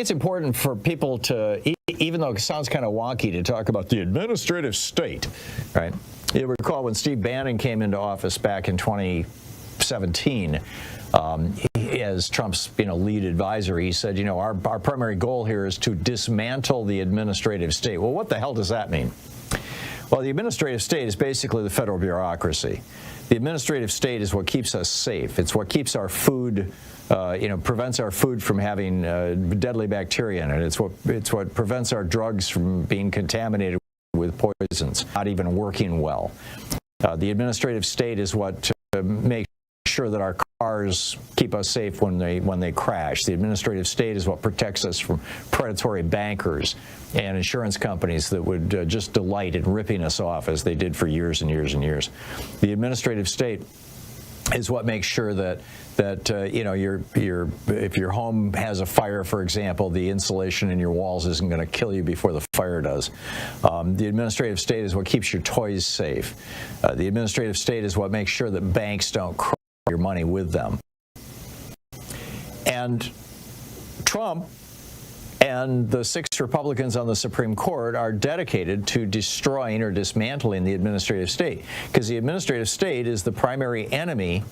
it's important for people to, even though it sounds kind of wonky to talk about the administrative state, right? You recall when Steve Bannon came into office back in 2017, as Trump's lead advisor, he said, our primary goal here is to dismantle the administrative state. Well, what the hell does that mean? Well, the administrative state is basically the federal bureaucracy. The administrative state is what keeps us safe. It's what keeps our food, prevents our food from having deadly bacteria in it. It's what prevents our drugs from being contaminated with poisons, not even working well. The administrative state is what makes sure that our cars keep us safe when they crash. The administrative state is what protects us from predatory bankers and insurance companies that would just delight in ripping us off, as they did for years and years and years. The administrative state is what makes sure that if your home has a fire, for example, the insulation in your walls isn't going to kill you before the fire does. The administrative state is what keeps your toys safe. The administrative state is what makes sure that banks don't crush your money with them. And Trump and the 6 Republicans on the Supreme Court are dedicated to destroying or dismantling the administrative state, because the administrative state is the primary enemy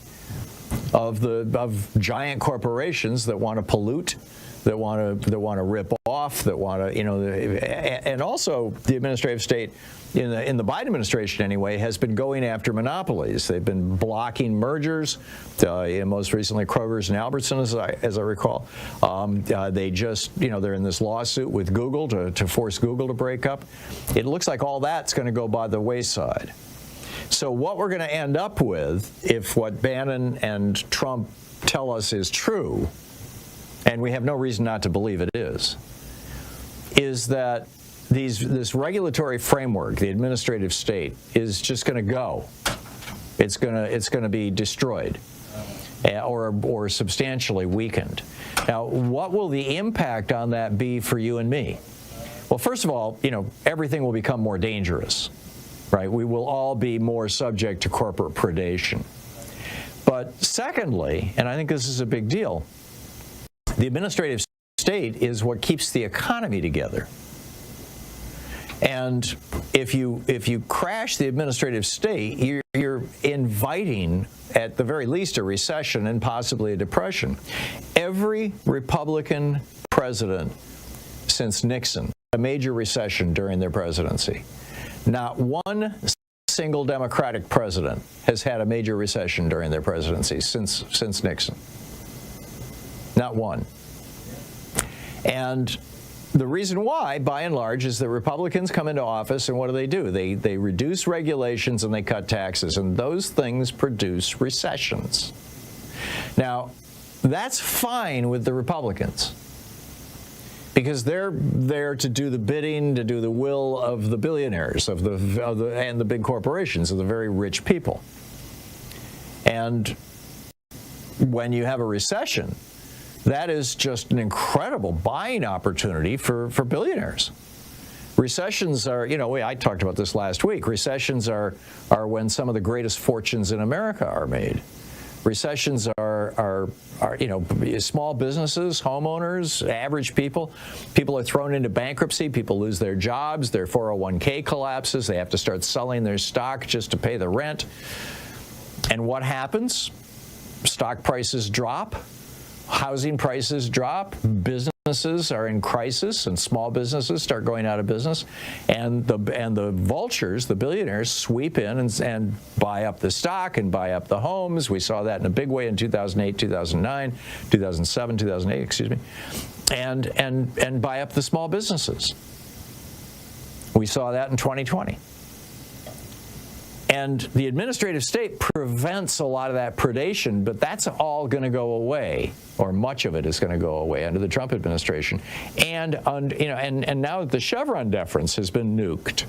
of giant corporations that want to pollute, that want to rip off, that want to, and also the administrative state in the Biden administration anyway has been going after monopolies. They've been blocking mergers, most recently Kroger's and Albertsons, as I recall. They just, they're in this lawsuit with Google to force Google to break up. It looks like all that's going to go by the wayside. So what we're going to end up with, if what Bannon and Trump tell us is true, and we have no reason not to believe it is that this regulatory framework, the administrative state, is just going to go. It's going to be destroyed or substantially weakened. Now, what will the impact on that be for you and me? Well, first of all, everything will become more dangerous, right? We will all be more subject to corporate predation. But secondly, and I think this is a big deal, the administrative state is what keeps the economy together. And if you crash the administrative state, you're inviting, at the very least, a recession and possibly a depression. Every Republican president since Nixon, a major recession during their presidency. Not one single Democratic president has had a major recession during their presidency since Nixon. Not one. And the reason why, by and large, is that Republicans come into office and what do? They reduce regulations and they cut taxes, and those things produce recessions. Now, that's fine with the Republicans, because they're there to do the bidding, to do the will of the billionaires, and the big corporations, of the very rich people. And when you have a recession, that is just an incredible buying opportunity for billionaires. Recessions are, I talked about this last week. Recessions are when some of the greatest fortunes in America are made. Recessions are small businesses, homeowners, average people. People are thrown into bankruptcy. People lose their jobs. Their 401k collapses. They have to start selling their stock just to pay the rent. And what happens? Stock prices drop. Housing prices drop, businesses are in crisis, and small businesses start going out of business, and the vultures, the billionaires, sweep in and buy up the stock and buy up the homes. We saw that in a big way in 2008, 2009, 2007, 2008, excuse me, and buy up the small businesses. We saw that in 2020. And the administrative state prevents a lot of that predation, but that's all going to go away, or much of it is going to go away under the Trump administration. And now the Chevron deference has been nuked.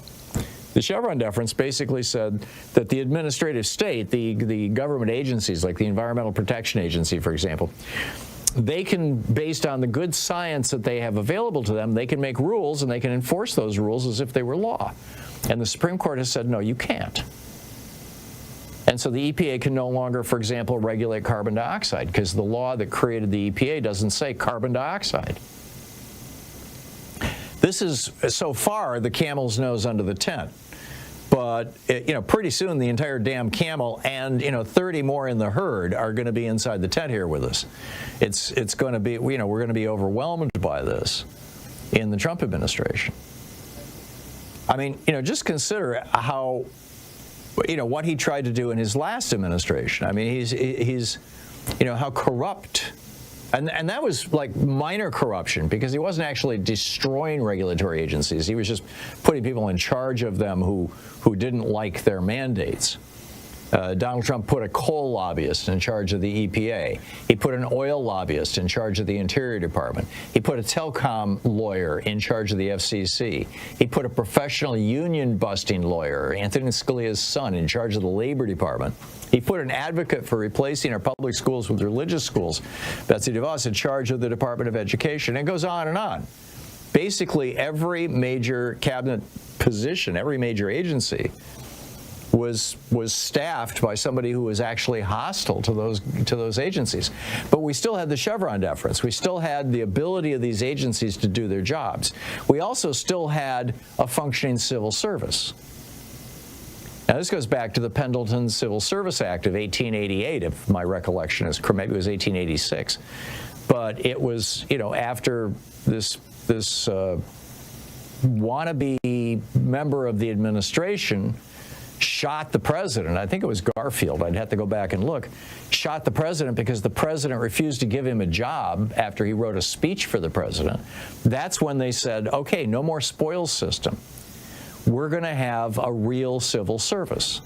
The Chevron deference basically said that the administrative state, the government agencies like the Environmental Protection Agency, for example, they can, based on the good science that they have available to them, they can make rules and they can enforce those rules as if they were law. And the Supreme Court has said, no, you can't. And so the EPA can no longer, for example, regulate carbon dioxide, because the law that created the EPA doesn't say carbon dioxide. this is, so far, the camel's nose under the tent. But, pretty soon the entire damn camel and, 30 more in the herd are going to be inside the tent here with us. It's going to be, we're going to be overwhelmed by this in the Trump administration. I mean, just consider how, what he tried to do in his last administration. I mean, he's how corrupt. And that was like minor corruption because he wasn't actually destroying regulatory agencies. He was just putting people in charge of them who didn't like their mandates. Donald Trump put a coal lobbyist in charge of the EPA. He put an oil lobbyist in charge of the Interior Department. He put a telecom lawyer in charge of the FCC. He put a professional union-busting lawyer, Anthony Scalia's son, in charge of the Labor Department. He put an advocate for replacing our public schools with religious schools, Betsy DeVos, in charge of the Department of Education. And it goes on and on. Basically, every major cabinet position, every major agency was staffed by somebody who was actually hostile to those agencies. But we still had the Chevron deference. We still had the ability of these agencies to do their jobs. We also still had a functioning civil service. Now, this goes back to the Pendleton Civil Service Act of 1888, if my recollection is correct. Maybe it was 1886. But it was, after this wannabe member of the administration shot the president. I think it was Garfield. I'd have to go back and look. Shot the president because the president refused to give him a job after he wrote a speech for the president. That's when they said, okay, no more spoils system. We're going to have a real civil service.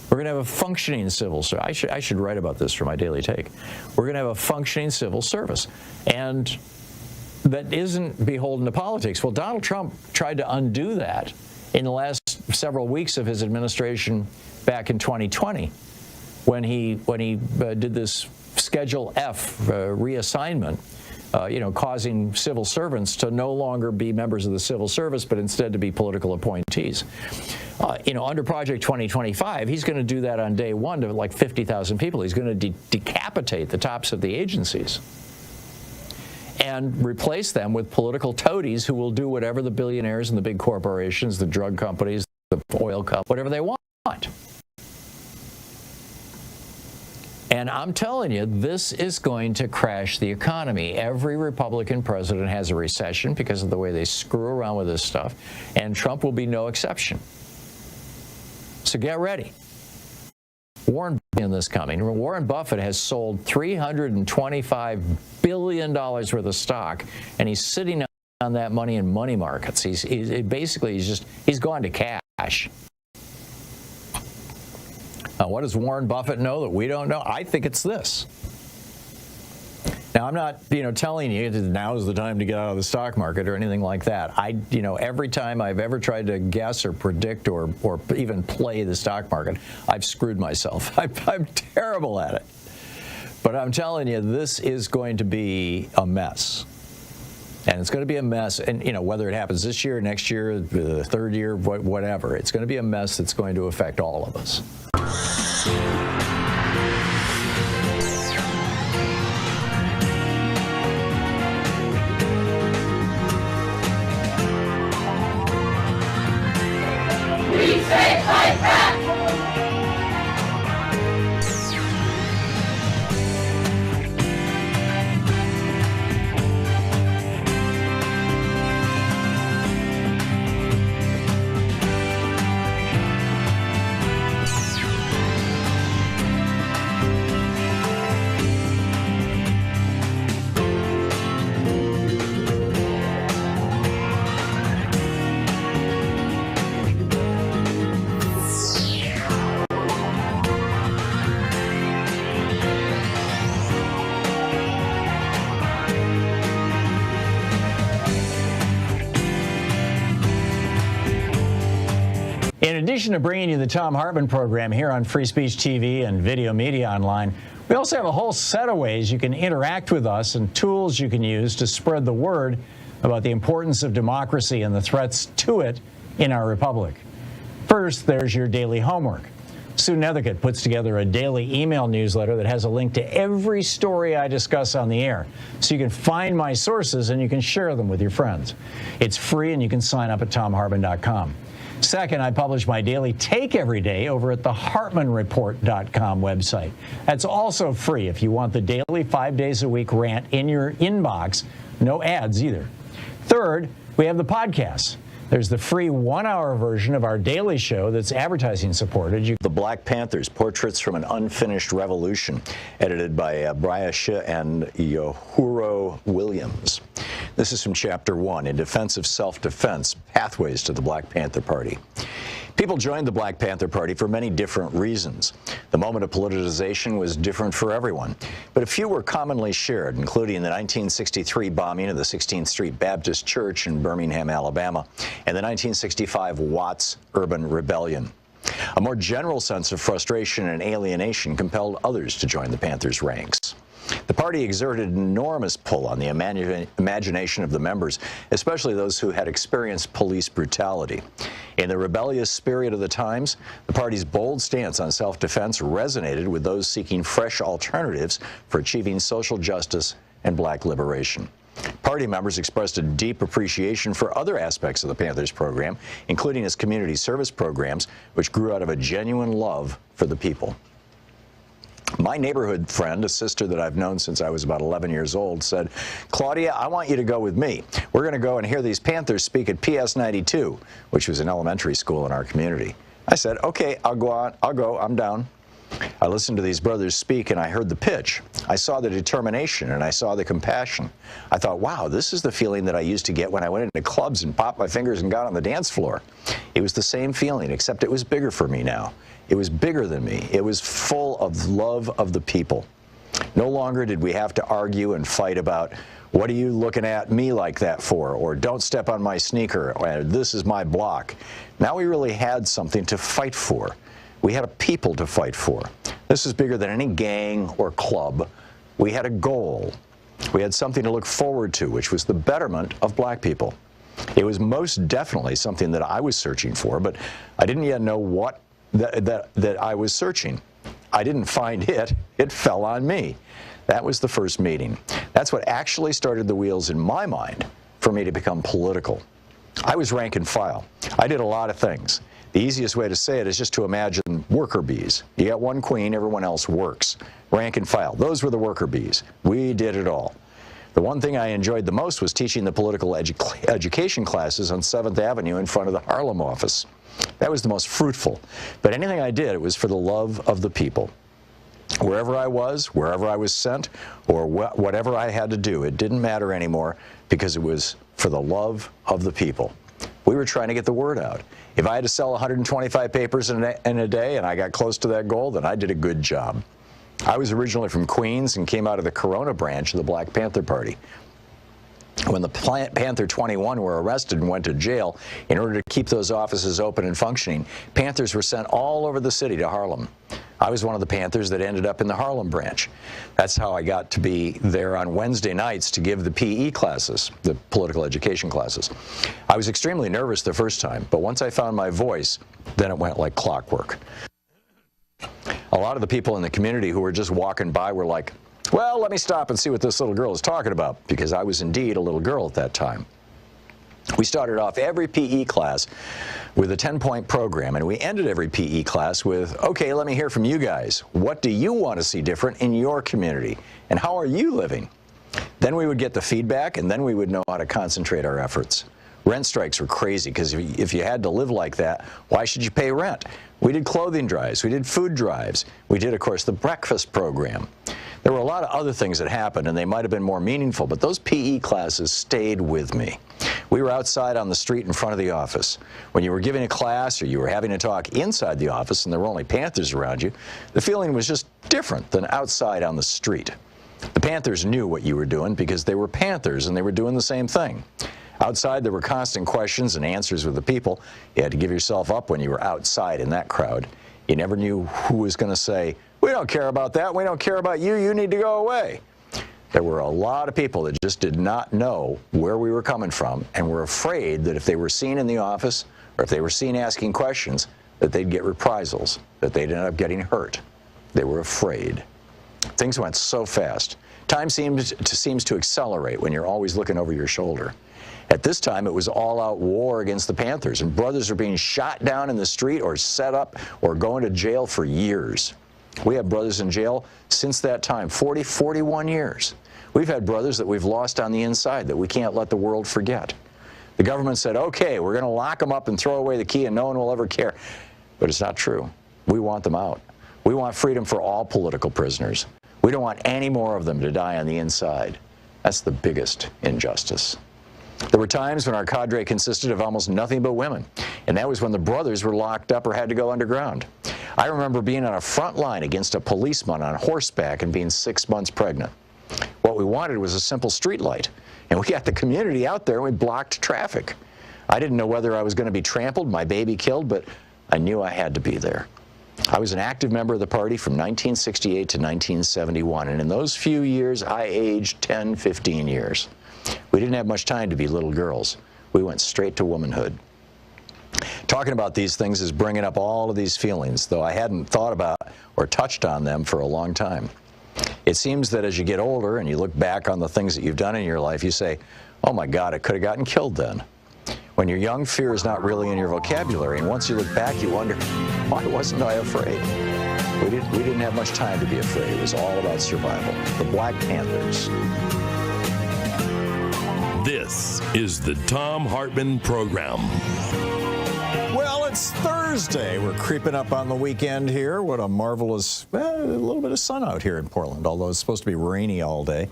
We're going to have a functioning civil service. I should write about this for my daily take. We're going to have a functioning civil service. And that isn't beholden to politics. Well, Donald Trump tried to undo that in the last several weeks of his administration back in 2020, when he did this Schedule F reassignment, causing civil servants to no longer be members of the civil service, but instead to be political appointees. Under Project 2025, he's going to do that on day one to like 50,000 people. He's going to decapitate the tops of the agencies and replace them with political toadies who will do whatever the billionaires and the big corporations, the drug companies, the oil companies, whatever they want. And I'm telling you, this is going to crash the economy. Every Republican president has a recession because of the way they screw around with this stuff, and Trump will be no exception. So get ready. Warren Buffett in this coming. Warren Buffett has sold $325 billion worth of stock, and he's sitting on that money in money markets. He's gone to cash. Now, what does Warren Buffett know that we don't know? I think it's this. Now, I'm not, telling you that now is the time to get out of the stock market or anything like that. Every time I've ever tried to guess or predict or even play the stock market, I've screwed myself. I'm terrible at it. But I'm telling you, this is going to be a mess. And it's going to be a mess, and whether it happens this year, next year, the third year, whatever, it's going to be a mess that's going to affect all of us. We say fight back! In addition to bringing you the Thom Hartmann Program here on Free Speech TV and Video Media Online, we also have a whole set of ways you can interact with us and tools you can use to spread the word about the importance of democracy and the threats to it in our republic. First, there's your daily homework. Sue Nethercutt puts together a daily email newsletter that has a link to every story I discuss on the air, so you can find my sources and you can share them with your friends. It's free and you can sign up at thomhartmann.com. Second, I publish my daily take every day over at the HartmannReport.com website. That's also free if you want the daily 5 days a week rant in your inbox. No ads either. Third, we have the podcasts. There's the free 1-hour version of our daily show that's advertising supported. The Black Panthers, Portraits from an Unfinished Revolution, edited by Briasha and Yohuro Williams. This is from Chapter 1, In Defense of Self-Defense, Pathways to the Black Panther Party. People joined the Black Panther Party for many different reasons. The moment of politicization was different for everyone, but a few were commonly shared, including the 1963 bombing of the 16th Street Baptist Church in Birmingham, Alabama, and the 1965 Watts Urban Rebellion. A more general sense of frustration and alienation compelled others to join the Panthers' ranks. The party exerted an enormous pull on the imagination of the members, especially those who had experienced police brutality. In the rebellious spirit of the times, the party's bold stance on self-defense resonated with those seeking fresh alternatives for achieving social justice and black liberation. Party members expressed a deep appreciation for other aspects of the Panthers program, including its community service programs, which grew out of a genuine love for the people. My neighborhood friend, a sister that I've known since I was about 11 years old, said, "Claudia, I want you to go with me. We're going to go and hear these Panthers speak at PS 92, which was an elementary school in our community." I said, "Okay, I'll go, I'm down." I listened to these brothers speak and I heard the pitch. I saw the determination and I saw the compassion. I thought, wow, this is the feeling that I used to get when I went into clubs and popped my fingers and got on the dance floor. It was the same feeling, except it was bigger for me now. It was bigger than me. It was full of love of the people. No longer did we have to argue and fight about, what are you looking at me like that for? Or don't step on my sneaker, or this is my block. Now we really had something to fight for. We had a people to fight for. This is bigger than any gang or club. We had a goal. We had something to look forward to, which was the betterment of black people. It was most definitely something that I was searching for, but I didn't yet know what that I was searching. I didn't find it. It fell on me. That was the first meeting. That's what actually started the wheels in my mind for me to become political. I was rank and file. I did a lot of things. The easiest way to say it is just to imagine worker bees. You got one queen, everyone else works. Rank and file. Those were the worker bees. We did it all. The one thing I enjoyed the most was teaching the political education classes on 7th Avenue in front of the Harlem office. That was the most fruitful. But anything I did, it was for the love of the people. Wherever I was sent, or whatever I had to do, it didn't matter anymore because it was for the love of the people. We were trying to get the word out. If I had to sell 125 papers in a day and I got close to that goal, then I did a good job. I was originally from Queens and came out of the Corona branch of the Black Panther Party. When the Panther 21 were arrested and went to jail, in order to keep those offices open and functioning, Panthers were sent all over the city to Harlem. I was one of the Panthers that ended up in the Harlem branch. That's how I got to be there on Wednesday nights to give the PE classes, the political education classes. I was extremely nervous the first time, but once I found my voice, then it went like clockwork. A lot of the people in the community who were just walking by were like, well, let me stop and see what this little girl is talking about, because I was indeed a little girl at that time. We started off every PE class with a 10-point program, and we ended every PE class with, okay, let me hear from you guys. What do you want to see different in your community, and how are you living? Then we would get the feedback, and then we would know how to concentrate our efforts. Rent strikes were crazy, because if you had to live like that, why should you pay rent? We did clothing drives, we did food drives, we did, of course, the breakfast program. There were a lot of other things that happened, and they might have been more meaningful, but those PE classes stayed with me. We were outside on the street in front of the office. When you were giving a class or you were having a talk inside the office and there were only Panthers around you, the feeling was just different than outside on the street. The Panthers knew what you were doing because they were Panthers and they were doing the same thing. Outside, there were constant questions and answers with the people. You had to give yourself up when you were outside in that crowd. You never knew who was going to say, we don't care about that, we don't care about you, you need to go away. There were a lot of people that just did not know where we were coming from and were afraid that if they were seen in the office or if they were seen asking questions, that they'd get reprisals, that they'd end up getting hurt. They were afraid. Things went so fast. Time seems to accelerate when you're always looking over your shoulder. At this time, it was all-out war against the Panthers, and brothers are being shot down in the street or set up or going to jail for years. We have brothers in jail since that time, 40, 41 years. We've had brothers that we've lost on the inside that we can't let the world forget. The government said, okay, we're going to lock them up and throw away the key and no one will ever care. But it's not true. We want them out. We want freedom for all political prisoners. We don't want any more of them to die on the inside. That's the biggest injustice. There were times when our cadre consisted of almost nothing but women, and that was when the brothers were locked up or had to go underground. I remember being on a front line against a policeman on horseback and being 6 months pregnant. What we wanted was a simple street light, and we got the community out there and we blocked traffic. I didn't know whether I was going to be trampled, my baby killed, but I knew I had to be there. I was an active member of the party from 1968 to 1971, and in those few years, I aged 10, 15 years. We didn't have much time to be little girls. We went straight to womanhood. Talking about these things is bringing up all of these feelings, though I hadn't thought about or touched on them for a long time. It seems that as you get older and you look back on the things that you've done in your life, you say, oh my God, I could have gotten killed then. When you're young, fear is not really in your vocabulary, and once you look back, you wonder, why wasn't I afraid? We didn't have much time to be afraid. It was all about survival. The Black Panthers. This is the Thom Hartmann Program. Well, it's Thursday. We're creeping up on the weekend here. What a marvelous, a little bit of sun out here in Portland, although it's supposed to be rainy all day.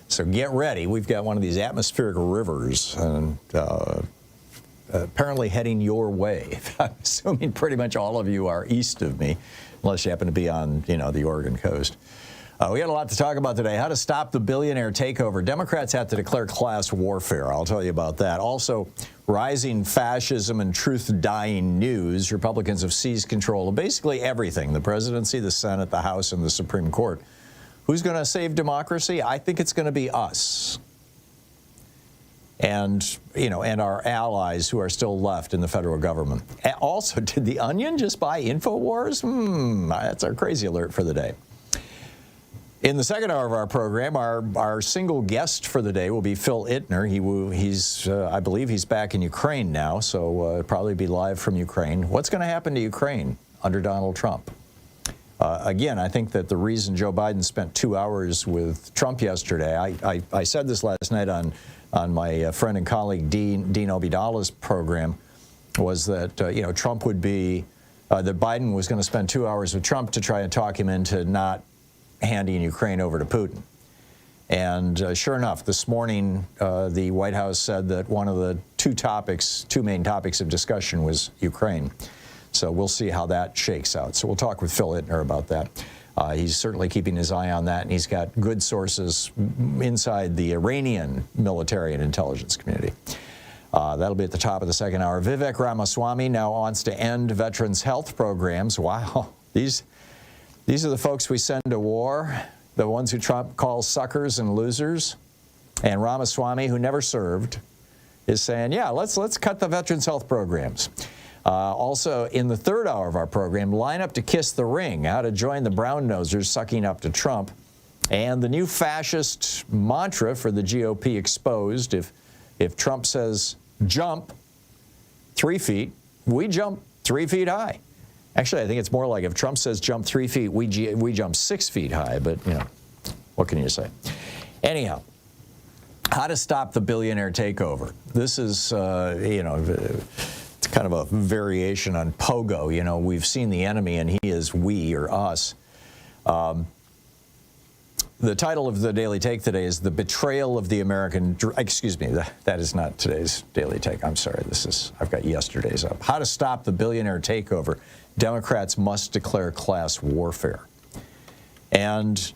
So get ready. We've got one of these atmospheric rivers and apparently heading your way. I'm assuming pretty much all of you are east of me, unless you happen to be on, the Oregon coast. We got a lot to talk about today. How to stop the billionaire takeover. Democrats have to declare class warfare. I'll tell you about that. Also, rising fascism and truth-dying news. Republicans have seized control of basically everything. The presidency, the Senate, the House, and the Supreme Court. Who's going to save democracy? I think it's going to be us. And, and our allies who are still left in the federal government. Also, did the Onion just buy Infowars? That's our crazy alert for the day. In the second hour of our program, our single guest for the day will be Phil Ittner. I believe he's back in Ukraine now, so probably be live from Ukraine. What's going to happen to Ukraine under Donald Trump? Again, I think that the reason Joe Biden spent 2 hours with Trump yesterday, I said this last night on my friend and colleague Dean Obeidallah's program, was that Trump would be that Biden was going to spend 2 hours with Trump to try and talk him into not handing Ukraine over to Putin. And sure enough, this morning the White House said that one of the two main topics of discussion was Ukraine. So we'll see how that shakes out. So we'll talk with Phil Ittner about that. He's certainly keeping his eye on that, and he's got good sources inside the Iranian military and intelligence community. That'll be at the top of the second hour. Vivek Ramaswamy now wants to end veterans' health programs. Wow, these are the folks we send to war, the ones who Trump calls suckers and losers. And Ramaswamy, who never served, is saying, yeah, let's cut the veterans' health programs. Also, in the third hour of our program, line up to kiss the ring, how to join the brownnosers sucking up to Trump, and the new fascist mantra for the GOP exposed. If Trump says jump 3 feet, we jump 3 feet high. Actually, I think it's more like if Trump says jump 3 feet, we jump 6 feet high, but, what can you say? Anyhow, how to stop the billionaire takeover. This is, it's kind of a variation on pogo. We've seen the enemy and he is we or us. The title of the Daily Take today is The Betrayal of the American excuse me, that is not today's Daily Take. I'm sorry, I've got yesterday's up. How to stop the billionaire takeover. Democrats must declare class warfare. And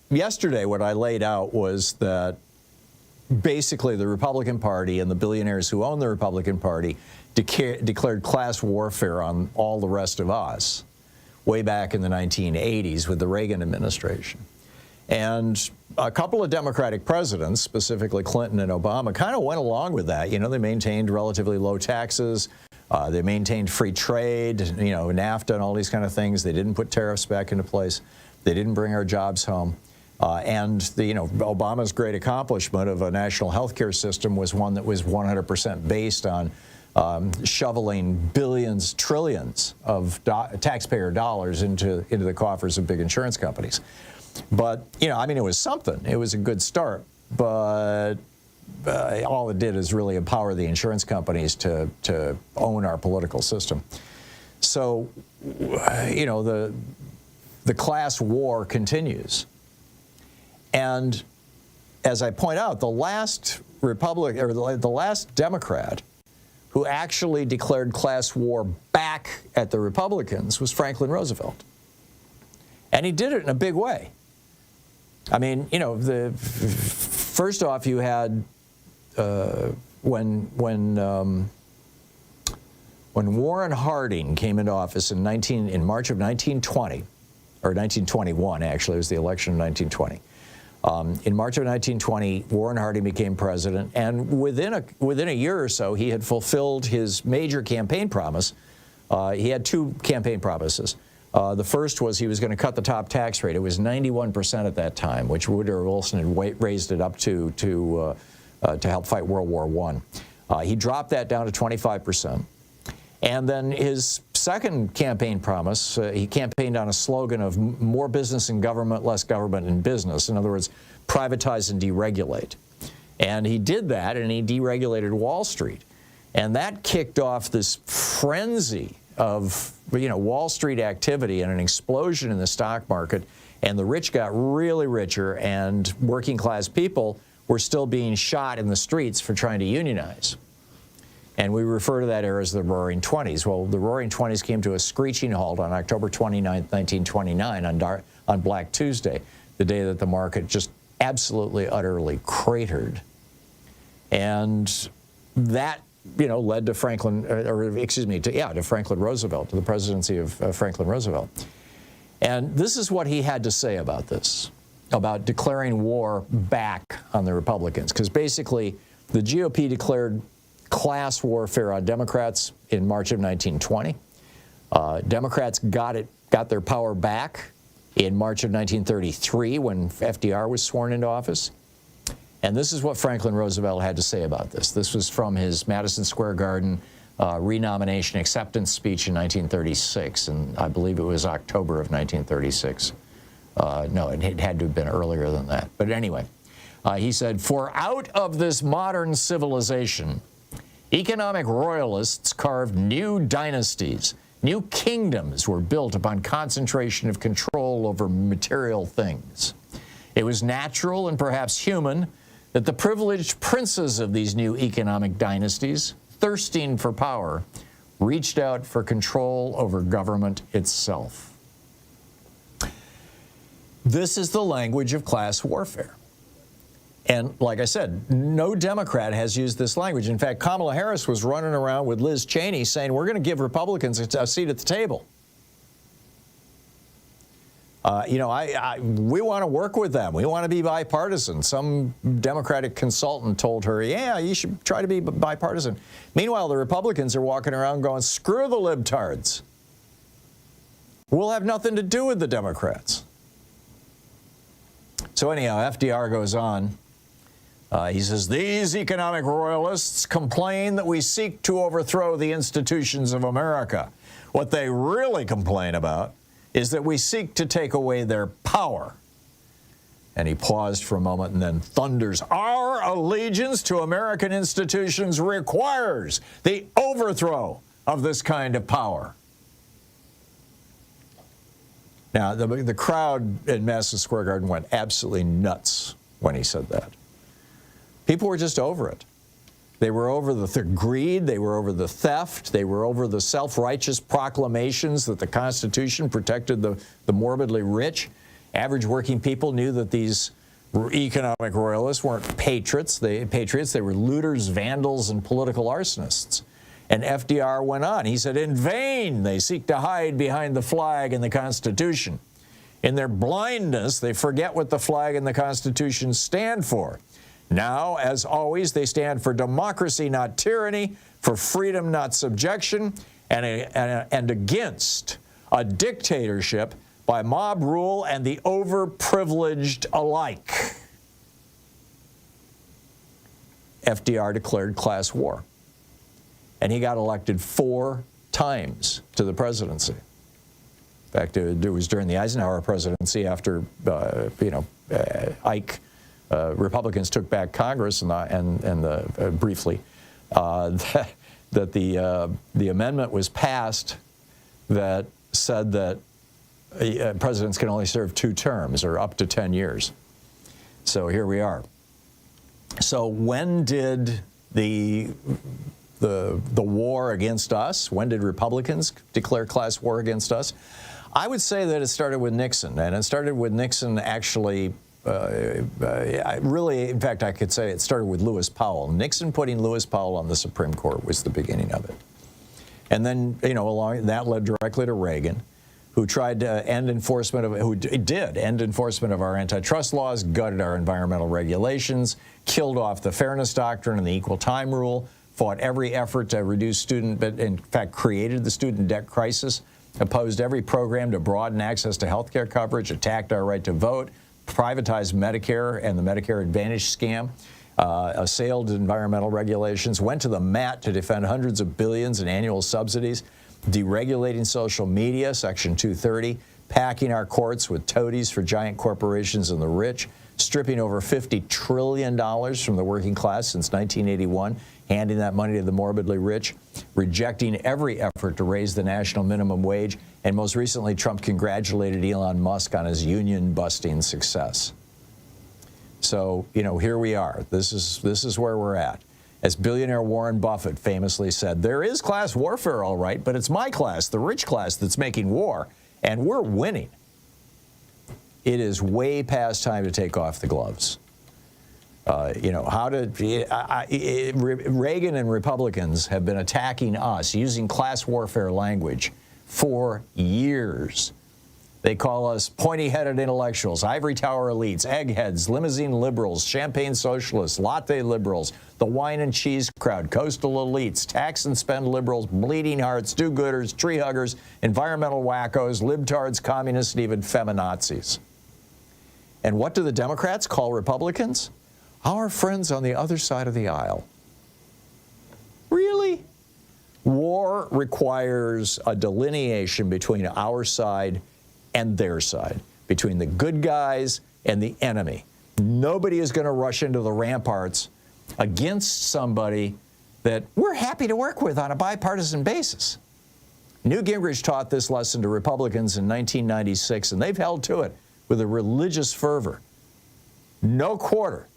yesterday what I laid out was that basically the Republican Party and the billionaires who own the Republican Party declared class warfare on all the rest of us way back in the 1980s with the Reagan administration. And a couple of Democratic presidents, specifically Clinton and Obama, kind of went along with that. They maintained relatively low taxes. They maintained free trade, you know, NAFTA and all these kind of things. They didn't put tariffs back into place. They didn't bring our jobs home. And Obama's great accomplishment of a national health care system was one that was 100% based on shoveling billions, trillions of taxpayer dollars into the coffers of big insurance companies. But, you know, I mean, it was something. It was a good start. But all it did is really empower the insurance companies to own our political system. So, you know, the class war continues. And as I point out, the last the last Democrat who actually declared class war back at the Republicans was Franklin Roosevelt. And he did it in a big way. I mean, you know, first off, you had when Warren Harding came into office in March of 1920, or 1921 actually, it was the election of 1920. In March of 1920, Warren Harding became president, and within a year or so, he had fulfilled his major campaign promise. He had two campaign promises. The first was he was going to cut the top tax rate. It was 91% at that time, which Woodrow Wilson had raised it up to help fight World War I. He dropped that down to 25%. And then his second campaign promise, he campaigned on a slogan of more business in government, less government in business. In other words, privatize and deregulate. And he did that, and he deregulated Wall Street. And that kicked off this frenzy of, you know, Wall Street activity and an explosion in the stock market. And the rich got really richer, and working class people were still being shot in the streets for trying to unionize. And we refer to that era as the Roaring Twenties. Well, the Roaring Twenties came to a screeching halt on October 29, 1929, on Black Tuesday, the day that the market just absolutely, utterly cratered. And that, you know, led to to Franklin Roosevelt, to the presidency of Franklin Roosevelt. And this is what he had to say about this, about declaring war back on the Republicans. Because basically, the GOP declared class warfare on Democrats in March of 1920. Democrats got their power back in March of 1933 when FDR was sworn into office. And this is what Franklin Roosevelt had to say about this. This was from his Madison Square Garden renomination acceptance speech in 1936, and I believe it was October of 1936. No, it had to have been earlier than that. But anyway, he said, "For out of this modern civilization, economic royalists carved new dynasties. New kingdoms were built upon concentration of control over material things. It was natural and perhaps human that the privileged princes of these new economic dynasties, thirsting for power, reached out for control over government itself." This is the language of class warfare. And like I said, no Democrat has used this language. In fact, Kamala Harris was running around with Liz Cheney saying, we're going to give Republicans a seat at the table. You know, we want to work with them. We want to be bipartisan. Some Democratic consultant told her, yeah, you should try to be bipartisan. Meanwhile, the Republicans are walking around going, screw the libtards. We'll have nothing to do with the Democrats. So anyhow, FDR goes on. He says, these economic royalists complain that we seek to overthrow the institutions of America. What they really complain about is that we seek to take away their power. And he paused for a moment and then thunders, our allegiance to American institutions requires the overthrow of this kind of power. Now, the crowd in Madison Square Garden went absolutely nuts when he said that. People were just over it. They were over the greed, they were over the theft, they were over the self-righteous proclamations that the Constitution protected the morbidly rich. Average working people knew that these economic royalists weren't patriots. They were looters, vandals, and political arsonists. And FDR went on. He said, in vain they seek to hide behind the flag and the Constitution. In their blindness, they forget what the flag and the Constitution stand for. Now, as always, they stand for democracy, not tyranny, for freedom, not subjection, and against a dictatorship by mob rule and the overprivileged alike. FDR declared class war, and he got elected 4 times to the presidency. In fact, it was during the Eisenhower presidency after, Ike, Republicans took back Congress briefly, that the amendment was passed that said that presidents can only serve 2 terms or up to 10 years. So here we are. So when did the war against us, when did Republicans declare class war against us? I would say that it started with Nixon, and it started with Nixon actually, really, in fact, I could say it started with Lewis Powell. Nixon putting Lewis Powell on the Supreme Court was the beginning of it. And then, along that led directly to Reagan, who tried to end enforcement of, who did end enforcement of our antitrust laws, gutted our environmental regulations, killed off the fairness doctrine and the equal time rule, fought every effort to reduce student, but in fact created the student debt crisis, opposed every program to broaden access to health care coverage, attacked our right to vote, privatized Medicare and the Medicare Advantage scam, assailed environmental regulations, went to the mat to defend hundreds of billions in annual subsidies, deregulating social media, Section 230, packing our courts with toadies for giant corporations and the rich, stripping over $50 trillion from the working class since 1981, handing that money to the morbidly rich, rejecting every effort to raise the national minimum wage, and most recently, Trump congratulated Elon Musk on his union-busting success. So, here we are. This is where we're at. As billionaire Warren Buffett famously said, there is class warfare, all right, but it's my class, the rich class, that's making war, and we're winning. It is way past time to take off the gloves. Reagan and Republicans have been attacking us using class warfare language for years. They call us pointy-headed intellectuals, ivory tower elites, eggheads, limousine liberals, champagne socialists, latte liberals, the wine and cheese crowd, coastal elites, tax and spend liberals, bleeding hearts, do-gooders, tree huggers, environmental wackos, libtards, communists, and even feminazis. And what do the Democrats call Republicans? Our friends on the other side of the aisle. Really? War requires a delineation between our side and their side, between the good guys and the enemy. Nobody is going to rush into the ramparts against somebody that we're happy to work with on a bipartisan basis. Newt Gingrich taught this lesson to Republicans in 1996, and they've held to it with a religious fervor. No quarter.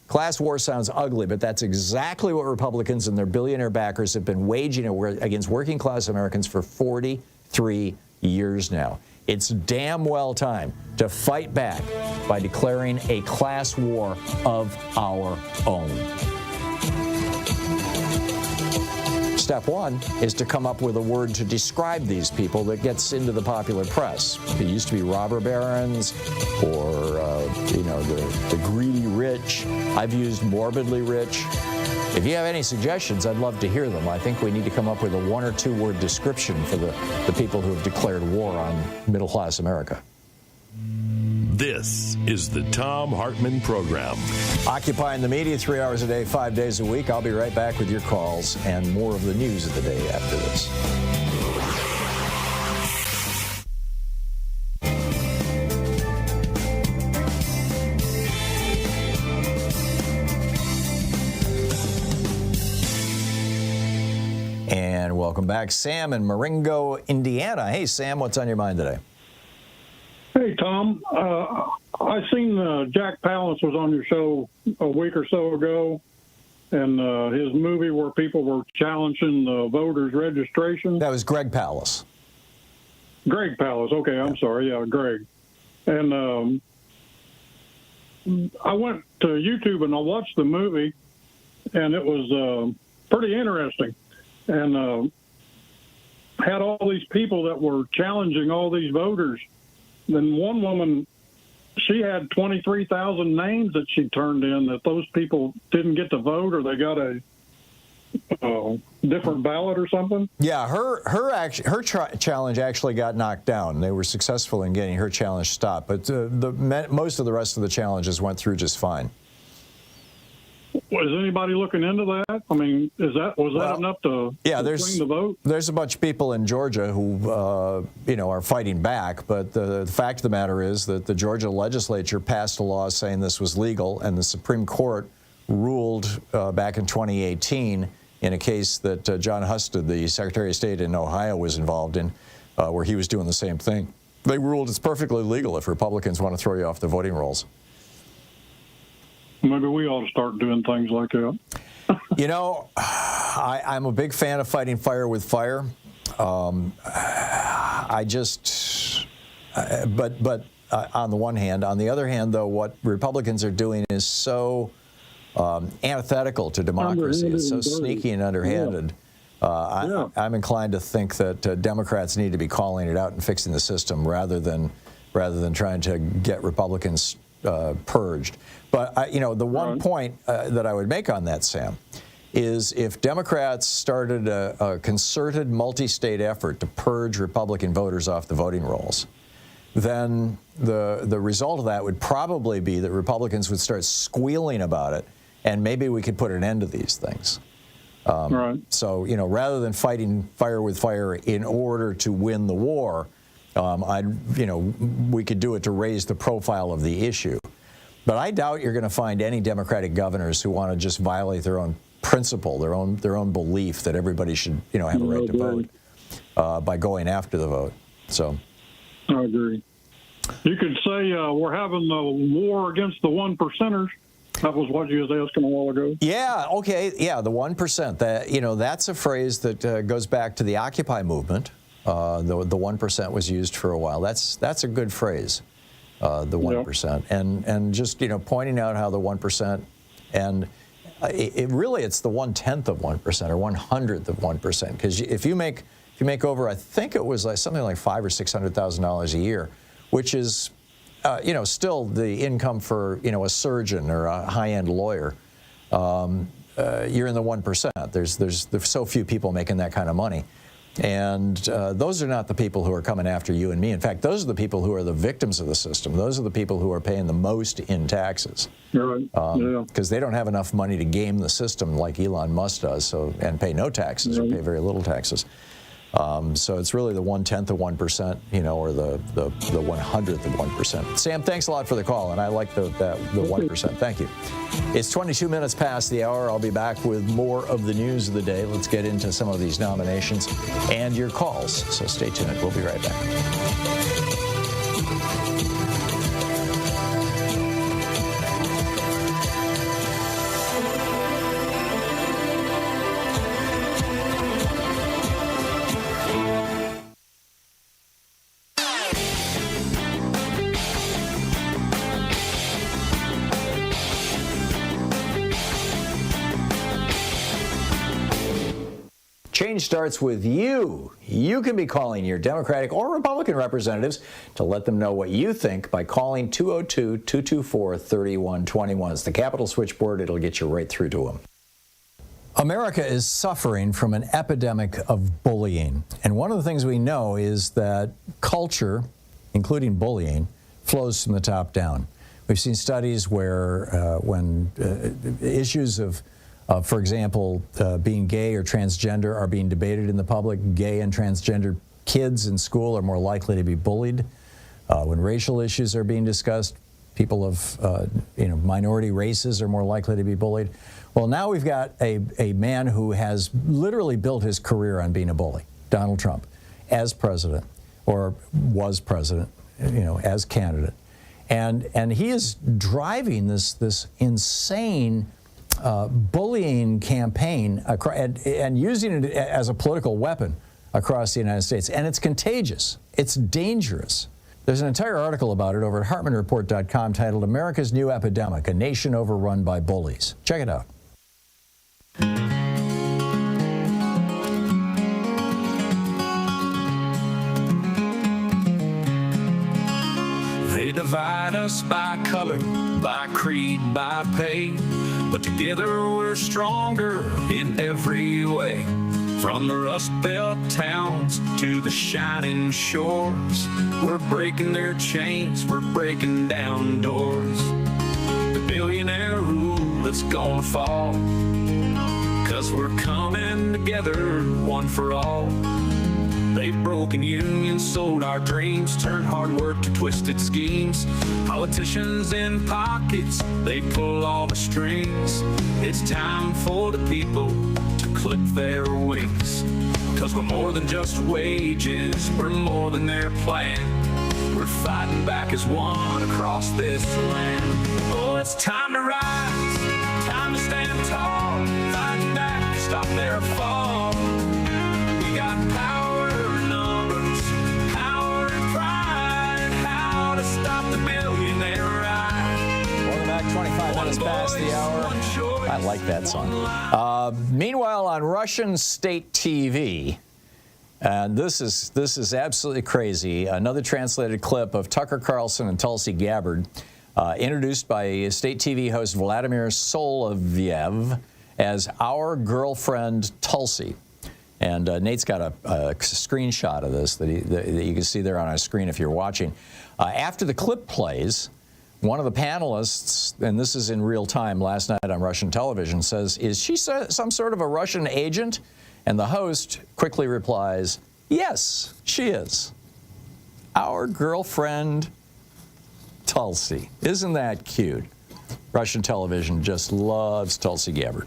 Class war sounds ugly, but that's exactly what Republicans and their billionaire backers have been waging against working class Americans for 43 years now. It's damn well time to fight back by declaring a class war of our own. Step 1 is to come up with a word to describe these people that gets into the popular press. It used to be robber barons or, the greedy rich. I've used morbidly rich. If you have any suggestions, I'd love to hear them. I think we need to come up with a 1 or 2 word description for the people who have declared war on middle-class America. This is the Thom Hartmann Program. Occupying the media 3 hours a day, 5 days a week. I'll be right back with your calls and more of the news of the day after this. And welcome back. Sam in Marengo, Indiana. Hey, Sam, what's on your mind today? Hey, Tom. I seen Jack Palance was on your show a week or so ago, and his movie where people were challenging the voters' registration. That was Greg Palance. Greg Palance. Okay, I'm sorry. Yeah, Greg. And I went to YouTube and I watched the movie, and it was pretty interesting. And had all these people that were challenging all these voters. Then one woman, she had 23,000 names that she turned in that those people didn't get to vote, or they got a different ballot or something. Yeah, her challenge actually got knocked down. They were successful in getting her challenge stopped, but most of the rest of the challenges went through just fine. Was anybody looking into that? I mean, was that enough to swing the vote? There's a bunch of people in Georgia who are fighting back, but the fact of the matter is that the Georgia legislature passed a law saying this was legal, and the Supreme Court ruled back in 2018 in a case that John Husted, the Secretary of State in Ohio, was involved in, where he was doing the same thing. They ruled it's perfectly legal if Republicans want to throw you off the voting rolls. Maybe we ought to start doing things like that. You know, I'm a big fan of fighting fire with fire. But on the one hand, on the other hand, though, what Republicans are doing is so antithetical to democracy. It's so sneaky and underhanded. I'm inclined to think that Democrats need to be calling it out and fixing the system rather than trying to get Republicans purged. But the one point that I would make on that, Sam, is if Democrats started a concerted multi-state effort to purge Republican voters off the voting rolls, then the result of that would probably be that Republicans would start squealing about it, and maybe we could put an end to these things. So, rather than fighting fire with fire in order to win the war, we could do it to raise the profile of the issue. But I doubt you're going to find any Democratic governors who want to just violate their own principle, their own belief that everybody should, have a right to vote by going after the vote. So, I agree. You could say we're having the war against the 1%ers. That was what you was asking a while ago. Yeah. Okay. Yeah. The 1%. That's a phrase that goes back to the Occupy movement. The 1% was used for a while. That's a good phrase. The 1%, and just pointing out how the 1%, and it's the 1/10 of 1% or 1/100th of 1%, because if you make over, I think it was like something like $500,000 or $600,000 a year, which is still the income for a surgeon or a high-end lawyer, you're in the 1%. There's so few people making that kind of money. And those are not the people who are coming after you and me. In fact, those are the people who are the victims of the system. Those are the people who are paying the most in taxes. Because they don't have enough money to game the system like Elon Musk does, and pay no taxes or pay very little taxes. So it's really the 1/10 of 1%, or the 1/100th of 1%. Sam, thanks a lot for the call, and I like the 1%. Thank you. It's 22 minutes past the hour. I'll be back with more of the news of the day. Let's get into some of these nominations and your calls. So stay tuned. We'll be right back. Change starts with you. You can be calling your Democratic or Republican representatives to let them know what you think by calling 202-224-3121. It's the Capitol switchboard. It'll get you right through to them. America is suffering from an epidemic of bullying. And one of the things we know is that culture, including bullying, flows from the top down. We've seen studies where when issues of for example, being gay or transgender are being debated in the public, gay and transgender kids in school are more likely to be bullied. When racial issues are being discussed, people of minority races are more likely to be bullied. Well, now we've got a man who has literally built his career on being a bully, Donald Trump, as president, or was president, as candidate. And he is driving this insane bullying campaign and using it as a political weapon across the United States. And it's contagious. It's dangerous. There's an entire article about it over at HartmannReport.com titled America's New Epidemic, A Nation Overrun by Bullies. Check it out. They divide us by color, by creed, by pay, but together we're stronger in every way. From the Rust Belt towns to the shining shores, we're breaking their chains, we're breaking down doors. The billionaire rule is gonna fall, 'cause we're coming together, one for all. They've broken unions, sold our dreams, turned hard work to twisted schemes. Politicians in pockets, they pull all the strings. It's time for the people to clip their wings. 'Cause we're more than just wages, we're more than their plan. We're fighting back as one across this land. Oh, it's time to rise, time to stand tall, fighting back to stop their fall. We got power in numbers, power and pride, how to stop the billionaire ride. Welcome back, 25 minutes past the hour. I like that song. Meanwhile, on Russian state TV, and this is absolutely crazy, another translated clip of Tucker Carlson and Tulsi Gabbard, introduced by state TV host Vladimir Soloviev as our girlfriend Tulsi. And Nate's got a screenshot of this that you can see there on our screen if you're watching. After the clip plays, one of the panelists, and this is in real time last night on Russian television, says, "Is she some sort of a Russian agent?" And the host quickly replies, "Yes, she is. Our girlfriend Tulsi." Isn't that cute? Russian television just loves Tulsi Gabbard.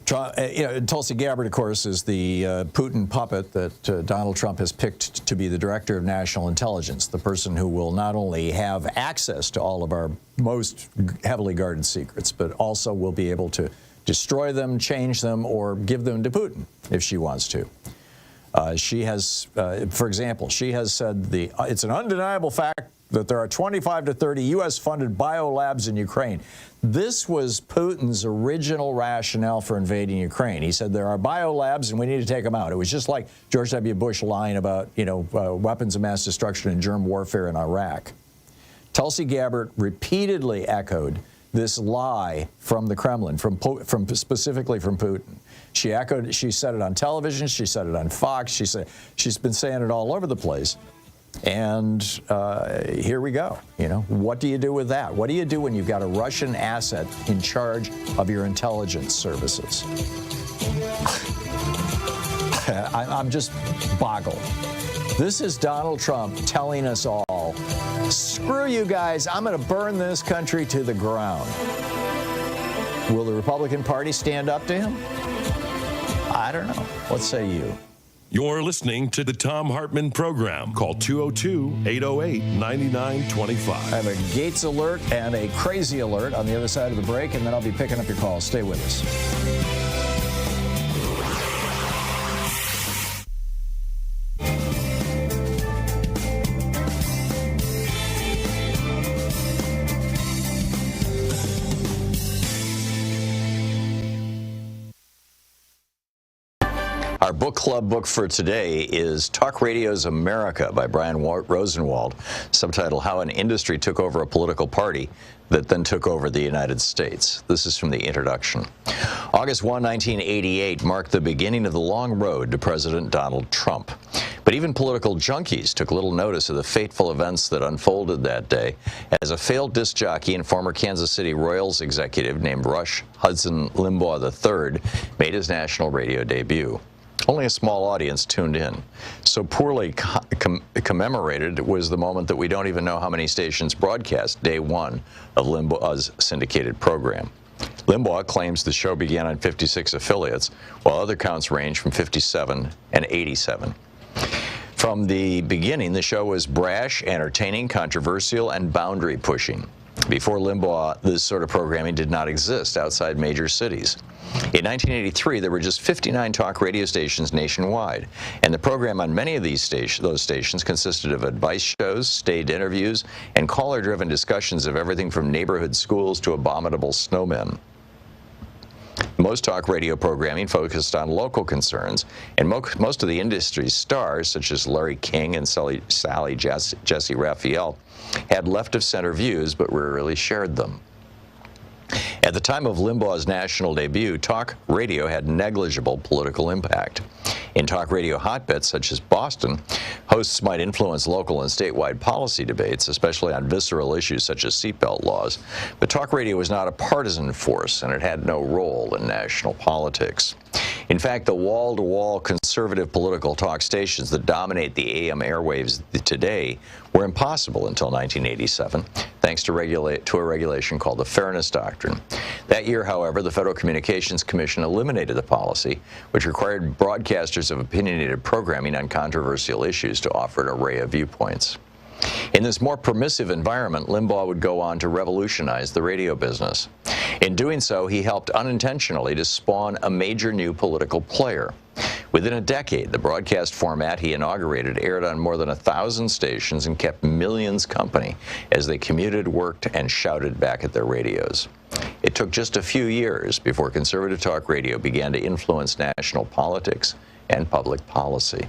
Tulsi Gabbard, of course, is the Putin puppet that Donald Trump has picked to be the director of national intelligence, the person who will not only have access to all of our most heavily guarded secrets, but also will be able to destroy them, change them, or give them to Putin if she wants to. She has, for example, she has said it's an undeniable fact that there are 25 to 30 U.S.-funded biolabs in Ukraine. This was Putin's original rationale for invading Ukraine. He said there are biolabs and we need to take them out. It was just like George W. Bush lying about, weapons of mass destruction and germ warfare in Iraq. Tulsi Gabbard repeatedly echoed this lie from the Kremlin, specifically from Putin. She said it on television, she said it on Fox, she's been saying it all over the place. And here we go. What do you do with that? What do you do when you've got a Russian asset in charge of your intelligence services? I'm just boggled. This is Donald Trump telling us all, screw you guys, I'm going to burn this country to the ground. Will the Republican Party stand up to him? I don't know. What say you? You're listening to the Thom Hartmann Program. Call 202-808-9925. I have a Gates alert and a crazy alert on the other side of the break, and then I'll be picking up your calls. Stay with us. Our book club book for today is Talk Radio's America by Brian Rosenwald, subtitled How an Industry Took Over a Political Party That Then Took Over the United States. This is from the introduction. August 1, 1988 marked the beginning of the long road to President Donald Trump. But even political junkies took little notice of the fateful events that unfolded that day as a failed disc jockey and former Kansas City Royals executive named Rush Hudson Limbaugh III made his national radio debut. Only a small audience tuned in. So poorly commemorated was the moment that we don't even know how many stations broadcast day one of Limbaugh's syndicated program. Limbaugh claims the show began on 56 affiliates, while other counts range from 57 and 87. From the beginning, the show was brash, entertaining, controversial, and boundary-pushing. Before Limbaugh, this sort of programming did not exist outside major cities. In 1983, there were just 59 talk radio stations nationwide, and the program on many of those stations consisted of advice shows, staged interviews, and caller-driven discussions of everything from neighborhood schools to abominable snowmen. Most talk radio programming focused on local concerns, and most of the industry's stars, such as Larry King and Jesse Raphael, had left-of-center views but rarely shared them. At the time of Limbaugh's national debut, talk radio had negligible political impact. In talk radio hotbeds such as Boston, hosts might influence local and statewide policy debates, especially on visceral issues such as seatbelt laws. But talk radio was not a partisan force, and it had no role in national politics. In fact, the wall-to-wall conservative political talk stations that dominate the AM airwaves today were impossible until 1987, thanks to a regulation called the Fairness Doctrine. That year, however, the Federal Communications Commission eliminated the policy, which required broadcasters of opinionated programming on controversial issues to offer an array of viewpoints. In this more permissive environment, Limbaugh would go on to revolutionize the radio business. In doing so, he helped unintentionally to spawn a major new political player. Within a decade, the broadcast format he inaugurated aired on more than 1,000 stations and kept millions company as they commuted, worked, and shouted back at their radios. It took just a few years before conservative talk radio began to influence national politics and public policy.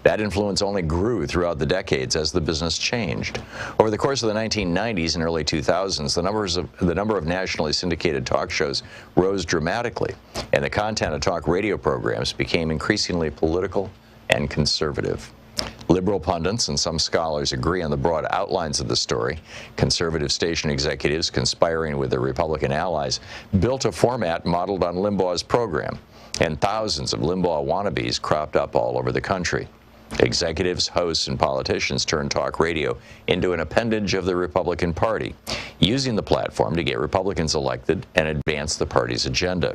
That influence only grew throughout the decades as the business changed. Over the course of the 1990s and early 2000s, the number of nationally syndicated talk shows rose dramatically, and the content of talk radio programs became increasingly political and conservative. Liberal pundits and some scholars agree on the broad outlines of the story. Conservative station executives, conspiring with their Republican allies, built a format modeled on Limbaugh's program, and thousands of Limbaugh wannabes cropped up all over the country. Executives, hosts, and politicians turned talk radio into an appendage of the Republican Party, using the platform to get Republicans elected and advance the party's agenda.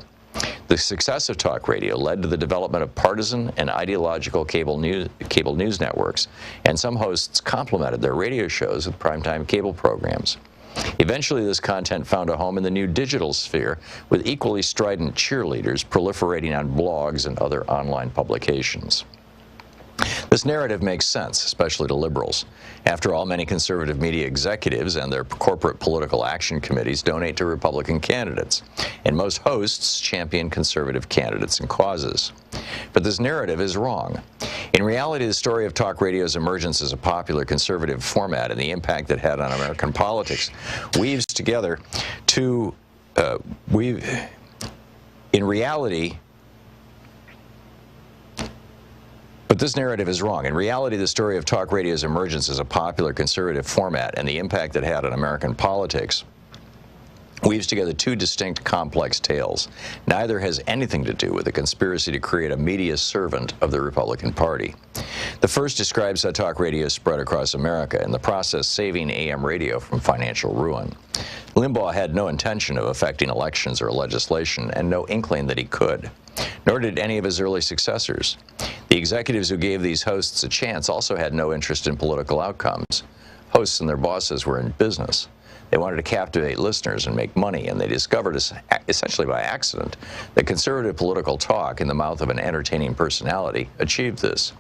The success of talk radio led to the development of partisan and ideological cable news networks, and some hosts complemented their radio shows with primetime cable programs. Eventually, this content found a home in the new digital sphere, with equally strident cheerleaders proliferating on blogs and other online publications. This narrative makes sense, especially to liberals. After all, many conservative media executives and their corporate political action committees donate to Republican candidates, and most hosts champion conservative candidates and causes. But this narrative is wrong. In reality, the story of talk radio's emergence as a popular conservative format and the impact it had on American politics weaves together two, But this narrative is wrong. In reality, the story of talk radio's emergence as a popular conservative format and the impact it had on American politics weaves together two distinct, complex tales. Neither has anything to do with the conspiracy to create a media servant of the Republican Party. The first describes how talk radio spread across America, in the process saving AM radio from financial ruin. Limbaugh had no intention of affecting elections or legislation, and no inkling that he could. Nor did any of his early successors. The executives who gave these hosts a chance also had no interest in political outcomes. Hosts and their bosses were in business. They wanted to captivate listeners and make money, and they discovered, essentially by accident, that conservative political talk in the mouth of an entertaining personality achieved this.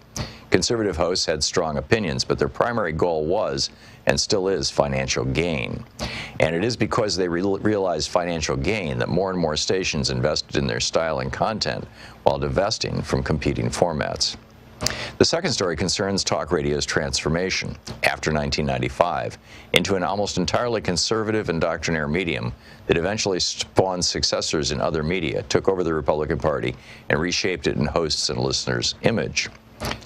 Conservative hosts had strong opinions, but their primary goal was, and still is, financial gain. And it is because they realized financial gain that more and more stations invested in their style and content while divesting from competing formats. The second story concerns talk radio's transformation, after 1995, into an almost entirely conservative and doctrinaire medium that eventually spawned successors in other media, took over the Republican Party, and reshaped it in hosts' and listeners' image.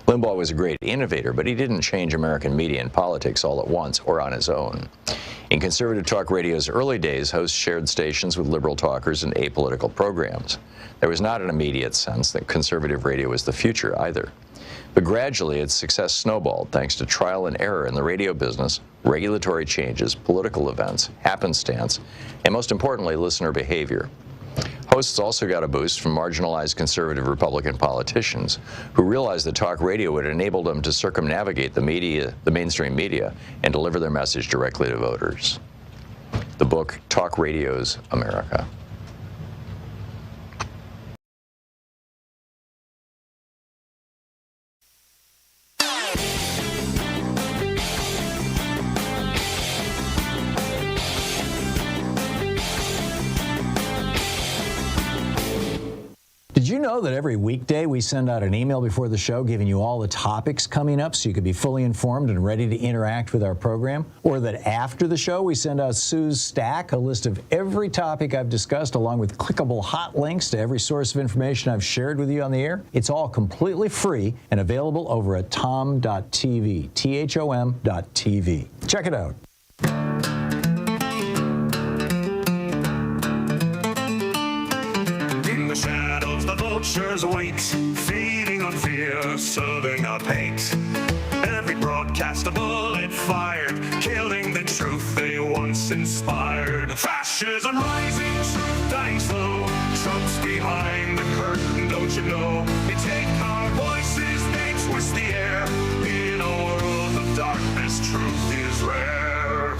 Limbaugh was a great innovator, but he didn't change American media and politics all at once or on his own. In conservative talk radio's early days, hosts shared stations with liberal talkers and apolitical programs. There was not an immediate sense that conservative radio was the future either. But gradually, its success snowballed thanks to trial and error in the radio business, regulatory changes, political events, happenstance, and most importantly, listener behavior. Hosts also got a boost from marginalized conservative Republican politicians who realized that talk radio would enable them to circumnavigate the mainstream media, and deliver their message directly to voters. The book, Talk Radio's America. know that every weekday we send out an email before the show giving you all the topics coming up so you can be fully informed and ready to interact with our program? Or that after the show we send out Sue's Stack, a list of every topic I've discussed along with clickable hot links to every source of information I've shared with you on the air? It's all completely free and available over at thom.tv, THOM.tv. Check it out. In the shadows, the vultures wait, feeding on fear, serving up hate. Every broadcast a bullet fired, killing the truth they once inspired. Fascism rising, truth dying slow. Trump's behind the curtain, don't you know? They take our voices, they twist the air. In a world of darkness, truth is rare.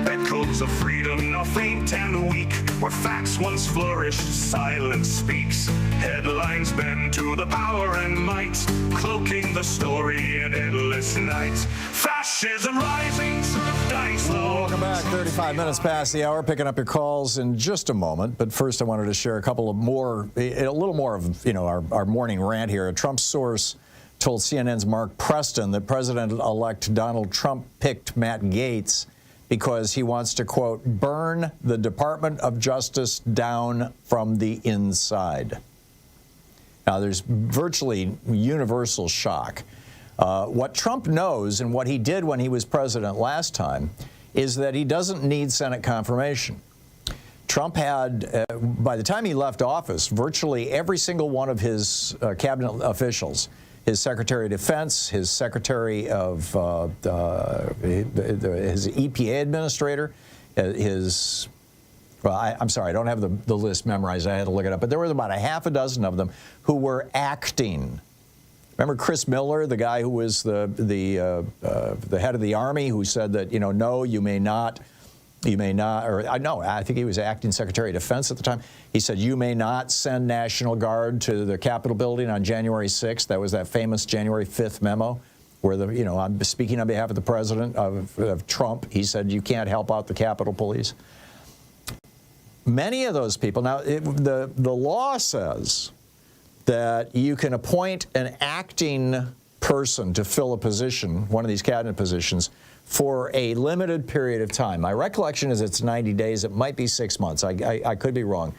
Echoes of freedom, now faint and weak. Where facts once flourished, silence speaks. Headlines bend to the power and might, cloaking the story in endless nights. Fascism rising, truth dying slow. Welcome back. 35 minutes past the hour. Picking up your calls in just a moment. But first, I wanted to share a little more of our morning rant here. A Trump source told CNN's Mark Preston that President-elect Donald Trump picked Matt Gaetz because he wants to, quote, burn the Department of Justice down from the inside. Now, there's virtually universal shock. What Trump knows and what he did when he was president last time is that he doesn't need Senate confirmation. Trump had, by the time he left office, virtually every single one of his cabinet officials, his Secretary of Defense, his Secretary of his EPA administrator, I'm sorry, I don't have the list memorized. I had to look it up. But there was about a half a dozen of them who were acting. Remember Chris Miller, the guy who was the head of the Army, who said that, no, you may not, or I think he was acting Secretary of Defense at the time. He said, you may not send National Guard to the Capitol building on January 6th. That was that famous January 5th memo where I'm speaking on behalf of the president of Trump. He said, you can't help out the Capitol Police. Many of those people, now the law says that you can appoint an acting person to fill a position, one of these cabinet positions, for a limited period of time. My recollection is it's 90 days. It might be 6 months. I could be wrong.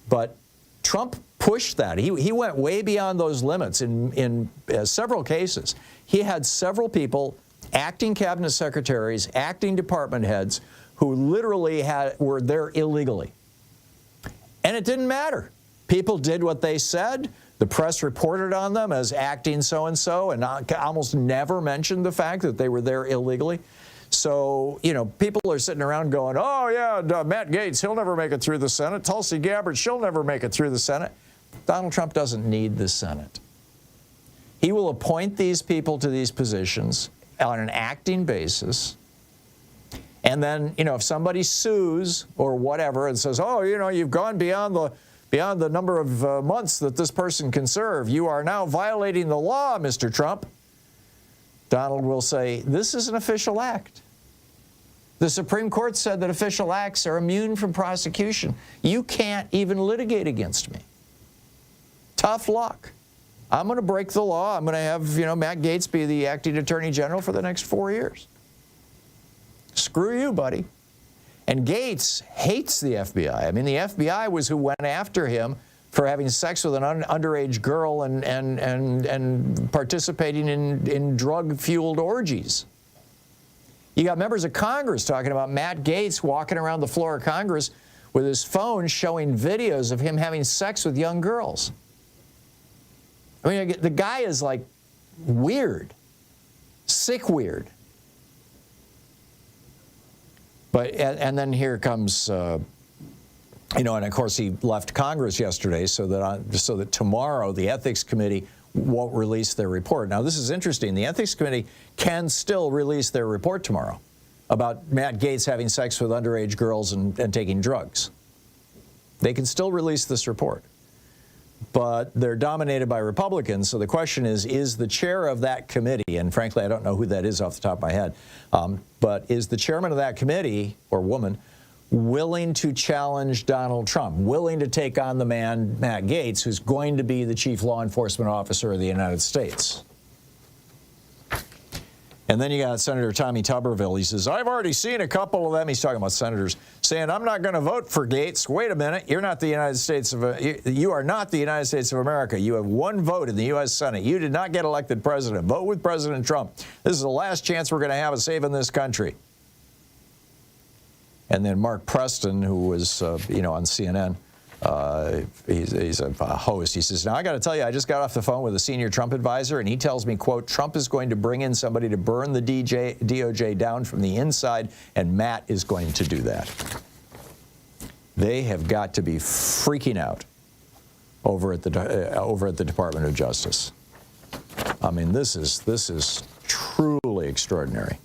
But Trump pushed that. He went way beyond those limits in several cases. He had several people, acting cabinet secretaries, acting department heads, who literally were there illegally. And it didn't matter. People did what they said. The press reported on them as acting so-and-so and almost never mentioned the fact that they were there illegally. So, people are sitting around going, oh, yeah, Matt Gaetz, he'll never make it through the Senate. Tulsi Gabbard, she'll never make it through the Senate. Donald Trump doesn't need the Senate. He will appoint these people to these positions on an acting basis. And then, if somebody sues or whatever and says, oh, you've gone beyond the number of months that this person can serve. You are now violating the law, Mr. Trump. Donald will say, this is an official act. The Supreme Court said that official acts are immune from prosecution. You can't even litigate against me. Tough luck. I'm going to break the law. I'm going to have, Matt Gaetz be the acting attorney general for the next 4 years. Screw you, buddy. And Gaetz hates the FBI. I mean, the FBI was who went after him for having sex with an underage girl and participating in drug-fueled orgies. You got members of Congress talking about Matt Gaetz walking around the floor of Congress with his phone showing videos of him having sex with young girls. I mean, the guy is like weird, sick weird. But and then here comes, and of course he left Congress yesterday so that tomorrow the Ethics Committee won't release their report. Now this is interesting. The Ethics Committee can still release their report tomorrow about Matt Gaetz having sex with underage girls and taking drugs. They can still release this report. But they're dominated by Republicans, so the question is the chair of that committee, and frankly I don't know who that is off the top of my head, but is the chairman of that committee, or woman, willing to challenge Donald Trump, willing to take on the man, Matt Gaetz, who's going to be the chief law enforcement officer of the United States. And then you got Senator Tommy Tuberville. He says, I've already seen a couple of them. He's talking about senators saying, I'm not going to vote for Gaetz. Wait a minute. You're not the United States of you are not the United States of America. You have one vote in the U.S. Senate. You did not get elected president. Vote with President Trump. This is the last chance we're going to have of saving this country. And then Mark Preston, who was, on CNN, he's a host. He says, now, I got to tell you, I just got off the phone with a senior Trump advisor, and he tells me, quote, Trump is going to bring in somebody to burn the DOJ down from the inside, and Matt is going to do that. They have got to be freaking out over at the Department of Justice. I mean, this is truly extraordinary.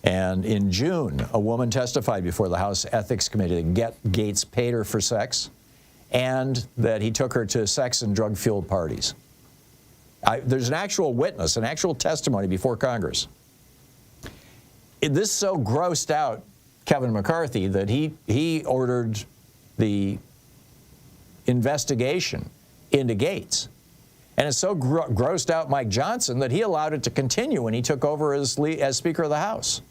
And in June, a woman testified before the House Ethics Committee that Gaetz paid her for sex and that he took her to sex and drug-fueled parties. There's an actual witness, an actual testimony before Congress. This so grossed out Kevin McCarthy that he ordered the investigation into Gaetz. And it so grossed out Mike Johnson that he allowed it to continue when he took over as Speaker of the House.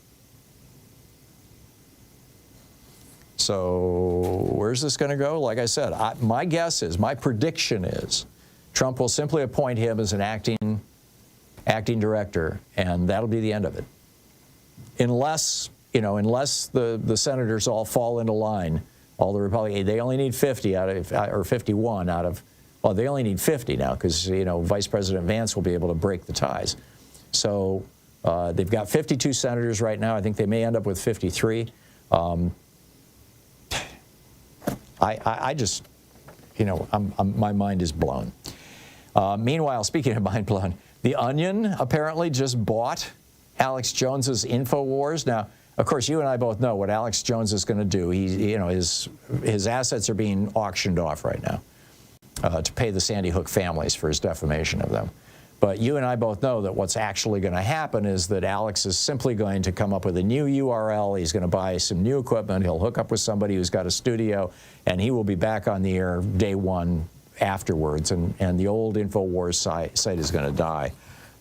So where's this going to go? Like I said, my guess is, my prediction is, Trump will simply appoint him as an acting director, and that'll be the end of it. Unless the senators all fall into line, all the Republicans, they only need 50 out of, or 51 out of, well, they only need 50 now because, Vice President Vance will be able to break the ties. So they've got 52 senators right now. I think they may end up with 53. I just, my mind is blown. Meanwhile, speaking of mind blown, The Onion apparently just bought Alex Jones's Infowars. Now, of course, you and I both know what Alex Jones is going to do. His assets are being auctioned off right now to pay the Sandy Hook families for his defamation of them. But you and I both know that what's actually going to happen is that Alex is simply going to come up with a new URL. He's going to buy some new equipment. He'll hook up with somebody who's got a studio, and he will be back on the air day one afterwards. And the old Infowars site is going to die.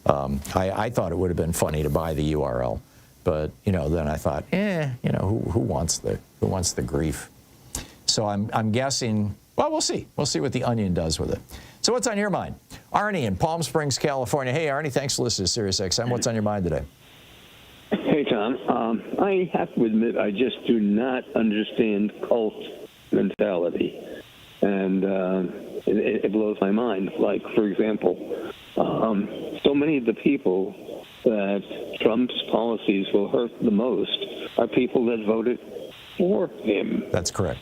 I thought it would have been funny to buy the URL, but then I thought, who wants the grief? So I'm guessing. Well, we'll see. We'll see what The Onion does with it. So what's on your mind? Arnie in Palm Springs, California. Hey, Arnie, thanks for listening to Sirius XM. What's on your mind today? Hey, Tom. I have to admit, I just do not understand cult mentality. And it blows my mind. Like, for example, so many of the people that Trump's policies will hurt the most are people that voted for him. That's correct.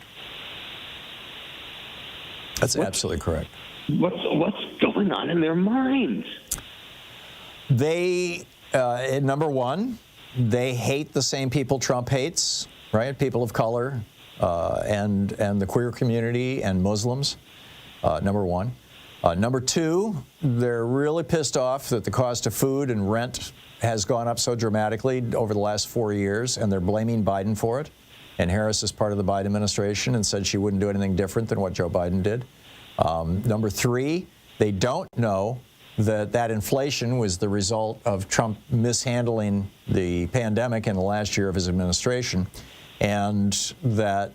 That's absolutely correct. What's going on in their minds? They, number one, they hate the same people Trump hates, right? People of color and the queer community and Muslims, number one. Number two, they're really pissed off that the cost of food and rent has gone up so dramatically over the last 4 years, and they're blaming Biden for it. And Harris is part of the Biden administration and said she wouldn't do anything different than what Joe Biden did. Number three, they don't know that inflation was the result of Trump mishandling the pandemic in the last year of his administration, and that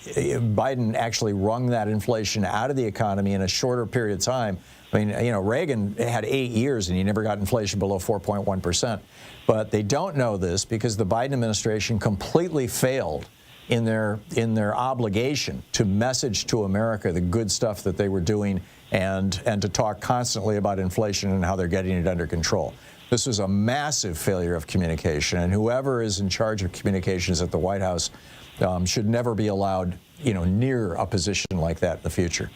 Biden actually wrung that inflation out of the economy in a shorter period of time. I mean, Reagan had 8 years and he never got inflation below 4.1%. But they don't know this because the Biden administration completely failed in their obligation to message to America the good stuff that they were doing and to talk constantly about inflation and how they're getting it under control. This was a massive failure of communication, and whoever is in charge of communications at the White House should never be allowed, near a position like that in the future.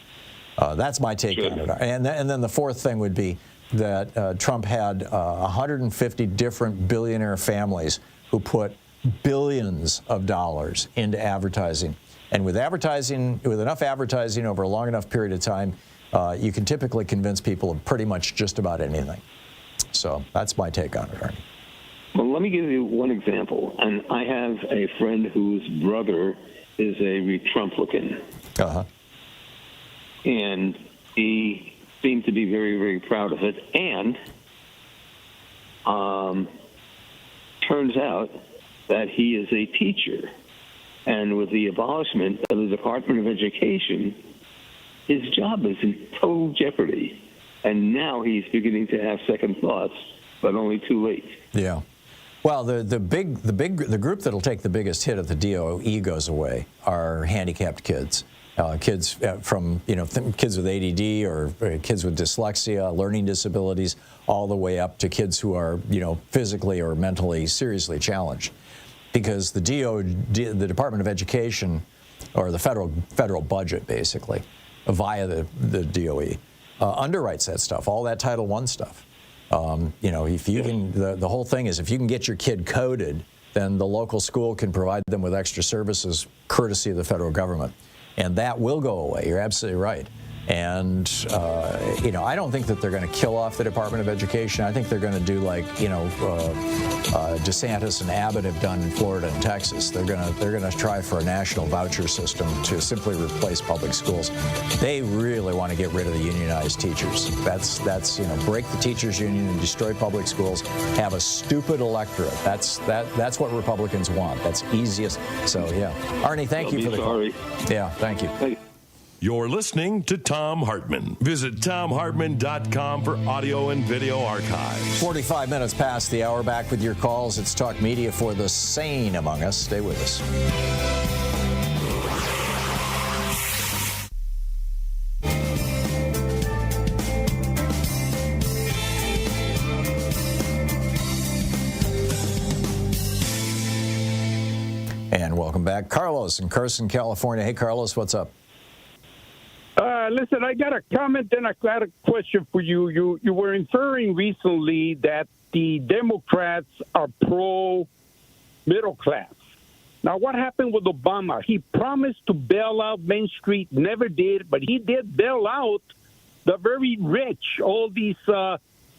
That's my take on it. And then the fourth thing would be that Trump had 150 different billionaire families who put billions of dollars into advertising. And with enough advertising over a long enough period of time, you can typically convince people of pretty much just about anything. So that's my take on it, Arnie. Well, let me give you one example. And I have a friend whose brother is a Trumplican. Uh-huh. And he seemed to be very, very proud of it. And turns out that he is a teacher. And with the abolishment of the Department of Education, his job is in total jeopardy. And now he's beginning to have second thoughts, but only too late. Yeah. Well, the group that'll take the biggest hit if the DOE goes away are handicapped kids. Kids from, kids with ADD or kids with dyslexia, learning disabilities, all the way up to kids who are, physically or mentally seriously challenged. Because the Department of Education, or the federal budget, basically, via the DOE, underwrites that stuff, all that Title I stuff. If you can, the whole thing is if you can get your kid coded, then the local school can provide them with extra services courtesy of the federal government. And that will go away. You're absolutely right. And, I don't think that they're going to kill off the Department of Education. I think they're going to do like, DeSantis and Abbott have done in Florida and Texas. They're going to try for a national voucher system to simply replace public schools. They really want to get rid of the unionized teachers. That's break the teachers union and destroy public schools. Have a stupid electorate. That's what Republicans want. That's easiest. So yeah, Arnie, thank you for the call. Yeah, thank you. You're listening to Thom Hartmann. Visit ThomHartmann.com for audio and video archives. 45 minutes past the hour. Back with your calls. It's Talk Media for the sane among us. Stay with us. And welcome back. Carlos in Carson, California. Hey, Carlos, what's up? Listen, I got a comment and I got a question for you. You were inferring recently that the Democrats are pro-middle class. Now, what happened with Obama? He promised to bail out Main Street, never did, but he did bail out the very rich, all these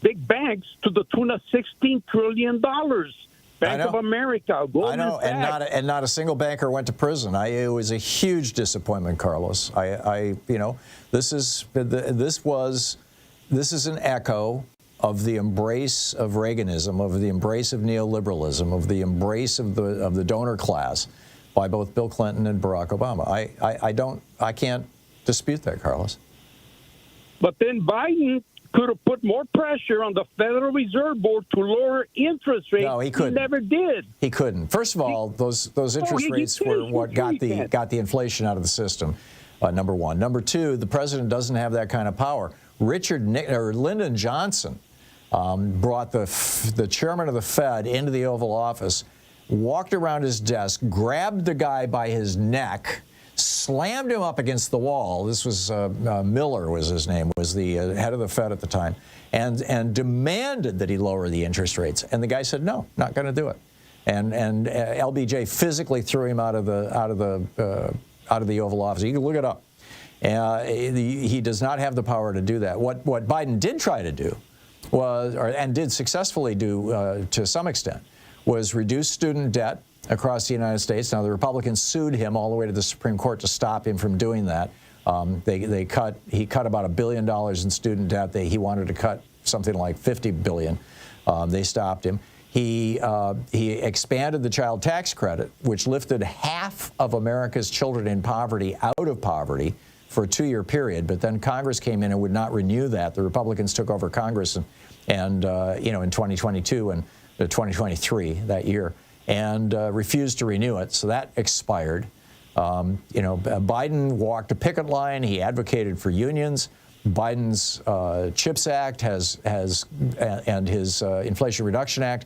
big banks to the tune of $16 trillion. Bank of America, Goldman Sachs. and not a single banker went to prison. It was a huge disappointment, Carlos. This is an echo of the embrace of Reaganism, of the embrace of neoliberalism, of the embrace of the donor class by both Bill Clinton and Barack Obama. I can't dispute that, Carlos. But then Biden could have put more pressure on the Federal Reserve Board to lower interest rates. No, he couldn't. He never did. He couldn't. First of all, those interest rates were what got the inflation out of the system. Number one. Number two, the president doesn't have that kind of power. Lyndon Johnson brought the chairman of the Fed into the Oval Office, walked around his desk, grabbed the guy by his neck, slammed him up against the wall. This was Miller was his name, was the head of the Fed at the time, and demanded that he lower the interest rates. And the guy said, no, not going to do it. And LBJ physically threw him out of the Oval Office. You can look it up. He does not have the power to do that. What Biden did try to do and did successfully do to some extent, was reduce student debt across the United States. Now, the Republicans sued him all the way to the Supreme Court to stop him from doing that. He cut about $1 billion in student debt. He wanted to cut something like $50 billion. They stopped him. He expanded the child tax credit, which lifted half of America's children in poverty out of poverty for a 2-year period. But then Congress came in and would not renew that. The Republicans took over Congress in 2022 and 2023 that year, and refused to renew it. So that expired. Biden walked a picket line. He advocated for unions. Biden's CHIPS Act and his Inflation Reduction Act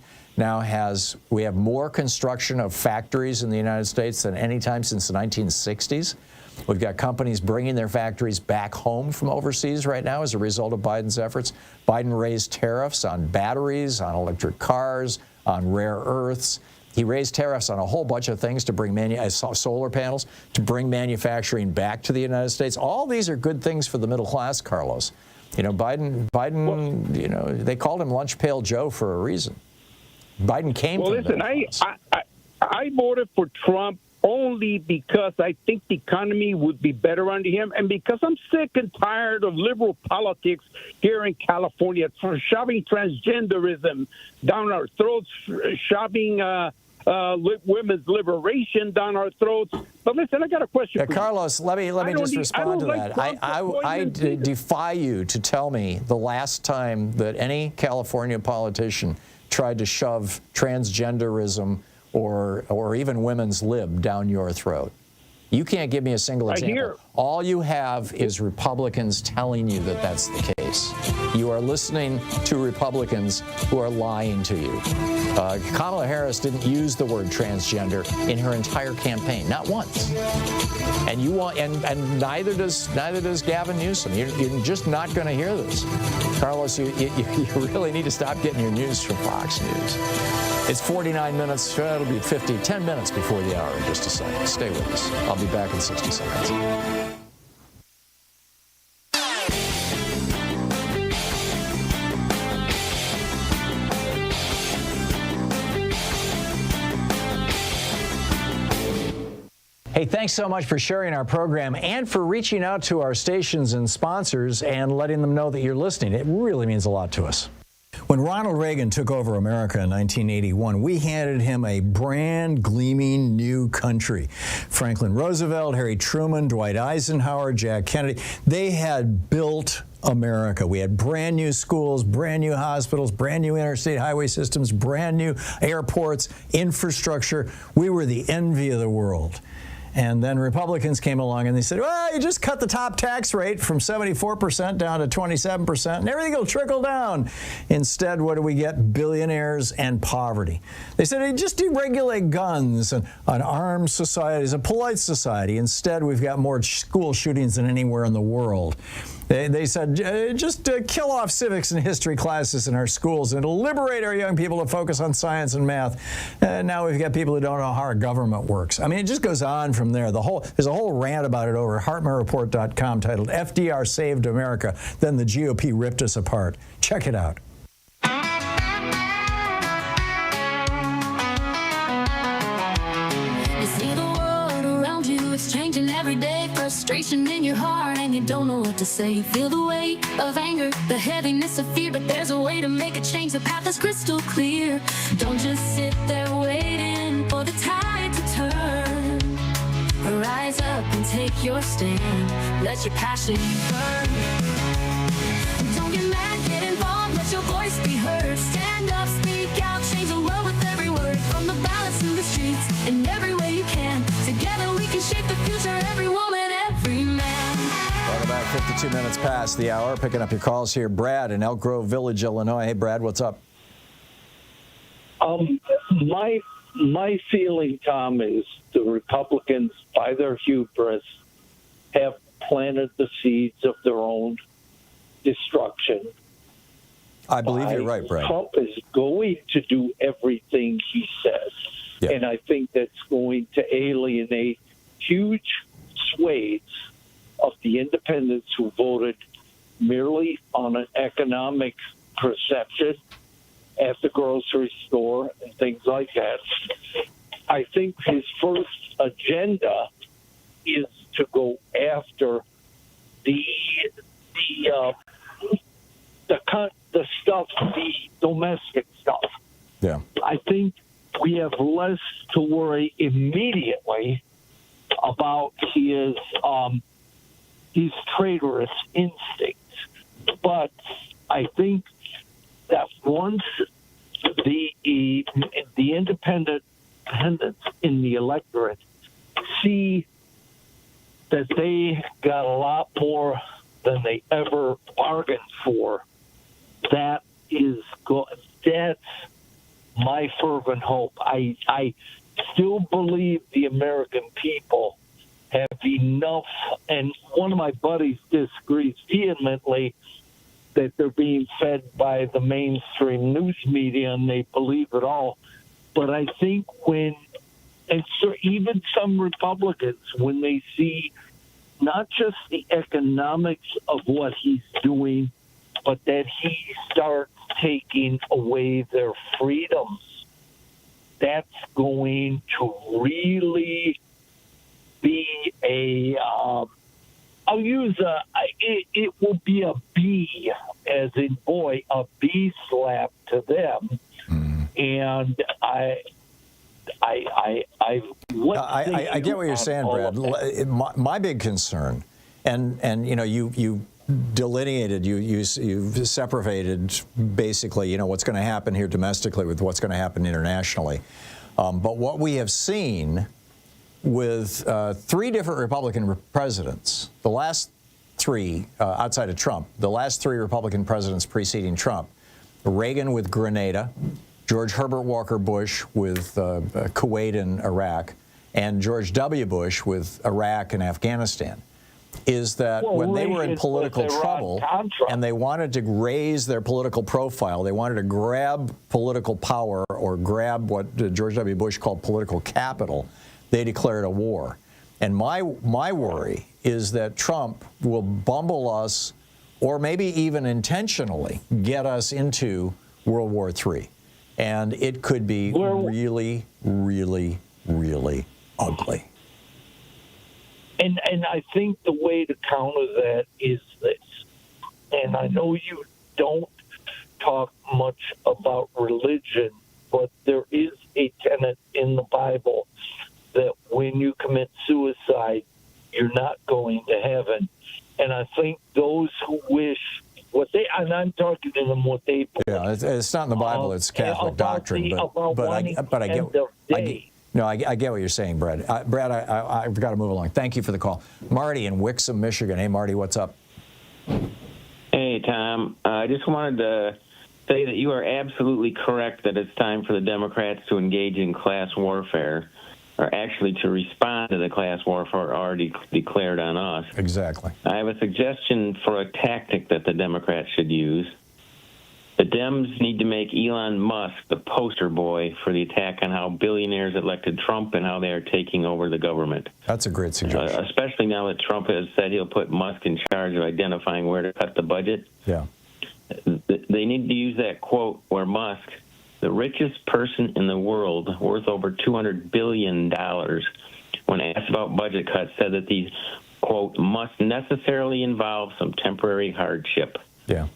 we have more construction of factories in the United States than any time since the 1960s. We've got companies bringing their factories back home from overseas right now as a result of Biden's efforts. Biden raised tariffs on batteries, on electric cars, on rare earths. He raised tariffs on a whole bunch of things to bring solar panels, to bring manufacturing back to the United States. All these are good things for the middle class, Carlos. Biden, they called him Lunch Pail Joe for a reason. Biden came Well, from the listen, middle class. I voted for Trump only because I think the economy would be better under him, and because I'm sick and tired of liberal politics here in California, shoving transgenderism down our throats, shoving women's liberation down our throats. But listen, I got a question for Carlos, let me just respond to that. I defy you to tell me the last time that any California politician tried to shove transgenderism or even women's lib down your throat. You can't give me a single example. All you have is Republicans telling you that that's the case. You are listening to Republicans who are lying to you. Kamala Harris didn't use the word transgender in her entire campaign, not once. And you want, and neither does Gavin Newsom. You're just not going to hear this. Carlos, you really need to stop getting your news from Fox News. It's 49 minutes. It'll be 10 minutes before the hour in just a second. Stay with us. I'll be back in 60 seconds. Hey, thanks so much for sharing our program and for reaching out to our stations and sponsors and letting them know that you're listening. It really means a lot to us. When Ronald Reagan took over America in 1981, we handed him a brand gleaming new country. Franklin Roosevelt, Harry Truman, Dwight Eisenhower, Jack Kennedy, they had built America. We had brand new schools, brand new hospitals, brand new interstate highway systems, brand new airports, infrastructure. We were the envy of the world. And then Republicans came along and they said, well, you just cut the top tax rate from 74% down to 27%, and everything will trickle down. Instead, what do we get? Billionaires and poverty. They said, hey, just deregulate guns, and an armed society is a polite society. Instead, we've got more school shootings than anywhere in the world. They said, just kill off civics and history classes in our schools, and it'll liberate our young people to focus on science and math. Now we've got people who don't know how our government works. I mean, it just goes on from there. There's a whole rant about it over at HartmannReport.com titled FDR Saved America, Then the GOP Ripped Us Apart. Check it out. You see the world around you, it's changing every day. Frustration in your heart and you don't know what to say. You feel the weight of anger, the heaviness of fear, but there's a way to make a change. The path is crystal clear. Don't just sit there waiting for the tide to turn. Rise up and take your stand. Let your passion burn. Don't get mad, get involved, let your voice be heard. Stand up, speak out, change the world with every word. From the ballots to the streets, in every way you can. Together we can shape the future, every woman, every man. Welcome back, 52 minutes past the hour. Picking up your calls here. Brad in Elk Grove Village, Illinois. Hey, Brad, what's up? My feeling, Tom, is the Republicans, by their hubris, have planted the seeds of their own destruction. I believe you're right, Brad. Trump is going to do everything he says. Yeah. And I think that's going to alienate huge swathes of the independents who voted merely on an economic perception at the grocery store and things like that. I think his first agenda is to go after the stuff, the domestic stuff. Yeah. I think we have less to worry immediately about his traitorous instincts. But I think that once the independents in the electorate see that they got a lot more than they ever bargained for, that's my fervent hope. I still believe the American people have enough, and one of my buddies disagrees vehemently that they're being fed by the mainstream news media and they believe it all. But I think even some Republicans, when they see not just the economics of what he's doing, but that he starts taking away their freedoms that's going to really be I'll use it will be a B, as in boy, a B slap to them. And I get what you're saying, Brad. My big concern, and you know, you delineated, you've separated basically, you know, what's going to happen here domestically with what's going to happen internationally. But what we have seen with 3 different Republican presidents, the last 3 outside of Trump, the last 3 Republican presidents preceding Trump, Reagan with Grenada, George Herbert Walker Bush with Kuwait and Iraq, and George W. Bush with Iraq and Afghanistan, is that when they were in political trouble and they wanted to raise their political profile, they wanted to grab political power or grab what George W. Bush called political capital, they declared a war. And my worry is that Trump will bumble us, or maybe even intentionally get us into World War III. And it could be really, really, really ugly. And I think the way to counter that is this. And I know you don't talk much about religion, but there is a tenet in the Bible that when you commit suicide, you're not going to heaven. And I think those who wish what they, and I'm talking to them what they believe. Yeah, it's not in the Bible, it's Catholic doctrine. But I get what you're saying, Brad. Brad, I've got to move along. Thank you for the call. Marty in Wixom, Michigan. Hey, Marty, what's up? Hey, Tom. I just wanted to say that you are absolutely correct that it's time for the Democrats to engage in class warfare, or actually to respond to the class warfare already declared on us. Exactly. I have a suggestion for a tactic that the Democrats should use. The Dems need to make Elon Musk the poster boy for the attack on how billionaires elected Trump and how they are taking over the government. That's a great suggestion. Especially now that Trump has said he'll put Musk in charge of identifying where to cut the budget. Yeah. They need to use that quote where Musk, the richest person in the world, worth over $200 billion, when asked about budget cuts, said that these, quote, must necessarily involve some temporary hardship. Yeah.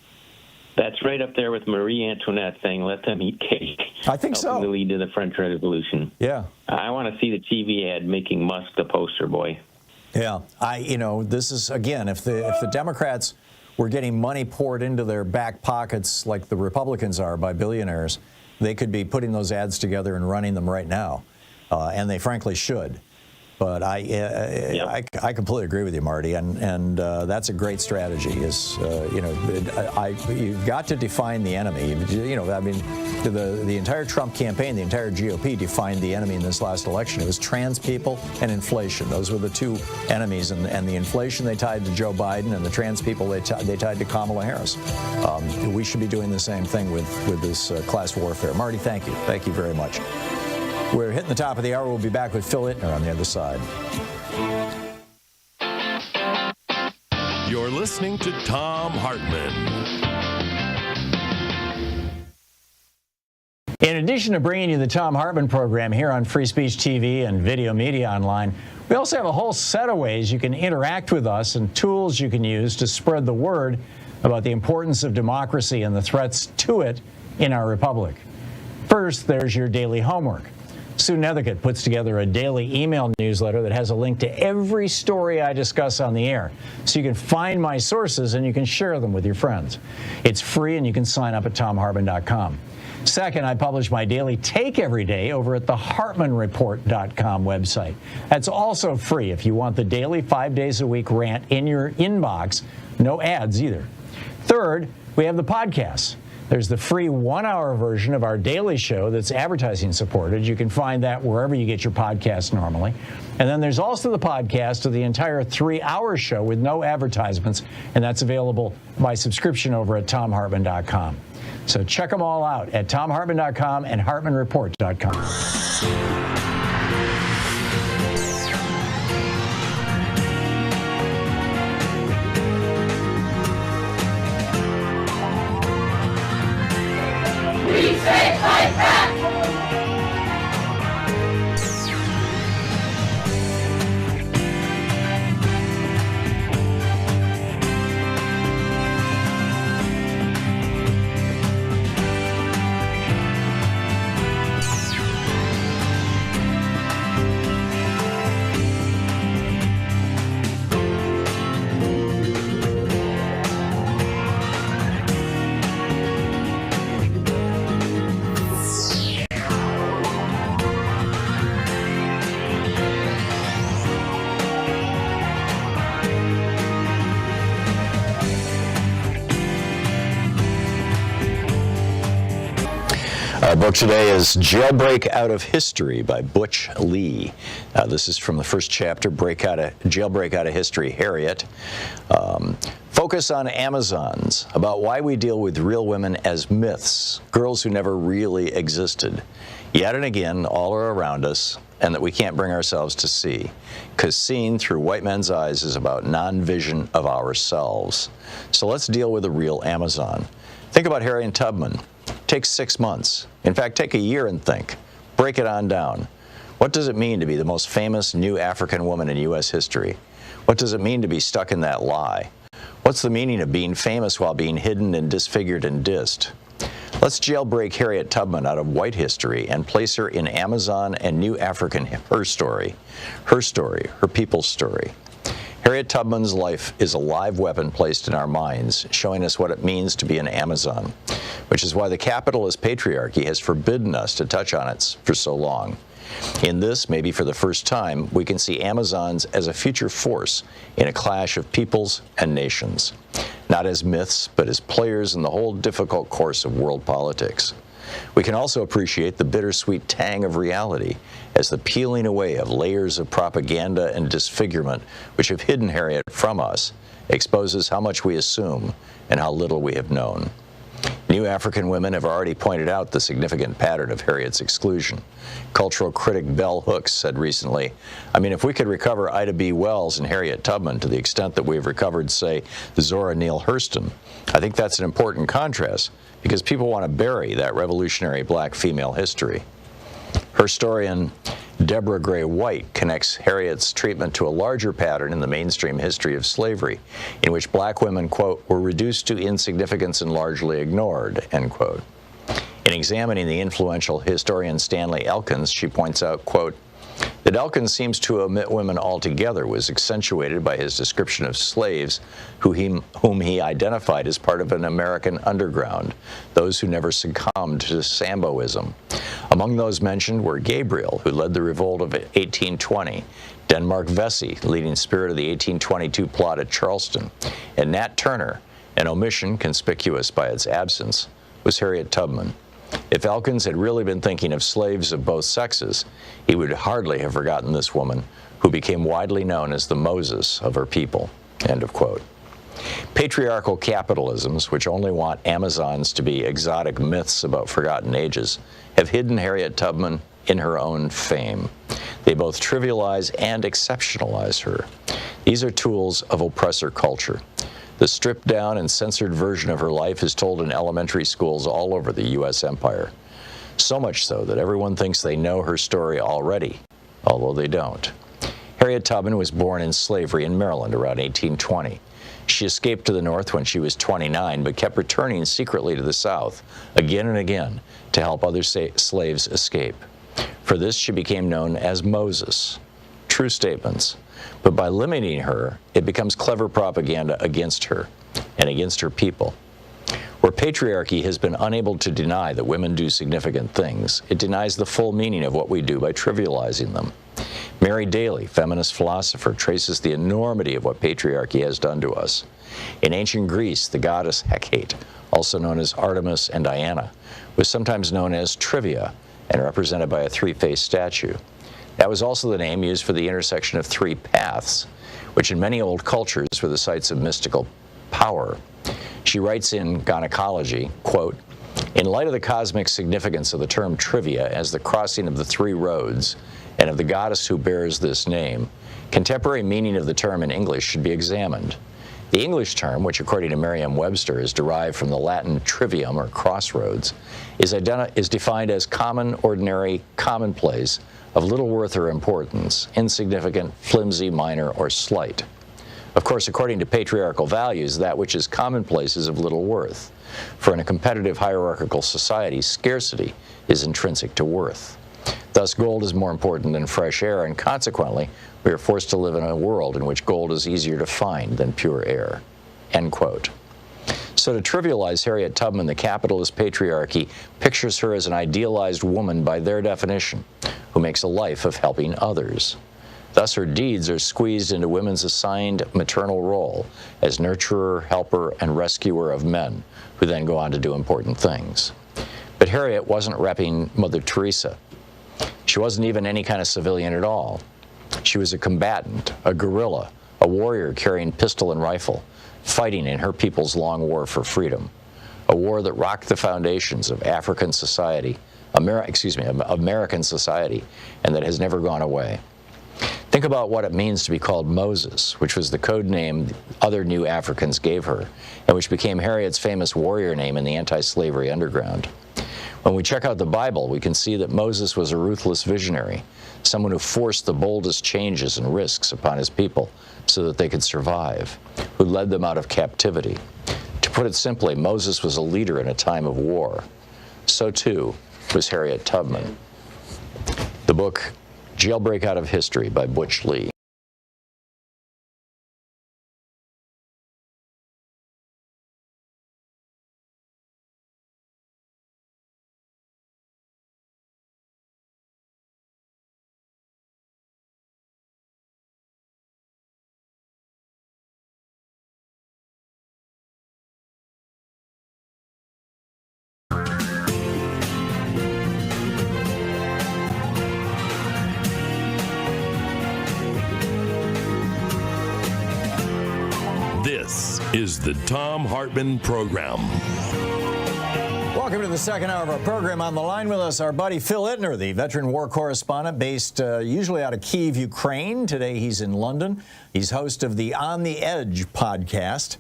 That's right up there with Marie Antoinette saying, let them eat cake. I think so. To lead to the French Revolution. Yeah. I want to see the TV ad making Musk the poster boy. Yeah. This is, again, if the Democrats were getting money poured into their back pockets like the Republicans are by billionaires, they could be putting those ads together and running them right now. And they frankly should. But I completely agree with you, Marty, and that's a great strategy. You've got to define the enemy. The entire Trump campaign, the entire GOP defined the enemy in this last election. It was trans people and inflation. Those were the 2 enemies, and the inflation they tied to Joe Biden, and the trans people they tied to Kamala Harris. We should be doing the same thing with this class warfare. Marty, thank you. Thank you very much. We're hitting the top of the hour. We'll be back with Phil Ittner on the other side. You're listening to Thom Hartmann. In addition to bringing you the Thom Hartmann Program here on Free Speech TV and Video Media Online, we also have a whole set of ways you can interact with us and tools you can use to spread the word about the importance of democracy and the threats to it in our republic. First, there's your daily homework. Sue Nethercutt puts together a daily email newsletter that has a link to every story I discuss on the air, so you can find my sources and you can share them with your friends. It's free and you can sign up at thomhartmann.com. Second, I publish my daily take every day over at the hartmannreport.com website. That's also free if you want the daily 5 days a week rant in your inbox. No ads either. Third, we have the podcasts. There's the free 1-hour version of our daily show that's advertising supported. You can find that wherever you get your podcasts normally. And then there's also the podcast of the entire 3-hour show with no advertisements, and that's available by subscription over at thomhartmann.com. So check them all out at thomhartmann.com and hartmannreport.com. We say fight back! Our book today is Jailbreak Out of History by Butch Lee. This is from the first chapter, Jailbreak Out of History, Harriet. Focus on Amazons, about why we deal with real women as myths, girls who never really existed. Yet and again, all are around us, and that we can't bring ourselves to see, because seeing through white men's eyes is about non-vision of ourselves. So let's deal with a real Amazon. Think about Harriet Tubman. Take 6 months. In fact, take a year and think. Break it on down. What does it mean to be the most famous new African woman in U.S. history? What does it mean to be stuck in that lie? What's the meaning of being famous while being hidden and disfigured and dissed? Let's jailbreak Harriet Tubman out of white history and place her in Amazon and new African her story, her people's story. Harriet Tubman's life is a live weapon placed in our minds, showing us what it means to be an Amazon, which is why the capitalist patriarchy has forbidden us to touch on it for so long. In this, maybe for the first time, we can see Amazons as a future force in a clash of peoples and nations, not as myths, but as players in the whole difficult course of world politics. We can also appreciate the bittersweet tang of reality as the peeling away of layers of propaganda and disfigurement which have hidden Harriet from us exposes how much we assume and how little we have known. New African women have already pointed out the significant pattern of Harriet's exclusion. Cultural critic Bell Hooks said recently, if we could recover Ida B. Wells and Harriet Tubman to the extent that we've recovered, say, Zora Neale Hurston, I think that's an important contrast because people want to bury that revolutionary black female history. Historian Deborah Gray White connects Harriet's treatment to a larger pattern in the mainstream history of slavery, in which black women, quote, were reduced to insignificance and largely ignored, end quote. In examining the influential historian Stanley Elkins, she points out, quote, that Elkins seems to omit women altogether was accentuated by his description of slaves whom he identified as part of an American underground, those who never succumbed to Samboism. Among those mentioned were Gabriel, who led the revolt of 1820, Denmark Vesey, leading spirit of the 1822 plot at Charleston, and Nat Turner, an omission conspicuous by its absence, was Harriet Tubman. If Elkins had really been thinking of slaves of both sexes, he would hardly have forgotten this woman, who became widely known as the Moses of her people, end of quote. Patriarchal capitalisms, which only want Amazons to be exotic myths about forgotten ages, have hidden Harriet Tubman in her own fame. They both trivialize and exceptionalize her. These are tools of oppressor culture. The stripped down and censored version of her life is told in elementary schools all over the U.S. empire. So much so that everyone thinks they know her story already, although they don't. Harriet Tubman was born in slavery in Maryland around 1820. She escaped to the North when she was 29, but kept returning secretly to the South again and again to help other slaves escape. For this, she became known as Moses. True statements. But by limiting her, it becomes clever propaganda against her and against her people. Where patriarchy has been unable to deny that women do significant things, it denies the full meaning of what we do by trivializing them. Mary Daly, feminist philosopher, traces the enormity of what patriarchy has done to us. In ancient Greece, the goddess Hecate, also known as Artemis and Diana, was sometimes known as Trivia and represented by a three-faced statue. That was also the name used for the intersection of three paths, which in many old cultures were the sites of mystical power. She writes in Gynecology, quote, in light of the cosmic significance of the term trivia as the crossing of the three roads, and of the goddess who bears this name, contemporary meaning of the term in English should be examined. The English term, which according to Merriam-Webster is derived from the Latin trivium or crossroads, is defined as common, ordinary, commonplace, of little worth or importance, insignificant, flimsy, minor, or slight. Of course, according to patriarchal values, that which is commonplace is of little worth. For in a competitive hierarchical society, scarcity is intrinsic to worth. Thus, gold is more important than fresh air, and consequently, we are forced to live in a world in which gold is easier to find than pure air. End quote. So to trivialize Harriet Tubman, the capitalist patriarchy pictures her as an idealized woman by their definition, who makes a life of helping others. Thus, her deeds are squeezed into women's assigned maternal role as nurturer, helper, and rescuer of men, who then go on to do important things. But But Harriet wasn't repping Mother Teresa. She wasn't even any kind of civilian at all. She was a combatant, a guerrilla, a warrior carrying pistol and rifle, fighting in her people's long war for freedom, a war that rocked the foundations of African society, American society, and that has never gone away. Think about what it means to be called Moses, which was the code name other new Africans gave her, and which became Harriet's famous warrior name in the anti-slavery underground. When we check out the Bible, we can see that Moses was a ruthless visionary, someone who forced the boldest changes and risks upon his people so that they could survive, who led them out of captivity. To put it simply, Moses was a leader in a time of war. So too was Harriet Tubman. The book Jailbreak Out of History by Butch Lee. This is the Thom Hartmann Program. Welcome to the second hour of our program. On the line with us, our buddy Phil Ittner, the veteran war correspondent based usually out of Kyiv, Ukraine. Today he's in London. He's host of the On the Edge podcast,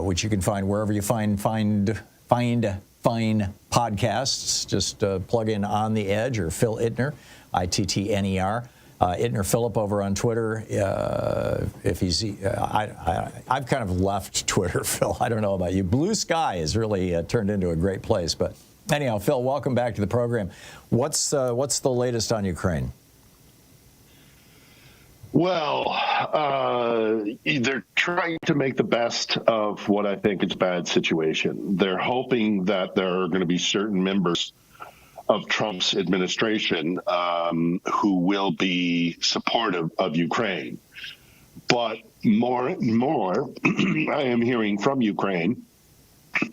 which you can find wherever you find podcasts. Just plug in On the Edge or Phil Ittner, Ittner. Ittner Philip over on Twitter. If he's, I've kind of left Twitter, Phil. I don't know about you. Blue Sky has really turned into a great place. But anyhow, Phil, welcome back to the program. What's the latest on Ukraine? Well, they're trying to make the best of what I think is a bad situation. They're hoping that there are going to be certain members of Trump's administration who will be supportive of Ukraine. But more and more, I am hearing from Ukraine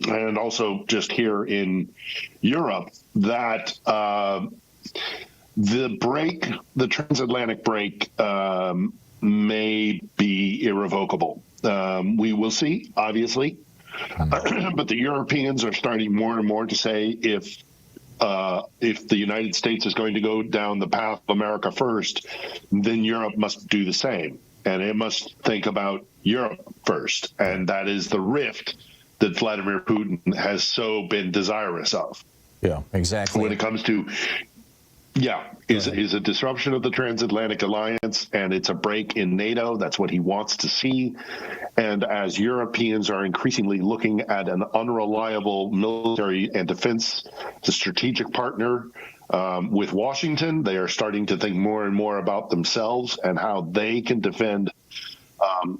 and also just here in Europe that the transatlantic break may be irrevocable. We will see, obviously, but the Europeans are starting more and more to say if the United States is going to go down the path of America first, then Europe must do the same. And it must think about Europe first. And that is the rift that Vladimir Putin has so been desirous of. Yeah, exactly. When it comes to, is a disruption of the transatlantic alliance, and it's a break in NATO. That's what he wants to see. And as Europeans are increasingly looking at an unreliable military and defense, the strategic partner with Washington, they are starting to think more and more about themselves and how they can defend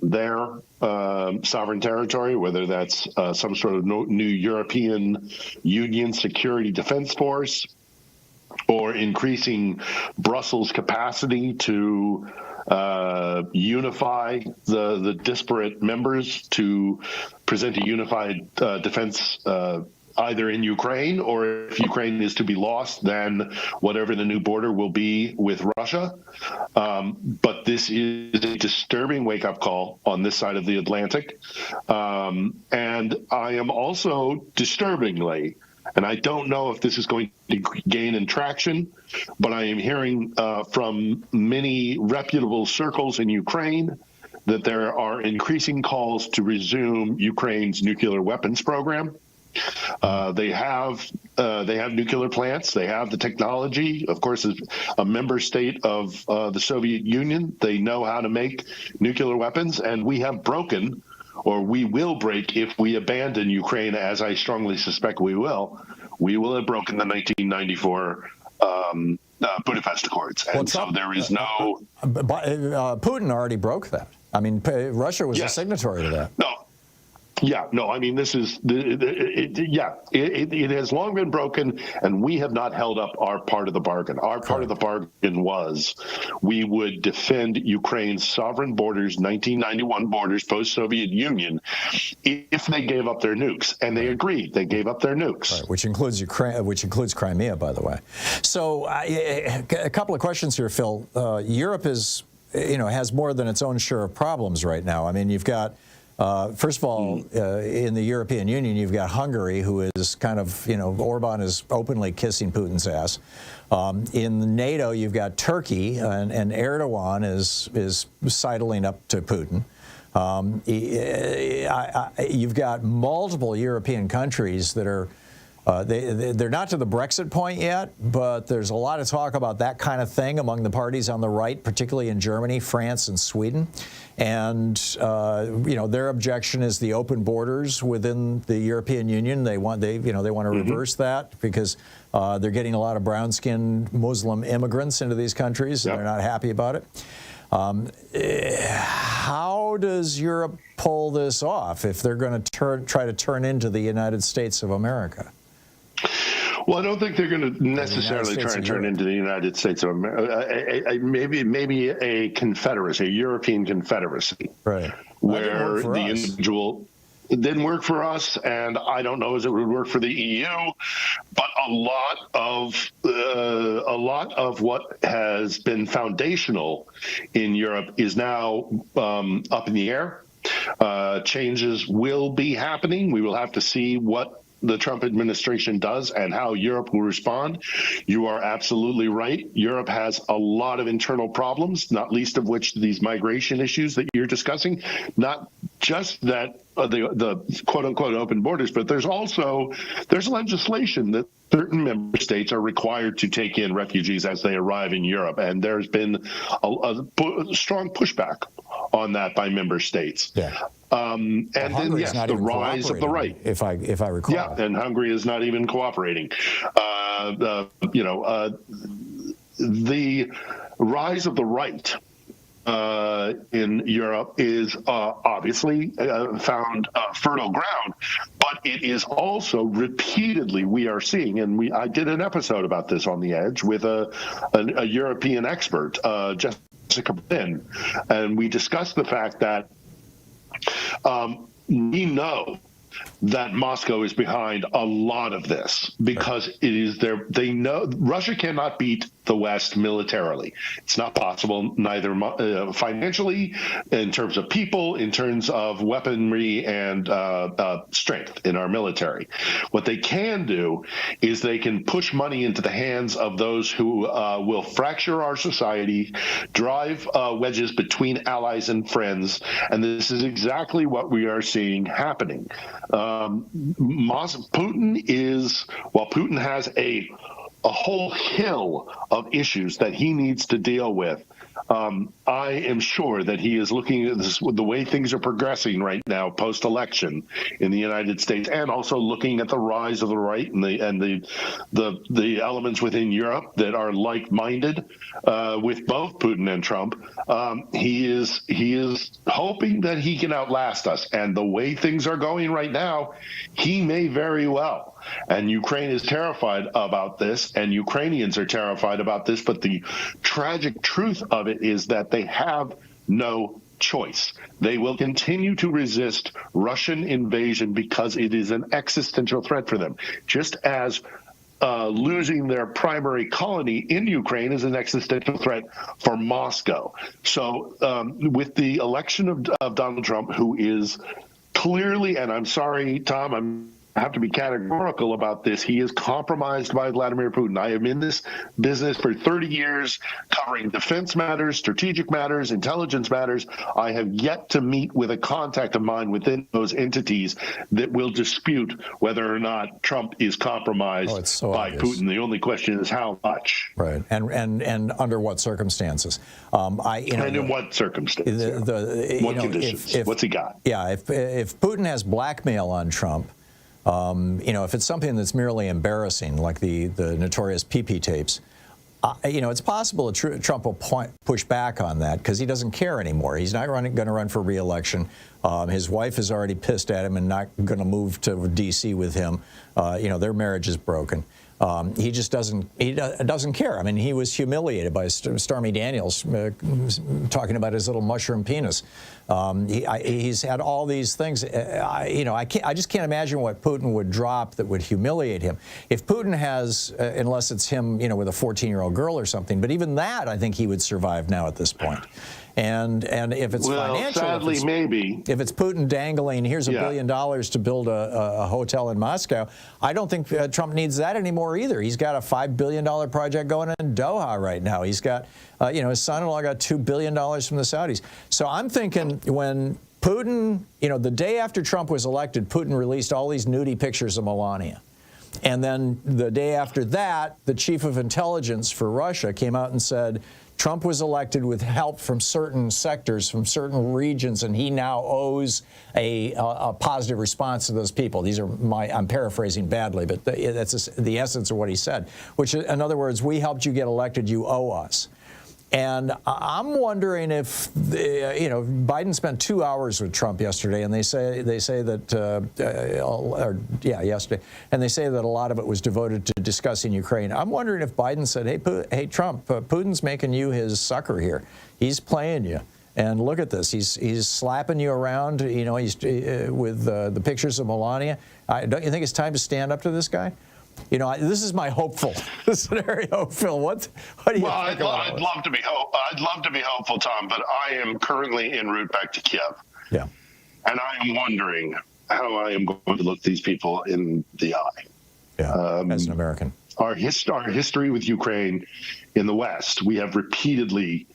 their sovereign territory, whether that's some sort of new European Union security defense force, or increasing Brussels' capacity to unify the disparate members to present a unified defense either in Ukraine, or if Ukraine is to be lost, then whatever the new border will be with Russia. But this is a disturbing wake-up call on this side of the Atlantic. And I am also disturbingly, and I don't know if this is going to gain in traction, but I am hearing from many reputable circles in Ukraine that there are increasing calls to resume Ukraine's nuclear weapons program. They have nuclear plants. They have the technology. Of course, as a member state of the Soviet Union, they know how to make nuclear weapons, and we have broken, or we will break if we abandon Ukraine, as I strongly suspect we will have broken the 1994 Budapest Accords. And so there is no... Putin already broke that. I mean, Russia was a signatory to that. No. Yeah, no, I mean, this is, it has long been broken, and we have not held up our part of the bargain. Our part of the bargain was we would defend Ukraine's sovereign borders, 1991 borders, post-Soviet Union, if they gave up their nukes. And they agreed. They gave up their nukes. Right, which includes Ukraine, which includes Crimea, by the way. So a couple of questions here, Phil. Europe is, has more than its own share of problems right now. I mean, you've got, first of all, in the European Union, you've got Hungary, who is kind of, Orban is openly kissing Putin's ass. In NATO, you've got Turkey, and Erdogan is sidling up to Putin. You've got multiple European countries that are, they're not to the Brexit point yet, but there's a lot of talk about that kind of thing among the parties on the right, particularly in Germany, France, and Sweden. And their objection is the open borders within the European Union. They want to reverse that because they're getting a lot of brown-skinned Muslim immigrants into these countries, and they're not happy about it. How does Europe pull this off if they're going to try to turn into the United States of America? Well, I don't think they're going to necessarily try and turn into the United States of America. Maybe a confederacy, a European confederacy, right? Where the individual. It didn't work for us, and I don't know as it would work for the EU. But a lot of what has been foundational in Europe is now up in the air. Changes will be happening. We will have to see what the Trump administration does and how Europe will respond. You are absolutely right. Europe has a lot of internal problems, not least of which these migration issues that you're discussing. Not just that the quote-unquote open borders, but there's legislation that certain member states are required to take in refugees as they arrive in Europe, and there's been a strong pushback on that by member states. Yeah. And then, yes, the rise of the right. If I recall. Yeah, and Hungary is not even cooperating. The rise of the right in Europe is obviously found fertile ground, but it is also repeatedly we are seeing, and I did an episode about this on The Edge with a European expert, Jessica Berlin, and we discussed the fact that we know that Moscow is behind a lot of this because it is they know Russia cannot beat the West militarily. It's not possible, neither financially, in terms of people, in terms of weaponry and strength in our military. What they can do is they can push money into the hands of those who will fracture our society, drive wedges between allies and friends, and this is exactly what we are seeing happening. Putin has a whole hill of issues that he needs to deal with. I am sure that he is looking at this, the way things are progressing right now post-election in the United States, and also looking at the rise of the right and the elements within Europe that are like-minded with both Putin and Trump. He is hoping that he can outlast us, and the way things are going right now, he may very well. And Ukraine is terrified about this, and Ukrainians are terrified about this, but the tragic truth of it is that they have no choice. They will continue to resist Russian invasion because it is an existential threat for them, just as losing their primary colony in Ukraine is an existential threat for Moscow. So with the election of Donald Trump, who is clearly, and I'm sorry, Tom, I have to be categorical about this. He is compromised by Vladimir Putin. I am in this business for 30 years, covering defense matters, strategic matters, intelligence matters. I have yet to meet with a contact of mine within those entities that will dispute whether or not Trump is compromised by obvious. Putin. The only question is how much. Right, and under what circumstances? In what circumstances? What conditions? What's he got? Yeah, if Putin has blackmail on Trump, if it's something that's merely embarrassing, like the notorious PP tapes, you know, it's possible that Trump will push back on that because he doesn't care anymore. He's not going to run for re-election. His wife is already pissed at him and not going to move to D.C. with him. You know, their marriage is broken. He just doesn't care. I mean, he was humiliated by Stormy Daniels talking about his little mushroom penis. He's had all these things. You know, I just can't imagine what Putin would drop that would humiliate him. If Putin has, unless it's him, you know, with a 14-year-old girl or something, but even that, I think he would survive now at this point. And if it's financial, sadly, maybe if it's Putin dangling, here's $1 billion to build a hotel in Moscow, I don't think Trump needs that anymore either. He's got a $5 billion project going in Doha right now. He's got, you know, his son-in-law got $2 billion from the Saudis. So I'm thinking when Putin, you know, the day after Trump was elected, Putin released all these nudie pictures of Melania. And then the day after that, the chief of intelligence for Russia came out and said, Trump was elected with help from certain sectors, from certain regions, and he now owes a positive response to those people. These are I'm paraphrasing badly, but that's the essence of what he said, which, in other words, we helped you get elected, you owe us. And I'm wondering if, you know, Biden spent 2 hours with Trump yesterday, and they say that, yesterday, and they say that a lot of it was devoted to discussing Ukraine. I'm wondering if Biden said, hey, Trump, Putin's making you his sucker here. He's playing you. And look at this. He's slapping you around, you know, he's with the pictures of Melania. Don't you think it's time to stand up to this guy? You know, this is my hopeful scenario, Phil. What do you think about I'd love to be hopeful, Tom, but I am currently en route back to Kiev. Yeah. And I am wondering how I am going to look these people in the eye. Yeah, as an American. Our history with Ukraine in the West, we have repeatedly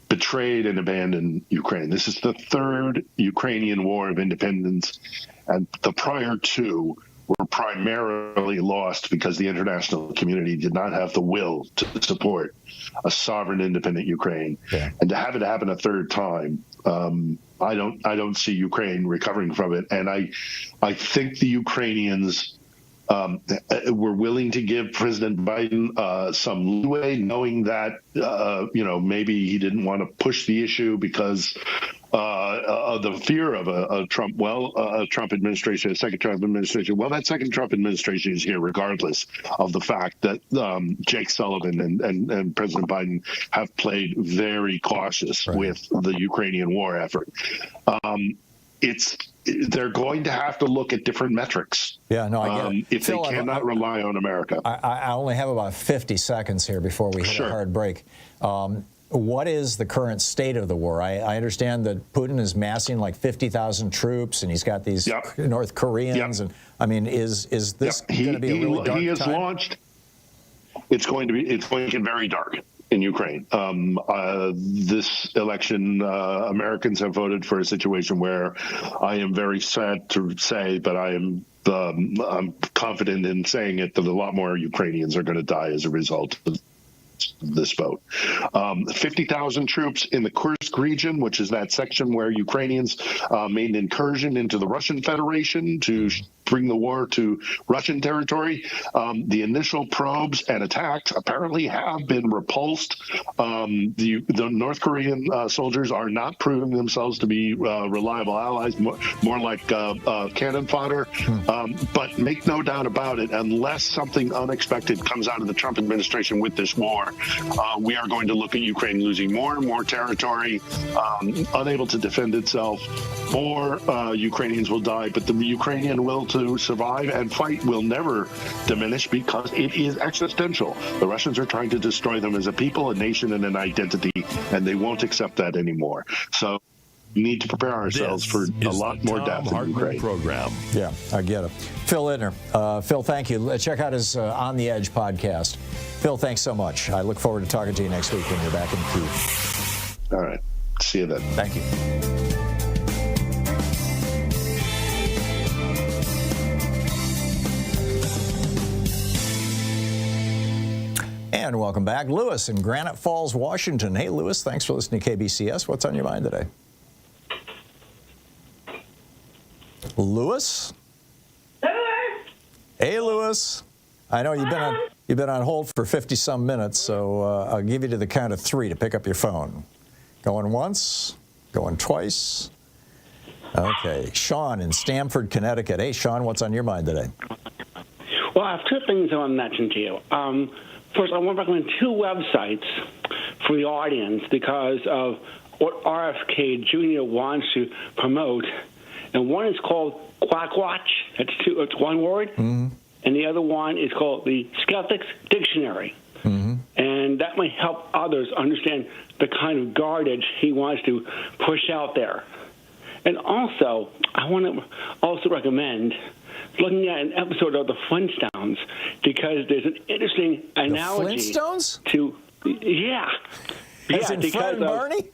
betrayed and abandoned Ukraine. This is the third Ukrainian war of independence, and the prior two were primarily lost because the international community did not have the will to support a sovereign, independent Ukraine. Yeah. And to have it happen a third time, I don't see Ukraine recovering from it. And I think the Ukrainians were willing to give President Biden some leeway, knowing that you know, maybe he didn't want to push the issue because of the fear of a Trump administration, a second Trump administration. Well, that second Trump administration is here regardless of the fact that Jake Sullivan and President Biden have played very cautious with the Ukrainian war effort. They're going to have to look at different metrics. Yeah, no, I get it. If Phil, they cannot rely on America. I only have about 50 seconds here before we hit a hard break. What is the current state of the war? I understand that Putin is massing like 50,000 troops, and he's got these North Koreans. And I mean, is this going to be a really dark He has time? launched. It's going to get very dark in Ukraine. This election, Americans have voted for a situation where I am very sad to say, but I'm confident in saying it, that a lot more Ukrainians are going to die as a result of this vote. 50,000 troops in the Kursk region, which is that section where Ukrainians made an incursion into the Russian Federation to bring the war to Russian territory. The initial probes and attacks apparently have been repulsed. The North Korean soldiers are not proving themselves to be reliable allies, more like cannon fodder. But make no doubt about it, unless something unexpected comes out of the Trump administration with this war, we are going to look at Ukraine losing more and more territory, unable to defend itself. More Ukrainians will die, but the Ukrainian will to survive and fight will never diminish because it is existential. The Russians are trying to destroy them as a people, a nation, and an identity, and they won't accept that anymore. So we need to prepare ourselves for a lot more death in Ukraine. Program. Yeah, I get it. Phil Ittner. Phil, thank you. Check out his On the Edge podcast. Phil, thanks so much. I look forward to talking to you next week when you're back in Kyiv. All right. See you then. Thank you. And welcome back. Lewis in Granite Falls, Washington. Hey, Lewis, thanks for listening to KBCS. What's on your mind today? Lewis? Lewis? Hey, Lewis. I know you've been on hold for 50-some minutes, so I'll give you to the count of 3 to pick up your phone. Going once, going twice. Okay, Sean in Stamford, Connecticut. Hey, Sean, what's on your mind today? Well, I have 2 things I want to mention to you. First, I want to recommend 2 websites for the audience because of what RFK Jr. wants to promote. And one is called Quack Watch. It's one word. Mm-hmm. And the other one is called the Skeptics Dictionary. Mm-hmm. And that might help others understand the kind of garbage he wants to push out there. And also, I want to also recommend looking at an episode of the Flintstones because there's an interesting analogy. The Flintstones? As in Fred and Barney?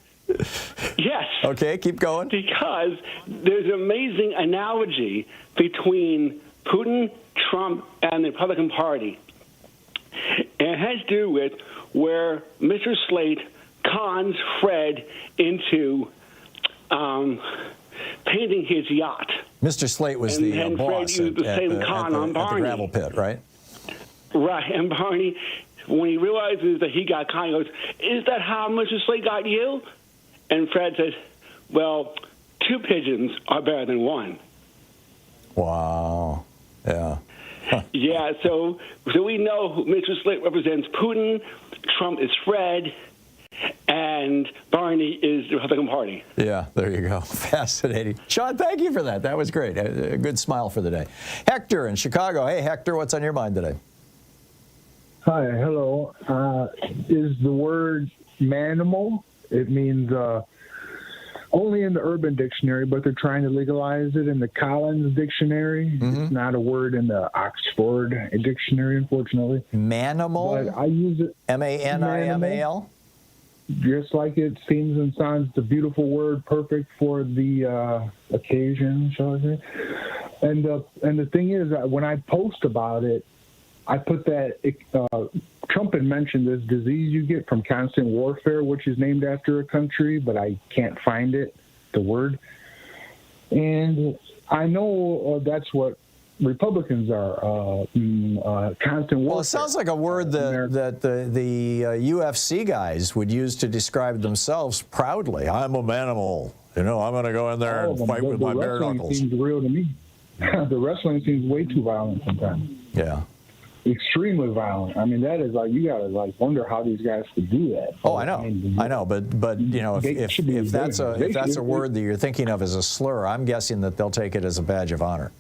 Yes. Okay, keep going. Because there's an amazing analogy between Putin, Trump, and the Republican Party. And it has to do with where Mr. Slate cons Fred into painting his yacht. Mr. Slate was the boss Fred used the same con on Barney. At the gravel pit, right? Right, and Barney, when he realizes that he got conned, he goes, "Is that how Mr. Slate got you?" And Fred says, "Well, 2 pigeons are better than 1." Wow. Yeah. Huh. Yeah, so we know who Mr. Slate represents Putin, Trump is Fred, and Barney is the Republican Party. Yeah, there you go. Fascinating. Sean, thank you for that. That was great. A good smile for the day. Hector in Chicago. Hey, Hector, what's on your mind today? Hi, hello. Is the word manimal? It means only in the Urban Dictionary, but they're trying to legalize it in the Collins Dictionary. Mm-hmm. It's not a word in the Oxford Dictionary, unfortunately. Manimal? But I use it. M-A-N-I-M-A-L? Just like it seems and sounds, it's a beautiful word, perfect for the occasion, shall I say. And the thing is, when I post about it, I put that Trump had mentioned this disease you get from constant warfare, which is named after a country, but I can't find it, the word. And I know that's what Republicans are, constant warfare. Well, it sounds like a word that the UFC guys would use to describe themselves proudly. I'm a manimal. You know, I'm going to go in there and fight with my bare knuckles. The wrestling seems real to me. The wrestling seems way too violent sometimes. Yeah. Extremely violent. I mean, that is like, you gotta like wonder how these guys could do that. Oh, I know, but you know, if that's a word that you're thinking of as a slur, I'm guessing that they'll take it as a badge of honor.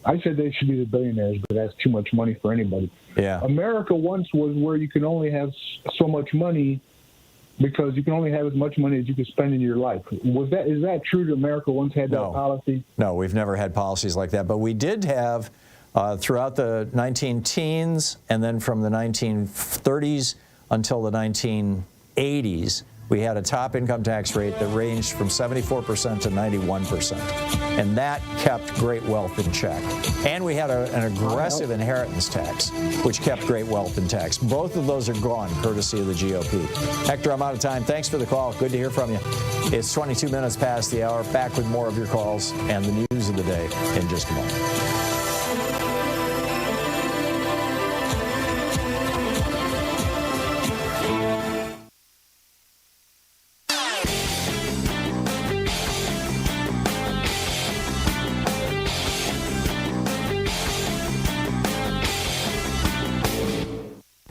I said they should be the billionaires, but that's too much money for anybody. Yeah. America once was where you can only have so much money because you can only have as much money as you can spend in your life. Is that true that America once had that policy? No, we've never had policies like that, but we did have. Throughout the 19-teens and then from the 1930s until the 1980s, we had a top income tax rate that ranged from 74% to 91%. And that kept great wealth in check. And we had an aggressive inheritance tax, which kept great wealth in tax. Both of those are gone, courtesy of the GOP. Hector, I'm out of time. Thanks for the call. Good to hear from you. It's 22 minutes past the hour. Back with more of your calls and the news of the day in just a moment.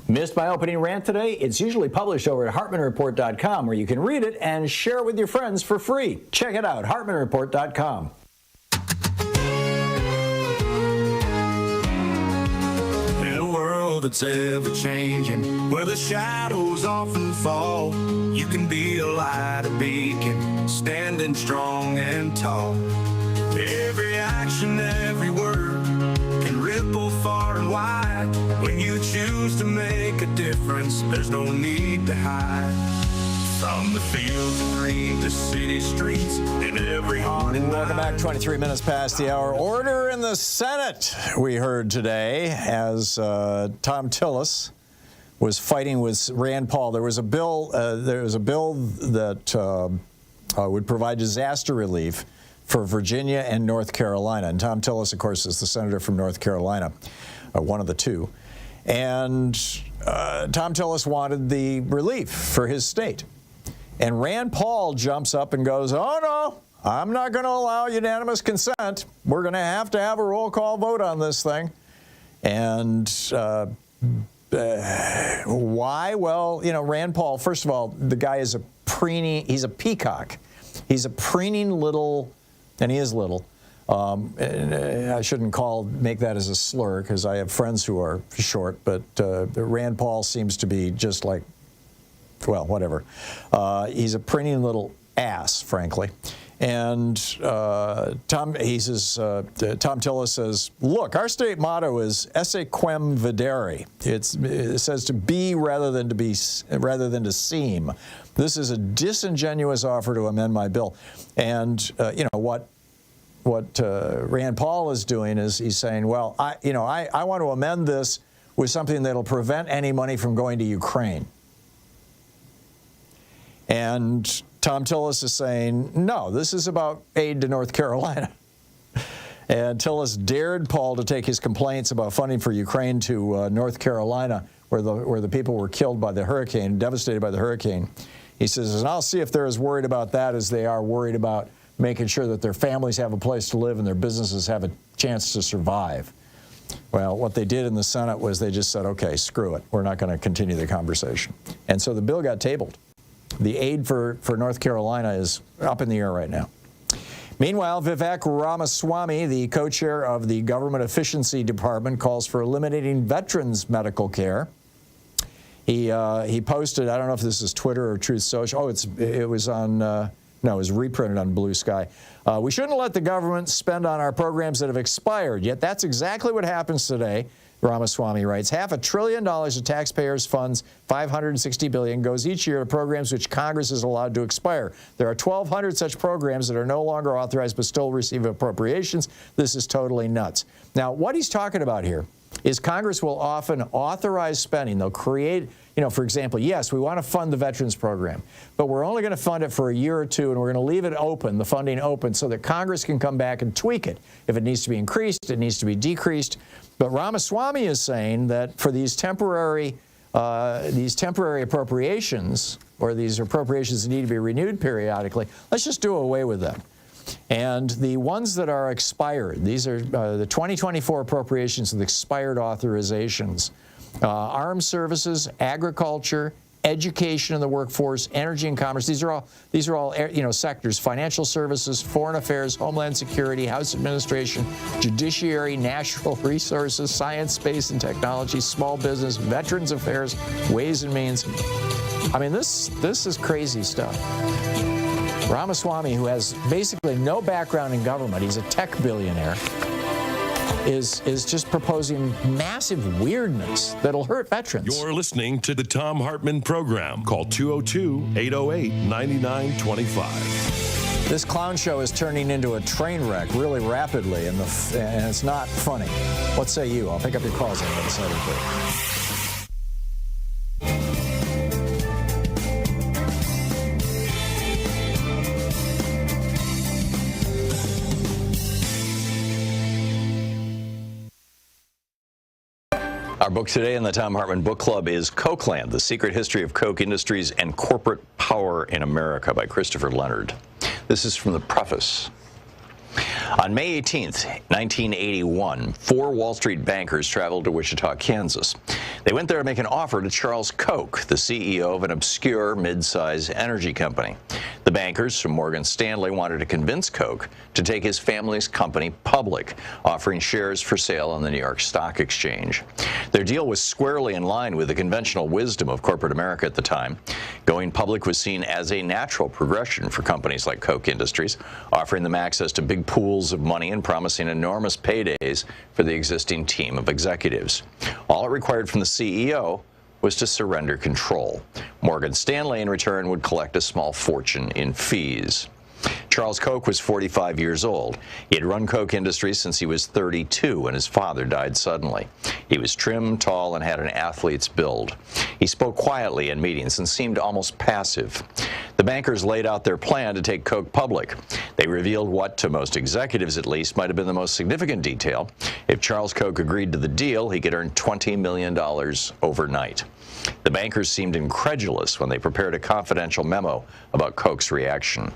Missed my opening rant today? It's usually published over at HartmannReport.com, where you can read it and share it with your friends for free. Check it out, HartmannReport.com. In a world that's ever changing, where the shadows often fall, you can be a light, a beacon, standing strong and tall. Every action, every word can ripple far and wide. When you choose to make a difference, there's no need to hide. From the fields of green to city streets, in every heart and Welcome back. 23 minutes past the hour. Order in the Senate, we heard today, as Thom Tillis was fighting with Rand Paul. There was a bill. That would provide disaster relief for Virginia and North Carolina. And Thom Tillis, of course, is the senator from North Carolina. one of the two. And Thom Tillis wanted the relief for his state. And Rand Paul jumps up and goes, oh, no, I'm not going to allow unanimous consent. We're going to have a roll call vote on this thing. And why? Well, you know, Rand Paul, first of all, the guy is he's a peacock. He's a preening little, and he is little. I shouldn't make that as a slur because I have friends who are short, but Rand Paul seems to be just like, well, whatever. He's a preening little ass, frankly. And Thom Tillis says, look, our state motto is esse quem videre. It says to be rather than to seem. This is a disingenuous offer to amend my bill. And you know what Rand Paul is doing is he's saying, well, I want to amend this with something that'll prevent any money from going to Ukraine. And Thom Tillis is saying, no, this is about aid to North Carolina. And Tillis dared Paul to take his complaints about funding for Ukraine to North Carolina, where the people were killed by the hurricane, devastated by the hurricane. He says, and I'll see if they're as worried about that as they are worried about making sure that their families have a place to live and their businesses have a chance to survive. Well, what they did in the Senate was they just said, okay, screw it. We're not going to continue the conversation. And so the bill got tabled. The aid for North Carolina is up in the air right now. Meanwhile, Vivek Ramaswamy, the co-chair of the Government Efficiency Department, calls for eliminating veterans' medical care. He posted, I don't know if this is Twitter or Truth Social. Oh, it was on, no, it was reprinted on Blue Sky. We shouldn't let the government spend on our programs that have expired, yet that's exactly what happens today. Ramaswamy writes, $500 billion of taxpayers' funds, $560 billion, goes each year to programs which Congress is allowed to expire. There are 1,200 such programs that are no longer authorized but still receive appropriations. This is totally nuts. Now, what he's talking about here is Congress will often authorize spending. They'll create, for example, yes, we want to fund the veterans program, but we're only going to fund it for a year or two, and we're going to leave it open, the funding open, so that Congress can come back and tweak it. If it needs to be increased, it needs to be decreased. But Ramaswamy is saying that for these temporary appropriations, or these appropriations that need to be renewed periodically, let's just do away with them. And the ones that are expired, these are the 2024 appropriations with expired authorizations, armed services, agriculture, education in the workforce, energy and commerce. These are all sectors: financial services, foreign affairs, homeland security, house administration, judiciary, natural resources, science, space and technology, small business, veterans affairs, ways and means. I mean, this is crazy stuff. Ramaswamy, who has basically no background in government, he's a tech billionaire, is just proposing massive weirdness that'll hurt veterans. You're listening to the Thom Hartmann Program. Call 202-808-9925. This clown show is turning into a train wreck really rapidly, and it's not funny. What say you? I'll pick up your calls on the other side of the break. Our book today in the Thom Hartmann Book Club is Cokeland, The Secret History of Coke Industries and Corporate Power in America by Christopher Leonard. This is from the preface. On May 18th, 1981, 4 Wall Street bankers traveled to Wichita, Kansas. They went there to make an offer to Charles Koch, the CEO of an obscure mid-size energy company. The bankers from Morgan Stanley wanted to convince Koch to take his family's company public, offering shares for sale on the New York Stock Exchange. Their deal was squarely in line with the conventional wisdom of corporate America at the time. Going public was seen as a natural progression for companies like Koch Industries, offering them access to big pools of money and promising enormous paydays for the existing team of executives. All it required from the CEO was to surrender control. Morgan Stanley, in return, would collect a small fortune in fees. Charles Koch was 45 years old. He had run Koch Industries since he was 32 when his father died suddenly. He was trim, tall, and had an athlete's build. He spoke quietly in meetings and seemed almost passive. The bankers laid out their plan to take Koch public. They revealed what, to most executives at least, might have been the most significant detail. If Charles Koch agreed to the deal, he could earn $20 million overnight. The bankers seemed incredulous when they prepared a confidential memo about Koch's reaction.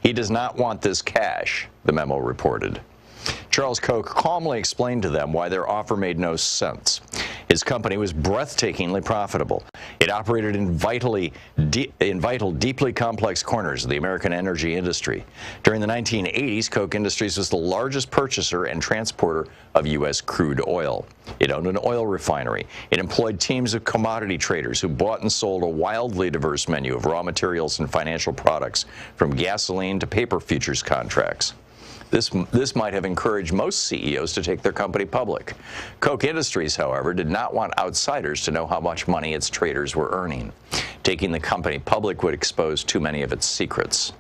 He does not want this cash, the memo reported. Charles Koch calmly explained to them why their offer made no sense. His company was breathtakingly profitable. It operated in vital, deeply complex corners of the American energy industry. During the 1980s, Koch Industries was the largest purchaser and transporter of U.S. crude oil. It owned an oil refinery. It employed teams of commodity traders who bought and sold a wildly diverse menu of raw materials and financial products, from gasoline to paper futures contracts. This might have encouraged most CEOs to take their company public. Koch Industries, however, did not want outsiders to know how much money its traders were earning. Taking the company public would expose too many of its secrets.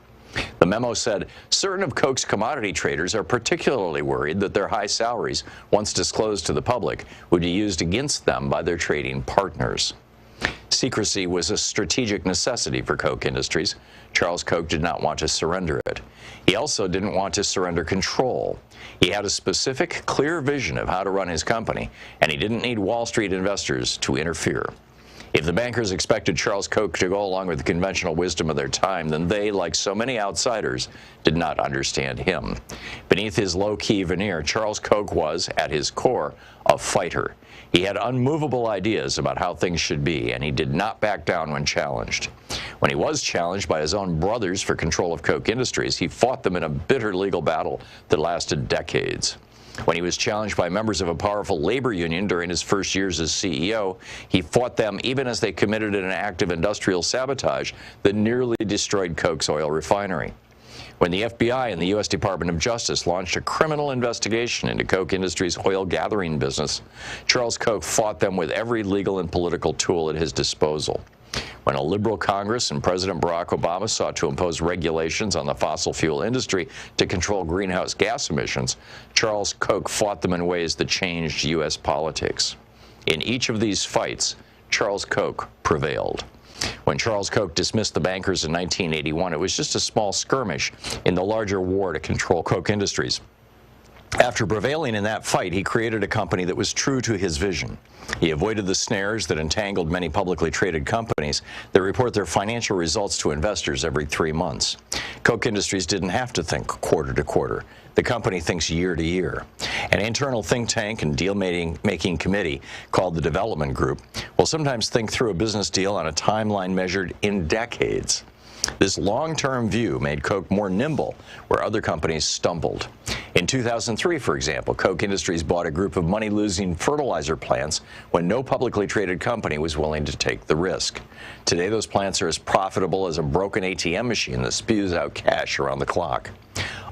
The memo said, certain of Koch's commodity traders are particularly worried that their high salaries, once disclosed to the public, would be used against them by their trading partners. Secrecy was a strategic necessity for Koch Industries. Charles Koch did not want to surrender it. He also didn't want to surrender control. He had a specific, clear vision of how to run his company, and he didn't need Wall Street investors to interfere. If the bankers expected Charles Koch to go along with the conventional wisdom of their time, then they, like so many outsiders, did not understand him. Beneath his low-key veneer, Charles Koch was, at his core, a fighter. He had unmovable ideas about how things should be, and he did not back down when challenged. When he was challenged by his own brothers for control of Koch Industries, he fought them in a bitter legal battle that lasted decades. When he was challenged by members of a powerful labor union during his first years as CEO, he fought them even as they committed an act of industrial sabotage that nearly destroyed Koch's oil refinery. When the FBI and the U.S. Department of Justice launched a criminal investigation into Koch Industries' oil gathering business, Charles Koch fought them with every legal and political tool at his disposal. When a liberal Congress and President Barack Obama sought to impose regulations on the fossil fuel industry to control greenhouse gas emissions, Charles Koch fought them in ways that changed U.S. politics. In each of these fights, Charles Koch prevailed. When Charles Koch dismissed the bankers in 1981, it was just a small skirmish in the larger war to control Koch Industries. After prevailing in that fight, he created a company that was true to his vision. He avoided the snares that entangled many publicly traded companies that report their financial results to investors every 3 months. Koch Industries didn't have to think quarter to quarter. The company thinks year to year. An internal think tank and deal-making committee called the Development Group will sometimes think through a business deal on a timeline measured in decades. This long-term view made Koch more nimble where other companies stumbled. In 2003, for example, Koch Industries bought a group of money-losing fertilizer plants when no publicly traded company was willing to take the risk. Today, those plants are as profitable as a broken ATM machine that spews out cash around the clock.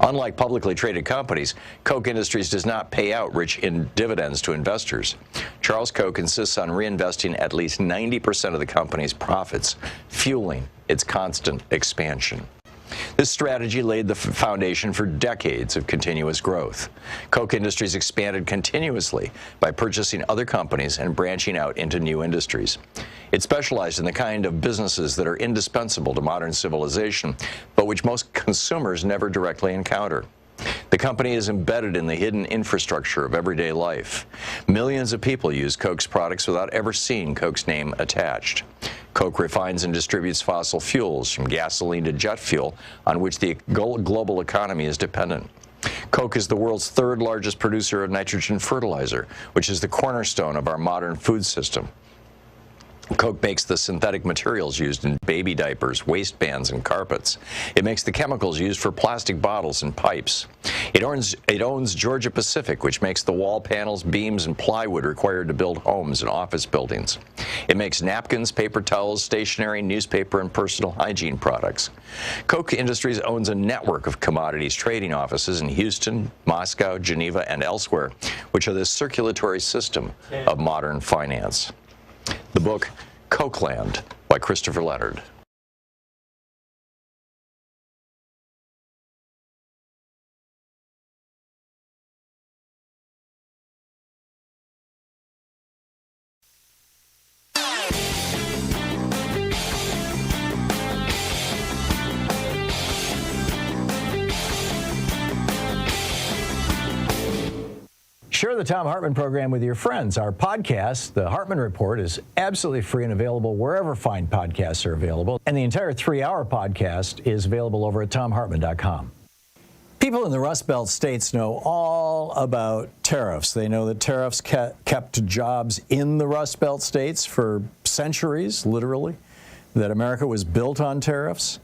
Unlike publicly traded companies, Koch Industries does not pay out rich dividends to investors. Charles Koch insists on reinvesting at least 90% of the company's profits, fueling its constant expansion. This strategy laid the foundation for decades of continuous growth. Koch Industries expanded continuously by purchasing other companies and branching out into new industries. It specialized in the kind of businesses that are indispensable to modern civilization, but which most consumers never directly encounter. The company is embedded in the hidden infrastructure of everyday life. Millions of people use Koch's products without ever seeing Koch's name attached. Koch refines and distributes fossil fuels, from gasoline to jet fuel, on which the global economy is dependent. Koch is the world's third largest producer of nitrogen fertilizer, which is the cornerstone of our modern food system. Koch makes the synthetic materials used in baby diapers, waistbands, and carpets. It makes the chemicals used for plastic bottles and pipes. It owns Georgia Pacific, which makes the wall panels, beams, and plywood required to build homes and office buildings. It makes napkins, paper towels, stationery, newspaper, and personal hygiene products. Koch Industries owns a network of commodities trading offices in Houston, Moscow, Geneva, and elsewhere, which are the circulatory system of modern finance. The book, Kochland, by Christopher Leonard. the Thom Hartmann Program with your friends. Our podcast, The Hartmann Report, is absolutely free and available wherever fine podcasts are available. And the entire 3-hour podcast is available over at thomhartmann.com. People in the Rust Belt states know all about tariffs. They know that tariffs kept jobs in the Rust Belt states for centuries, literally, that America was built on tariffs.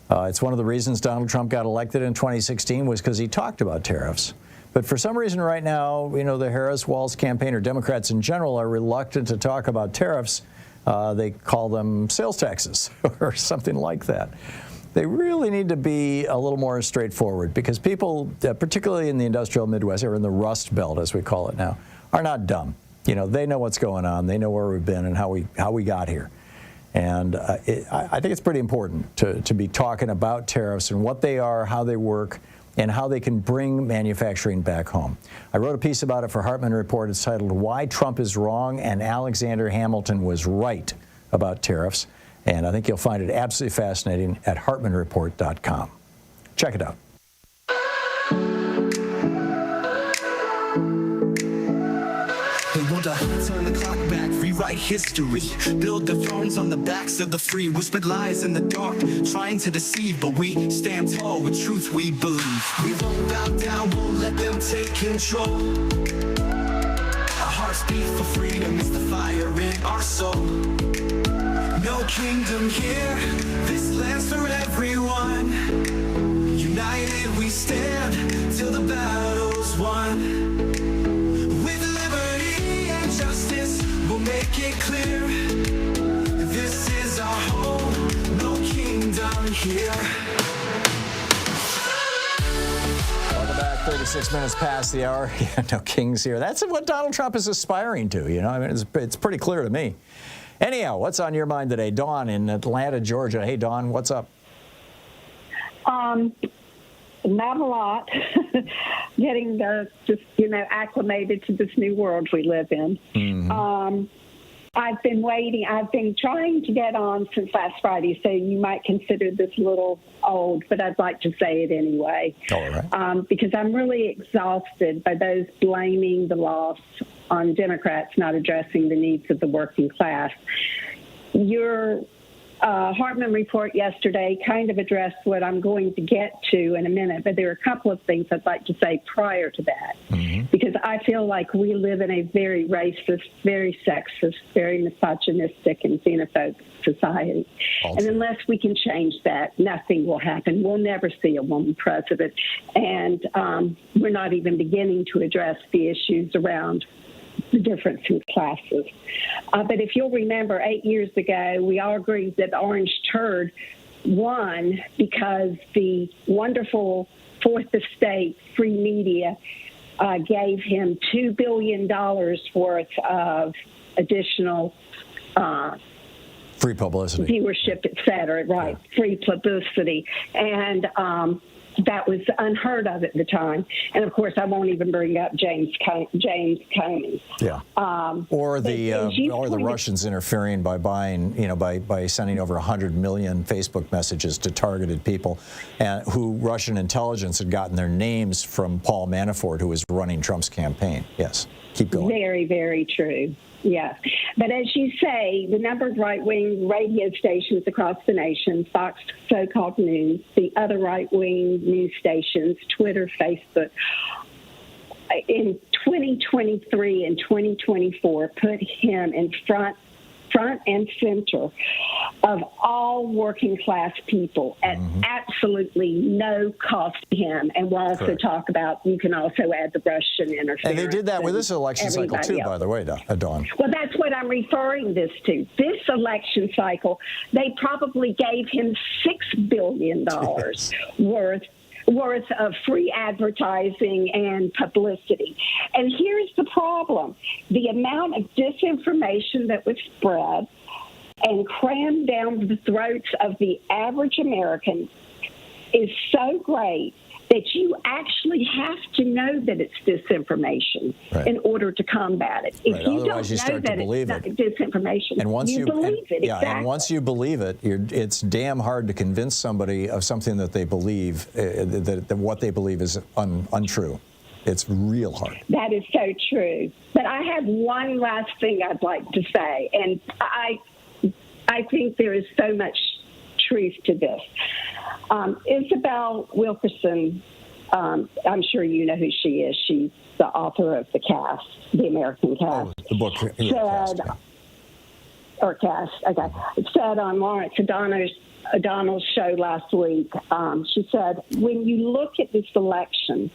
It's one of the reasons Donald Trump got elected in 2016 was because he talked about tariffs. But for some reason right now, you know, the Harris-Walz campaign, or Democrats in general, are reluctant to talk about tariffs. They call them sales taxes or something like that. They really need to be a little more straightforward because people, particularly in the industrial Midwest, or in the Rust Belt, as we call it now, are not dumb. You know, they know what's going on. They know where we've been and how we got here. And I think it's pretty important to be talking about tariffs and what they are, how they work, and how they can bring manufacturing back home. I wrote a piece about it for Hartmann Report. It's titled, Why Trump is Wrong and Alexander Hamilton Was Right About Tariffs. And I think you'll find it absolutely fascinating at hartmannreport.com. Check it out. They want to turn the clock back, rewrite history, build the thrones on the backs of the free, whispered lies in the dark, trying to deceive, but we stand tall with truth we believe. We won't bow down, won't let them take control. Our hearts beat for freedom, it's the fire in our soul. No kingdom here, this land's for everyone. United we stand till the battle's won. With liberty and justice, we'll make it clear. This is our home, no kingdom here. Welcome back, 36 minutes past the hour. Yeah, no kings here. That's what Donald Trump is aspiring to, you know. I mean, it's pretty clear to me. Anyhow, what's on your mind today? Dawn in Atlanta, Georgia. Hey, Dawn, what's up? Not a lot. Getting just acclimated to this new world we live in. Mm-hmm. I've been waiting. I've been trying to get on since last Friday, so you might consider this a little old, but I'd like to say it anyway. All right. Because I'm really exhausted by those blaming the loss on Democrats not addressing the needs of the working class. Your Hartmann report yesterday kind of addressed what I'm going to get to in a minute, but there are a couple of things I'd like to say prior to that, because I feel like we live in a very racist, very sexist, very misogynistic and xenophobic society. And unless we can change that, nothing will happen. We'll never see a woman president, and we're not even beginning to address the issues around the difference in classes. But if you'll remember, 8 years ago, we all agreed that the Orange Turd won because the wonderful Fourth Estate free media gave him $2 billion worth of additional free publicity, viewership, et cetera, right, free publicity. And that was unheard of at the time. And, of course, I won't even bring up James Comey. Yeah. Or the Russians interfering by buying, by sending over 100 million Facebook messages to targeted people who Russian intelligence had gotten their names from Paul Manafort, who was running Trump's campaign. Yes. Keep going. Very, very true. Yeah. But as you say, the number of right-wing radio stations across the nation, Fox so-called news, the other right-wing news stations, Twitter, Facebook, in 2023 and 2024 put him in front and center of all working class people at absolutely no cost to him. And we'll also talk about, you can also add the Russian interference. And they did that with this election cycle too, by the way, Dawn. Well, that's what I'm referring this to. This election cycle, they probably gave him $6 billion worth of free advertising and publicity. And here's the problem. The amount of disinformation that was spread and crammed down the throats of the average American is so great that you actually have to know that it's disinformation in order to combat it. If you Otherwise, don't know that it's not disinformation, and once you believe it. Yeah, and once you believe it, it's damn hard to convince somebody of something that they believe, that what they believe is untrue. It's real hard. That is so true. But I have one last thing I'd like to say, and I think there is so much truth to this. Isabel Wilkerson, I'm sure you know who she is. She's the author of The Cast, The American Cast. The book. Said on Lawrence O'Donnell's show last week, she said, when you look at this election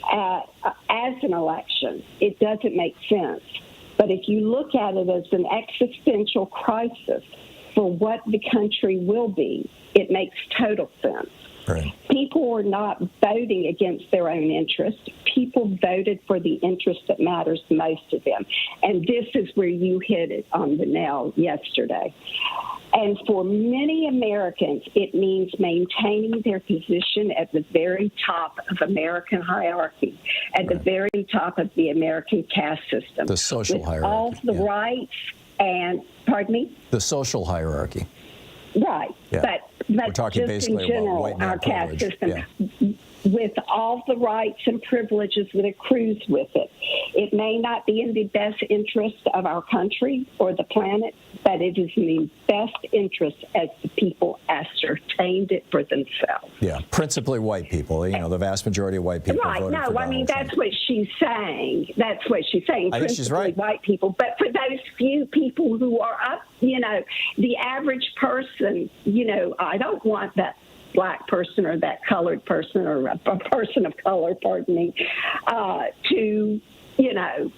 as an election, it doesn't make sense. But if you look at it as an existential crisis for what the country will be, it makes total sense. Right. People were not voting against their own interest. People voted for the interest that matters most to them. And this is where you hit it on the nail yesterday. And for many Americans, it means maintaining their position at the very top of American hierarchy, at the very top of the American caste system. The social hierarchy. All the rights and, pardon me? The social hierarchy. Right. Yeah. But we're talking just basically in general, about white man our caste privilege. system, with all the rights and privileges that accrues with it, it may not be in the best interest of our country or the planet, but it is in the best interest as the people ascertained it for themselves. Yeah, principally white people. You know, the vast majority of white people Right. voted for No, I mean, Donald Trump. that's what she's saying. That's what she's saying. I think she's Principally right. white people. But for those few people who are up, you know, the average person, you know, I don't want that black person or that colored person or a person of color, pardon me, to, you know,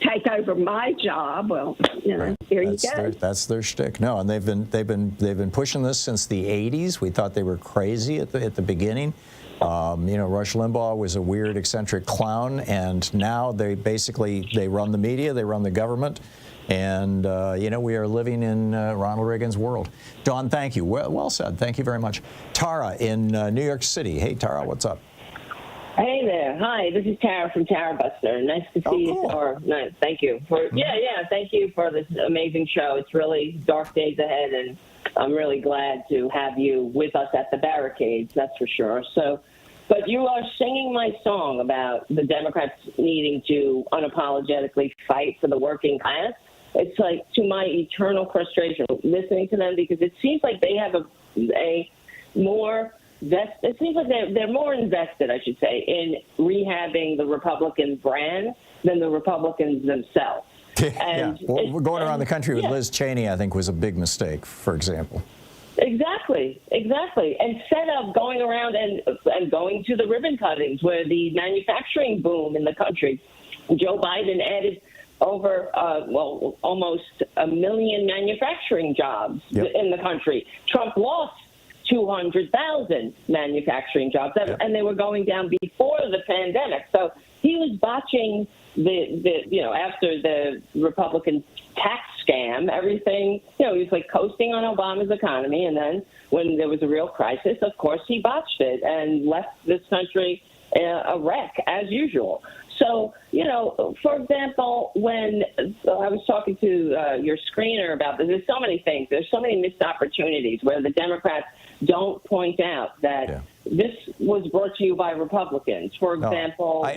take over my job. Well, you know, here you go. That's their shtick. No, and they've been pushing this since the '80s. We thought they were crazy at the beginning. You know, Rush Limbaugh was a weird, eccentric clown, and now they run the media, they run the government. And, you know, we are living in Ronald Reagan's world. Dawn, thank you. Well said. Thank you very much. Tara in New York City. Hey, Tara, what's up? Hey there. Hi, this is Tara from Tara Buster. Nice to see you. Or, no, thank you. Thank you for this amazing show. It's really dark days ahead, and I'm really glad to have you with us at the barricades, that's for sure. So, but you are singing my song about the Democrats needing to unapologetically fight for the working class. It's like, to my eternal frustration listening to them, because it seems like they have a more it seems like they're more invested, I should say, in rehabbing the Republican brand than the Republicans themselves. And Well, going around the country with Liz Cheney, I think, was a big mistake, for example. Exactly. Instead of going around and going to the ribbon cuttings where the manufacturing boom in the country, Joe Biden added over, almost 1 million manufacturing jobs in the country. Trump lost 200,000 manufacturing jobs, and they were going down before the pandemic. So he was botching after the Republican tax scam, everything, he was like coasting on Obama's economy. And then when there was a real crisis, of course, he botched it and left this country a wreck as usual. So, for example, when I was talking to your screener about this, there's so many things. There's so many missed opportunities where the Democrats don't point out that this was brought to you by Republicans. For example, I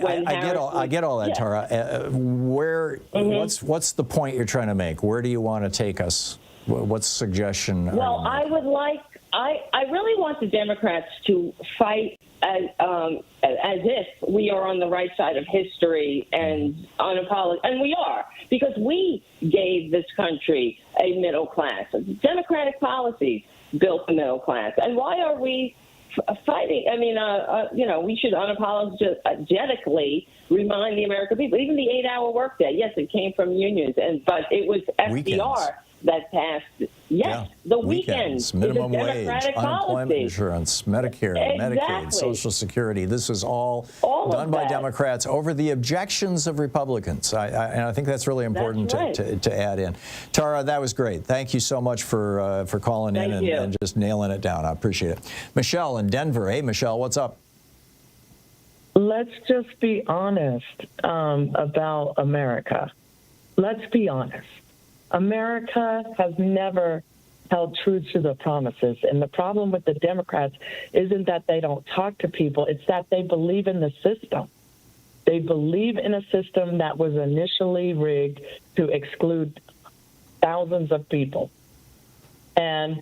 get all that, Tara. What's the point you're trying to make? Where do you want to take us? What's the suggestion? Well, I really want the Democrats to fight as if we are on the right side of history and and we are, because we gave this country a middle class. Democratic policies built the middle class. And why are we fighting? I mean, we should unapologetically remind the American people, even the 8-hour workday. Yes, it came from unions, but it was FDR that passed. Yes, the weekends, minimum wage, unemployment insurance, Medicare, Medicaid, Social Security. This was all done by Democrats over the objections of Republicans. And I think that's really important to add in. Tara, that was great. Thank you so much for calling in and just nailing it down. I appreciate it. Michelle in Denver. Hey, Michelle, what's up? Let's just be honest about America. Let's be honest. America has never held true to the promises. And the problem with the Democrats isn't that they don't talk to people. It's that they believe in the system. They believe in a system that was initially rigged to exclude thousands of people. And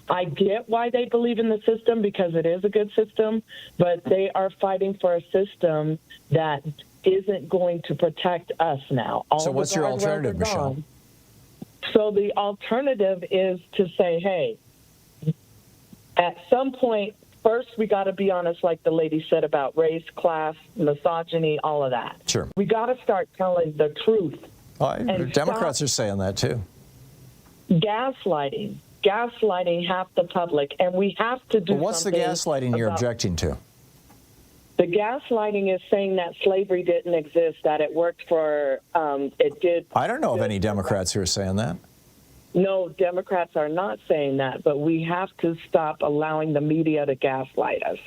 I get why they believe in the system, because it is a good system, but they are fighting for a system that isn't going to protect us now. So what's your alternative, Michelle? So the alternative is to say, hey, at some point, first we got to be honest, like the lady said about race, class, misogyny, all of that. Sure. We got to start telling the truth. Democrats are saying that too. Gaslighting half the public, and we have to do something. What's the gaslighting you're objecting to? The gaslighting is saying that slavery didn't exist, that it worked for, it did. I don't know of any Democrats who are saying that. No, Democrats are not saying that, but we have to stop allowing the media to gaslight us,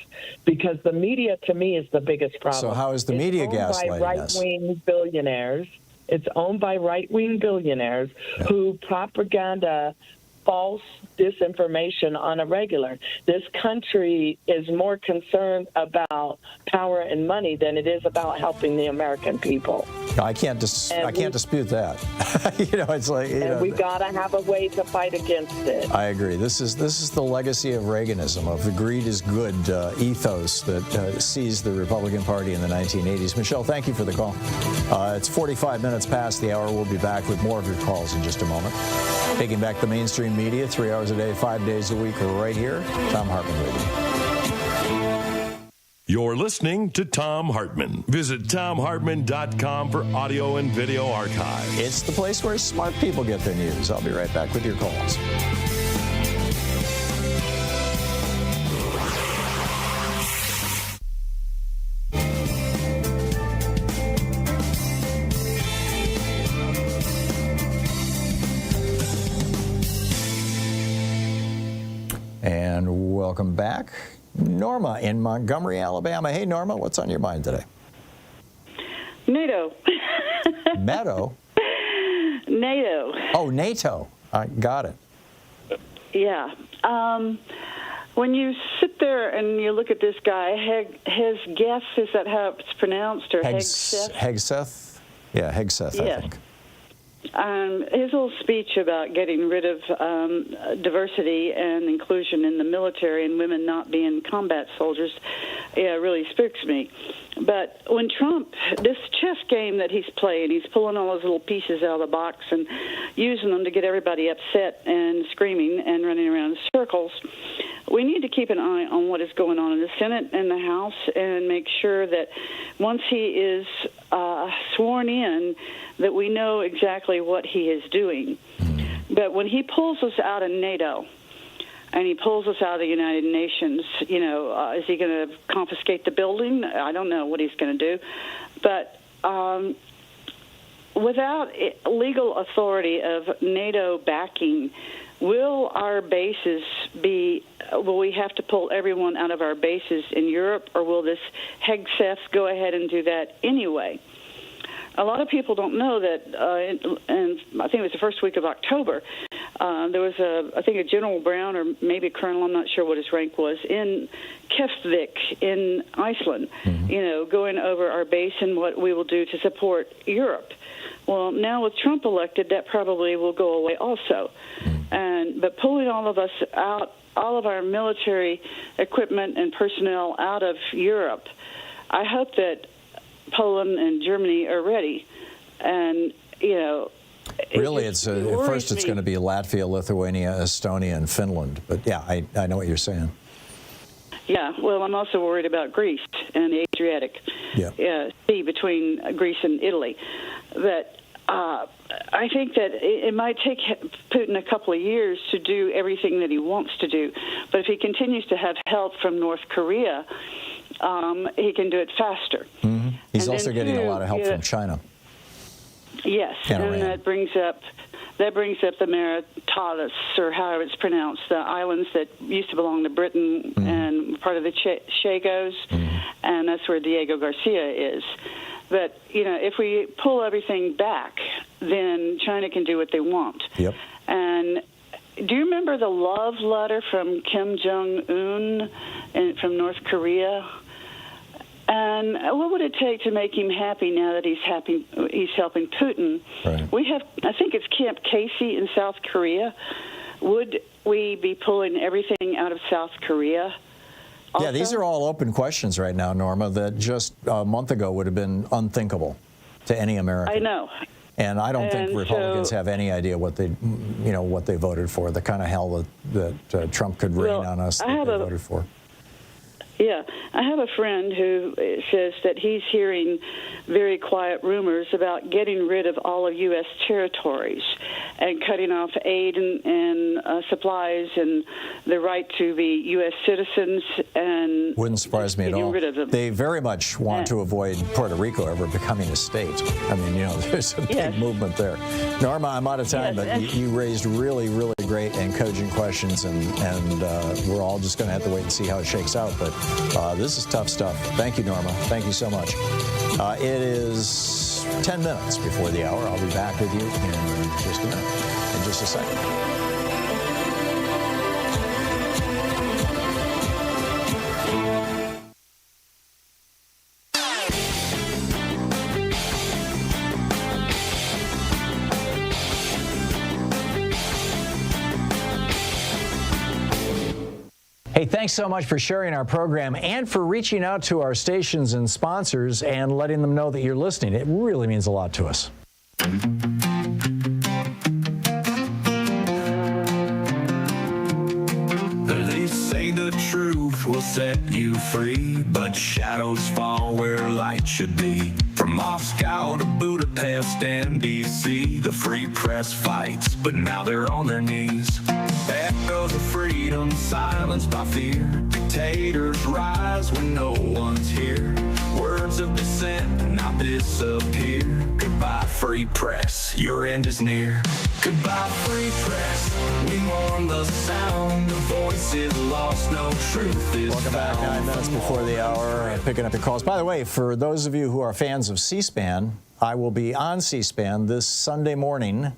because the media, to me, is the biggest problem. So how is the media gaslighting us? It's owned by right-wing billionaires. It's owned by right-wing billionaires who propaganda false disinformation on a regular. This country is more concerned about power and money than it is about helping the American people. I can't dispute that. It's like we gotta have a way to fight against it. I agree. This is the legacy of Reaganism, of the greed is good ethos that seized the Republican Party in the 1980s. Michelle, thank you for the call. It's 45 minutes past the hour. We'll be back with more of your calls in just a moment. Taking back the mainstream media 3 hours a day, 5 days a week, right here, Thom Hartmann Radio. You're listening to Thom Hartmann. Visit thomhartmann.com for audio and video archive. It's the place where smart people get their news. I'll be right back with your calls. And welcome back. Norma in Montgomery, Alabama. Hey, Norma, what's on your mind today? NATO. NATO? NATO. Oh, NATO. I got it. Yeah. When you sit there and you look at this guy, Hegseth, is that how it's pronounced? Or Hegseth? Hegseth? Yeah, Hegseth, I think. His little speech about getting rid of diversity and inclusion in the military and women not being combat soldiers, really spooks me. But when Trump, this chess game that he's playing, he's pulling all those little pieces out of the box and using them to get everybody upset and screaming and running around in circles. We need to keep an eye on what is going on in the Senate and the House and make sure that once he is sworn in, that we know exactly what he is doing. But when he pulls us out of NATO and he pulls us out of the United Nations, is he going to confiscate the building? I don't know what he's going to do. But without legal authority of NATO backing, will our bases will we have to pull everyone out of our bases in Europe, or will this Hegseth go ahead and do that anyway? A lot of people don't know that, and I think it was the first week of October, there was a General Brown or maybe a Colonel, I'm not sure what his rank was, in Keflavik in Iceland, going over our base and what we will do to support Europe. Well, now with Trump elected, that probably will go away also. But pulling all of us out, all of our military equipment and personnel out of Europe, I hope that Poland and Germany are ready. And, really, at first it's going to be Latvia, Lithuania, Estonia, and Finland. But, yeah, I know what you're saying. Yeah, well, I'm also worried about Greece and the Adriatic Sea between Greece and Italy. But I think that it might take Putin a couple of years to do everything that he wants to do. But if he continues to have help from North Korea, he can do it faster. Mm-hmm. He's also getting a lot of help from China. Yes, and that brings up the Maritalis, or however it's pronounced, the islands that used to belong to Britain and part of the Chagos, and that's where Diego Garcia is. But, if we pull everything back, then China can do what they want. Yep. And do you remember the love letter from Kim Jong-un from North Korea? And what would it take to make him happy now that he's helping Putin? Right. We have, I think it's Camp Casey in South Korea. Would we be pulling everything out of South Korea? Also? Yeah, these are all open questions right now, Norma, that just a month ago would have been unthinkable to any American. I know. And I don't think And Republicans so, have any idea what they, what they voted for, the kind of hell that Trump could rain on us that they voted for. Yeah, I have a friend who says that he's hearing very quiet rumors about getting rid of all of U.S. territories and cutting off aid and supplies and the right to be U.S. citizens, and wouldn't surprise me at all. Rid of them. They very much want to avoid Puerto Rico ever becoming a state. I mean, there's a big movement there. Norma, I'm out of time, but you raised really, really great and cogent questions, and we're all just going to have to wait and see how it shakes out. But this is tough stuff. Thank you, Norma. Thank you so much. It is 10 minutes before the hour. I'll be back with you in just a minute, in just a second. Hey, thanks so much for sharing our program and for reaching out to our stations and sponsors and letting them know that you're listening. It really means a lot to us. They say the truth will set you free, but shadows fall where light should be. From Moscow to Budapest and D.C., the free press fights, but now they're on their knees. Echoes of freedom silenced by fear. Dictators rise when no one's here. Words of dissent now disappear. Goodbye, free press, your end is near. Goodbye, free press, we mourn the sound. The voice is lost, no truth is Welcome back, 9 minutes before the hour, picking up your calls. By the way, for those of you who are fans of C-SPAN, I will be on C-SPAN this Sunday morning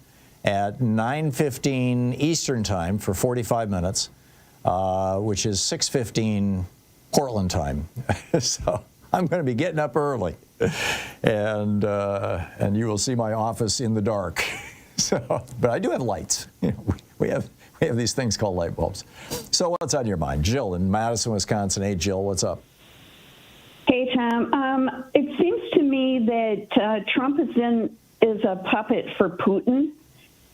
at 9:15 Eastern Time for 45 minutes, which is 6:15 Portland time. So I'm going to be getting up early, and you will see my office in the dark. So, but I do have lights. We have these things called light bulbs. So what's on your mind? Jill in Madison, Wisconsin. Hey, Jill, what's up? Hey, Tom. It seems to me that Trump is a puppet for Putin.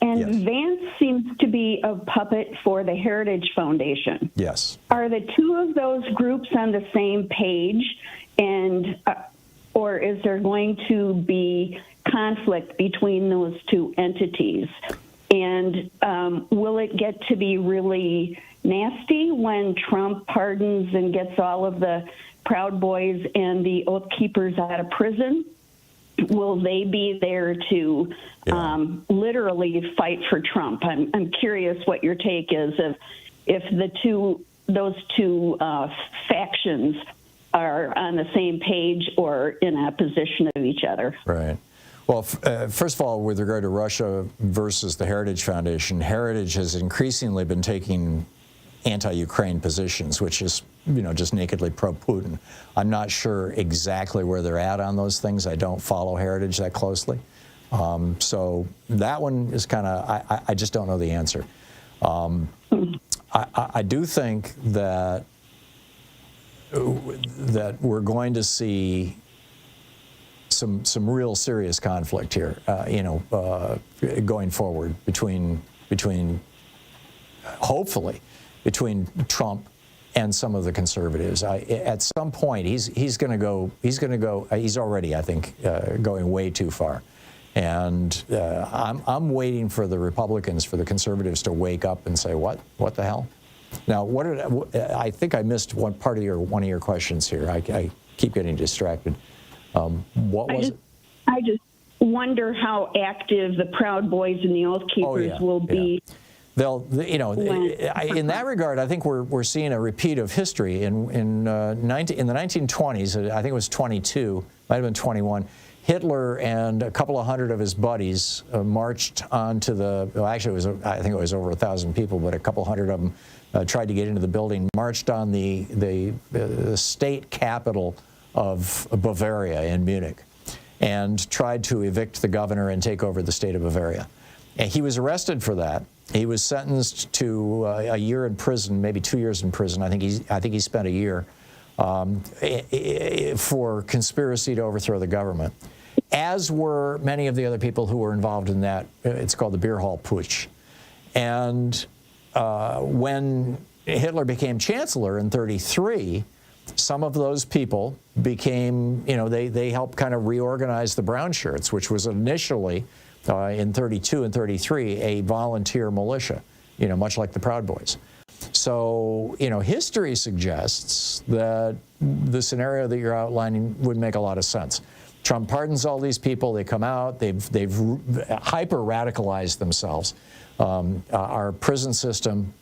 And Vance seems to be a puppet for the Heritage Foundation. Yes. Are the two of those groups on the same page, and or is there going to be conflict between those two entities? And will it get to be really nasty when Trump pardons and gets all of the Proud Boys and the Oath Keepers out of prison? Will they be there to literally fight for Trump? I'm curious what your take is if those two factions are on the same page or in opposition of each other. Right. Well, first of all, with regard to Russia versus the Heritage Foundation, Heritage has increasingly been taking anti-Ukraine positions, which is, just nakedly pro-Putin. I'm not sure exactly where they're at on those things. I don't follow Heritage that closely. So that one is kind of, I just don't know the answer. I do think that we're going to see some real serious conflict here, going forward between hopefully between Trump and some of the conservatives. At some point, he's going to go. He's already, I think, going way too far. And I'm waiting for the Republicans, for the conservatives to wake up and say, what the hell? Now, I think I missed one of your questions here. I keep getting distracted. What was it? I just wonder how active the Proud Boys and the Oath Keepers will be. They'll, in that regard, I think we're seeing a repeat of history. In the 1920s, I think it was 22, might have been 21. Hitler and a couple of hundred of his buddies marched onto the. Well, actually, I think it was over 1,000 people, but a couple hundred of them tried to get into the building. Marched on the state capitol of Bavaria in Munich and tried to evict the governor and take over the state of Bavaria. And he was arrested for that. He was sentenced to a year in prison, maybe 2 years in prison. I think he spent a year for conspiracy to overthrow the government, as were many of the other people who were involved in that. It's called the Beer Hall Putsch. And when Hitler became chancellor in 1933, some of those people became, they helped kind of reorganize the Brown Shirts, which was initially, in 1932 and 1933, a volunteer militia, much like the Proud Boys. So, history suggests that the scenario that you're outlining would make a lot of sense. Trump pardons all these people. They come out. They've hyper-radicalized themselves. Our prison system,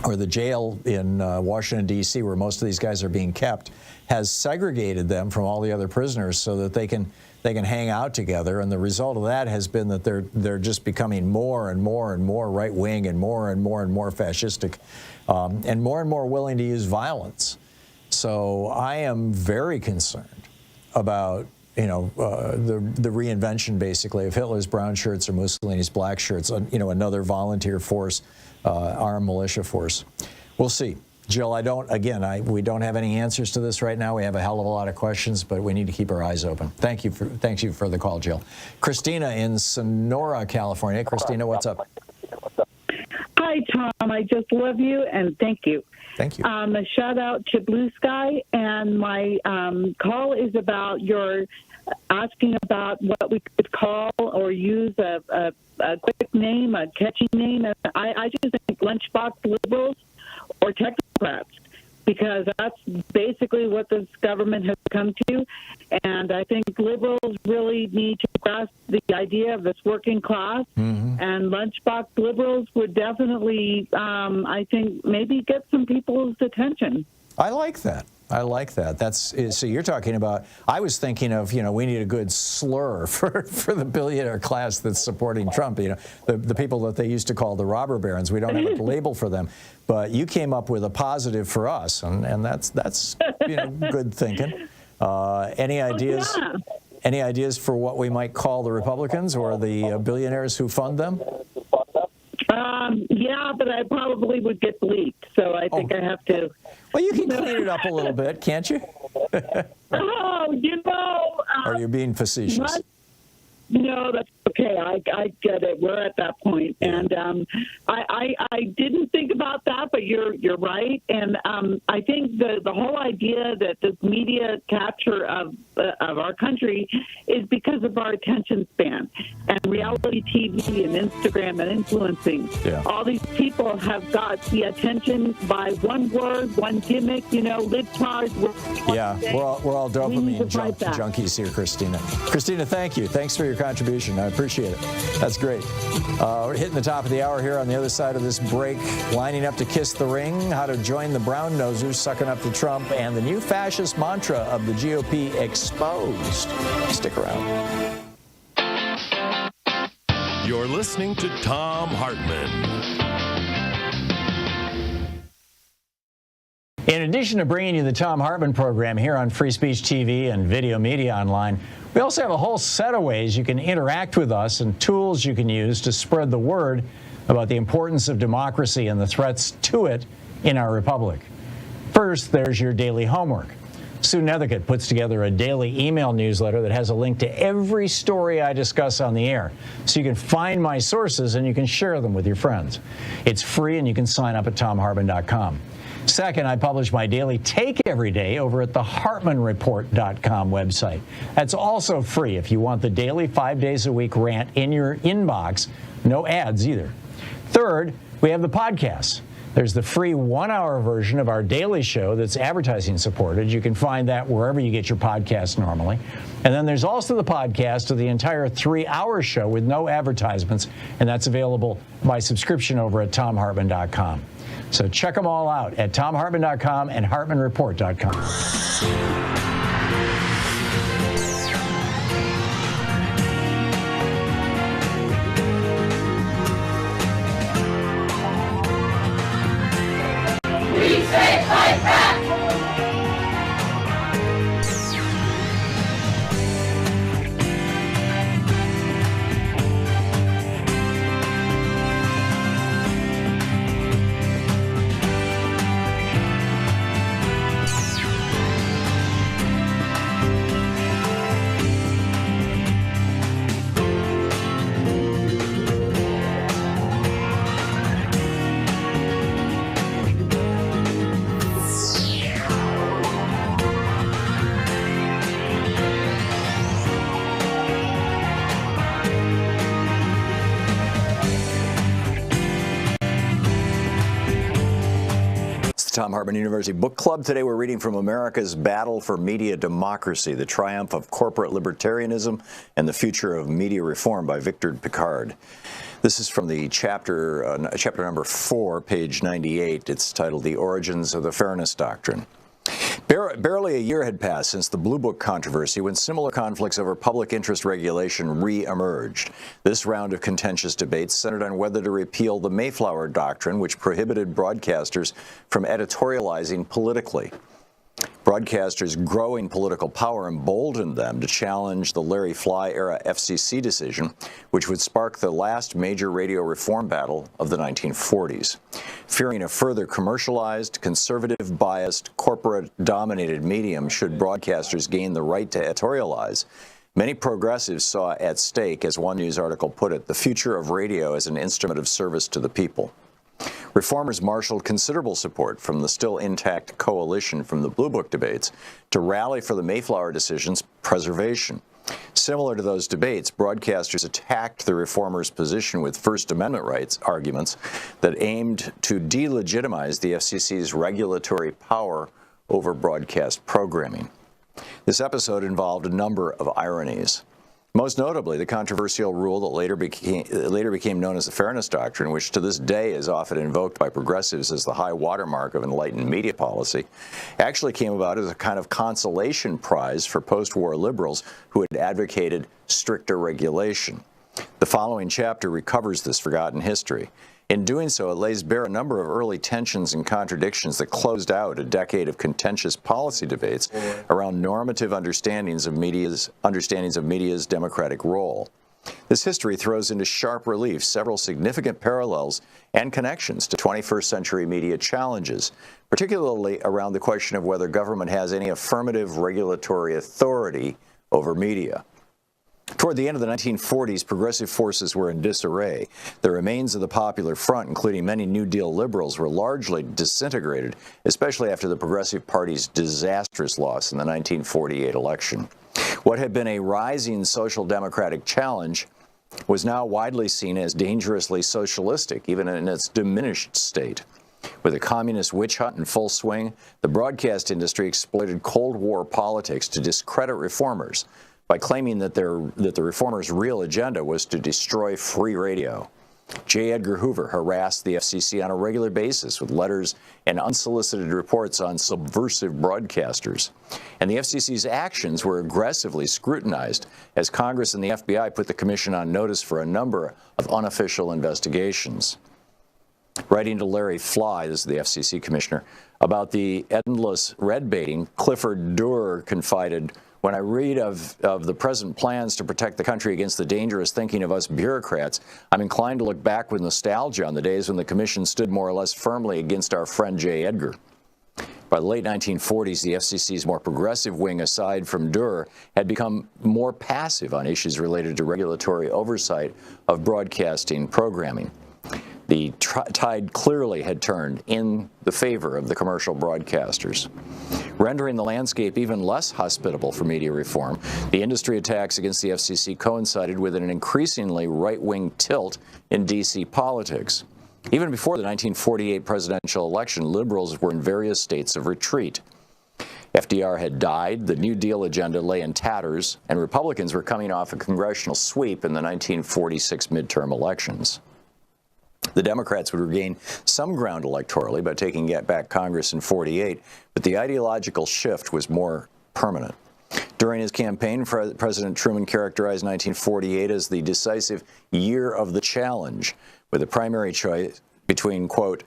or the jail in Washington, D.C., where most of these guys are being kept, has segregated them from all the other prisoners so that they can hang out together. And the result of that has been that they're just becoming more and more right-wing and more fascistic and more willing to use violence. So I am very concerned about the reinvention, basically, of Hitler's brown shirts or Mussolini's black shirts, another volunteer force, armed militia force. We'll see. Jill, we don't have any answers to this right now. We have a hell of a lot of questions, but we need to keep our eyes open. Thank you for the call, Jill. Christina in Sonora, California. Christina, what's up? Hi, Tom. I just love you, and thank you. Thank you. A shout out to Blue Sky, and my call is about your asking about what we could call or use a quick name, a catchy name. I just think lunchbox liberals or technocrats, because that's basically what this government has come to. And I think liberals really need to grasp the idea of this working class. Mm-hmm. And lunchbox liberals would definitely, I think, maybe get some people's attention. I like that. So you're talking about, I was thinking of, we need a good slur for the billionaire class that's supporting Trump, the people that they used to call the robber barons. We don't have a label for them. But you came up with a positive for us, and that's good thinking. Any ideas? Oh, yeah. Any ideas for what we might call the Republicans or the billionaires who fund them? Yeah, but I probably would get leaked, so I think I have to. Well, you can clean it up a little bit, can't you? Are you being facetious? No, that's okay. I get it. We're at that point, and I didn't think about that, but you're right. And I think the whole idea that this media capture of our country is because of our attention span and reality TV and Instagram and influencing. Yeah. All these people have got the attention by one word, one gimmick. Libtards. Yeah, we're all dopamine junkies here, Christina. Christina, thank you. Thanks for your contribution. I appreciate it. That's great. We're hitting the top of the hour here on the other side of this break. Lining up to kiss the ring, how to join the brown-nosers sucking up to Trump, and the new fascist mantra of the GOP exposed. Stick around. You're listening to Thom Hartmann. In addition to bringing you the Thom Hartmann Program here on Free Speech TV and Video Media Online, we also have a whole set of ways you can interact with us and tools you can use to spread the word about the importance of democracy and the threats to it in our republic. First, there's your daily homework. Sue Nethercutt puts together a daily email newsletter that has a link to every story I discuss on the air, so you can find my sources and you can share them with your friends. It's free and you can sign up at ThomHartmann.com. Second, I publish my daily take every day over at the HartmannReport.com website. That's also free if you want the daily 5 days a week rant in your inbox. No ads either. Third, we have the podcasts. There's the free 1-hour version of our daily show that's advertising supported. You can find that wherever you get your podcasts normally. And then there's also the podcast of the entire 3-hour show with no advertisements, and that's available by subscription over at ThomHartmann.com. So check them all out at ThomHartmann.com and HartmannReport.com. We say fight back! Thom Hartmann University Book Club. Today we're reading from America's Battle for Media Democracy, the Triumph of Corporate Libertarianism and the Future of Media Reform by Victor Pickard. This is from the chapter number 4, page 98. It's titled The Origins of the Fairness Doctrine. Barely a year had passed since the Blue Book controversy when similar conflicts over public interest regulation re-emerged. This round of contentious debates centered on whether to repeal the Mayflower Doctrine, which prohibited broadcasters from editorializing politically. Broadcasters' growing political power emboldened them to challenge the Larry Fly-era FCC decision, which would spark the last major radio reform battle of the 1940s. Fearing a further commercialized, conservative-biased, corporate-dominated medium should broadcasters gain the right to editorialize, many progressives saw at stake, as one news article put it, the future of radio as an instrument of service to the people. Reformers marshaled considerable support from the still intact coalition from the Blue Book debates to rally for the Mayflower decision's preservation. Similar to those debates, broadcasters attacked the reformers' position with First Amendment rights arguments that aimed to delegitimize the FCC's regulatory power over broadcast programming. This episode involved a number of ironies. Most notably, the controversial rule that later became known as the Fairness Doctrine, which to this day is often invoked by progressives as the high watermark of enlightened media policy, actually came about as a kind of consolation prize for post-war liberals who had advocated stricter regulation. The following chapter recovers this forgotten history. In doing so, it lays bare a number of early tensions and contradictions that closed out a decade of contentious policy debates around normative understandings of media's democratic role. This history throws into sharp relief several significant parallels and connections to 21st century media challenges, particularly around the question of whether government has any affirmative regulatory authority over media. Toward the end of the 1940s, progressive forces were in disarray. The remains of the Popular Front, including many New Deal liberals, were largely disintegrated, especially after the Progressive Party's disastrous loss in the 1948 election. What had been a rising social democratic challenge was now widely seen as dangerously socialistic, even in its diminished state. With the communist witch hunt in full swing, the broadcast industry exploited Cold War politics to discredit reformers by claiming that the reformers' real agenda was to destroy free radio. J. Edgar Hoover harassed the FCC on a regular basis with letters and unsolicited reports on subversive broadcasters. And the FCC's actions were aggressively scrutinized as Congress and the FBI put the commission on notice for a number of unofficial investigations. Writing to Larry Fly, this is the FCC commissioner, about the endless red baiting, Clifford Durr confided, "When I read of the present plans to protect the country against the dangerous thinking of us bureaucrats, I'm inclined to look back with nostalgia on the days when the Commission stood more or less firmly against our friend J. Edgar." By the late 1940s, the FCC's more progressive wing, aside from Durr, had become more passive on issues related to regulatory oversight of broadcasting programming. The tide clearly had turned in the favor of the commercial broadcasters. Rendering the landscape even less hospitable for media reform, the industry attacks against the FCC coincided with an increasingly right-wing tilt in D.C. politics. Even before the 1948 presidential election, liberals were in various states of retreat. FDR had died, the New Deal agenda lay in tatters, and Republicans were coming off a congressional sweep in the 1946 midterm elections. The Democrats would regain some ground electorally by taking back Congress in '48, but the ideological shift was more permanent. During his campaign, President Truman characterized 1948 as the decisive year of the challenge, with a primary choice between, quote,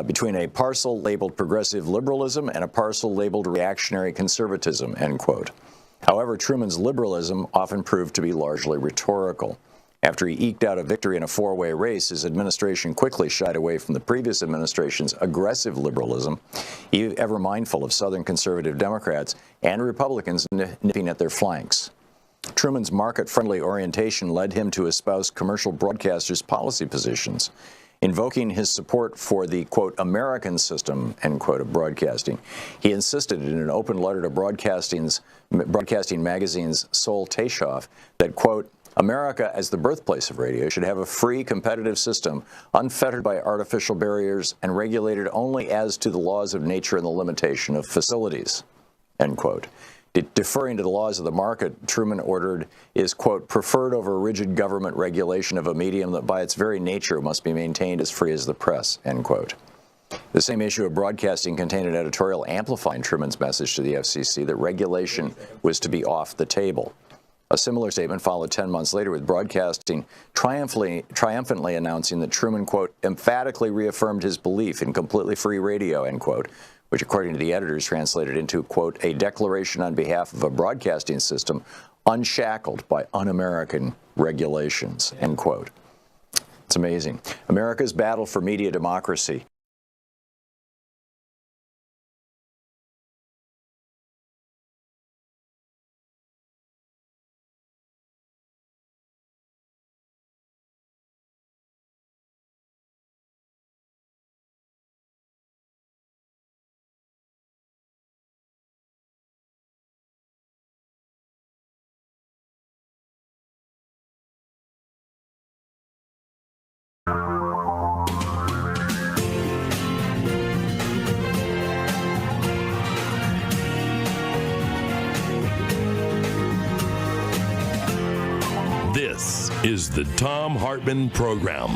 between a parcel labeled progressive liberalism and a parcel labeled reactionary conservatism, end quote. However, Truman's liberalism often proved to be largely rhetorical. After he eked out a victory in a four-way race, his administration quickly shied away from the previous administration's aggressive liberalism, ever mindful of Southern conservative Democrats and Republicans nipping at their flanks. Truman's market-friendly orientation led him to espouse commercial broadcasters' policy positions. Invoking his support for the, quote, American system, end quote, of broadcasting, he insisted in an open letter to Broadcasting Magazine's Sol Taishoff that, quote, America, as the birthplace of radio, should have a free, competitive system, unfettered by artificial barriers and regulated only as to the laws of nature and the limitation of facilities, end quote. Deferring to the laws of the market, Truman ordered, is, quote, preferred over rigid government regulation of a medium that by its very nature must be maintained as free as the press, end quote. The same issue of broadcasting contained an editorial amplifying Truman's message to the FCC that regulation was to be off the table. A similar statement followed 10 months later, with broadcasting triumphantly announcing that Truman, quote, emphatically reaffirmed his belief in completely free radio, end quote, which, according to the editors, translated into, quote, a declaration on behalf of a broadcasting system unshackled by un-American regulations, end quote. It's amazing. America's battle for media democracy. This is the Thom Hartmann Program.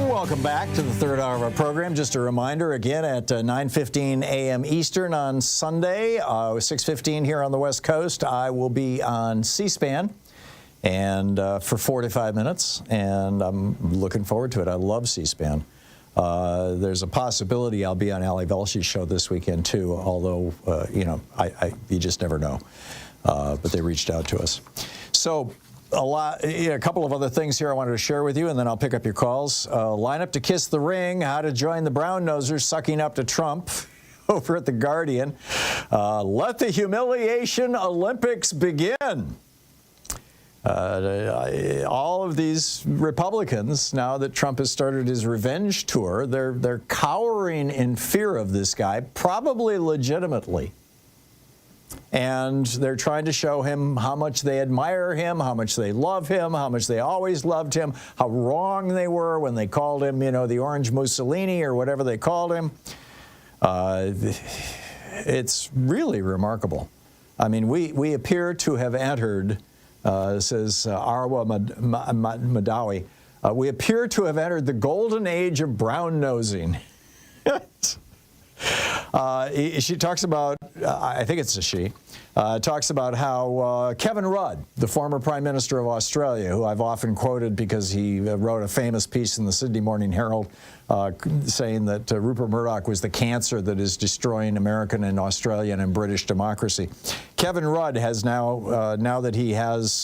Welcome back to the third hour of our program. Just a reminder, again, at 9:15 a.m. Eastern on Sunday, 6:15 here on the West Coast, I will be on C-SPAN and for 45 minutes, and I'm looking forward to it. I love C-SPAN. There's a possibility I'll be on Ali Velsh's show this weekend too, although you know, you just never know. But they reached out to us. So a couple of other things here I wanted to share with you, and then I'll pick up your calls. Line up to kiss the ring, how to join the brownnosers sucking up to Trump over at The Guardian. Let the humiliation Olympics begin. All of these Republicans, now that Trump has started his revenge tour, they're cowering in fear of this guy, probably legitimately. And they're trying to show him how much they admire him, how much they love him, how much they always loved him, how wrong they were when they called him, you know, the Orange Mussolini or whatever they called him. It's really remarkable. I mean, we appear to have entered, says Arwa Madawi, we appear to have entered the golden age of brown nosing. She talks about, I think it's a she, talks about how Kevin Rudd, the former Prime Minister of Australia, who I've often quoted because he wrote a famous piece in the Sydney Morning Herald saying that Rupert Murdoch was the cancer that is destroying American and Australian and British democracy. Kevin Rudd has now, now that he has,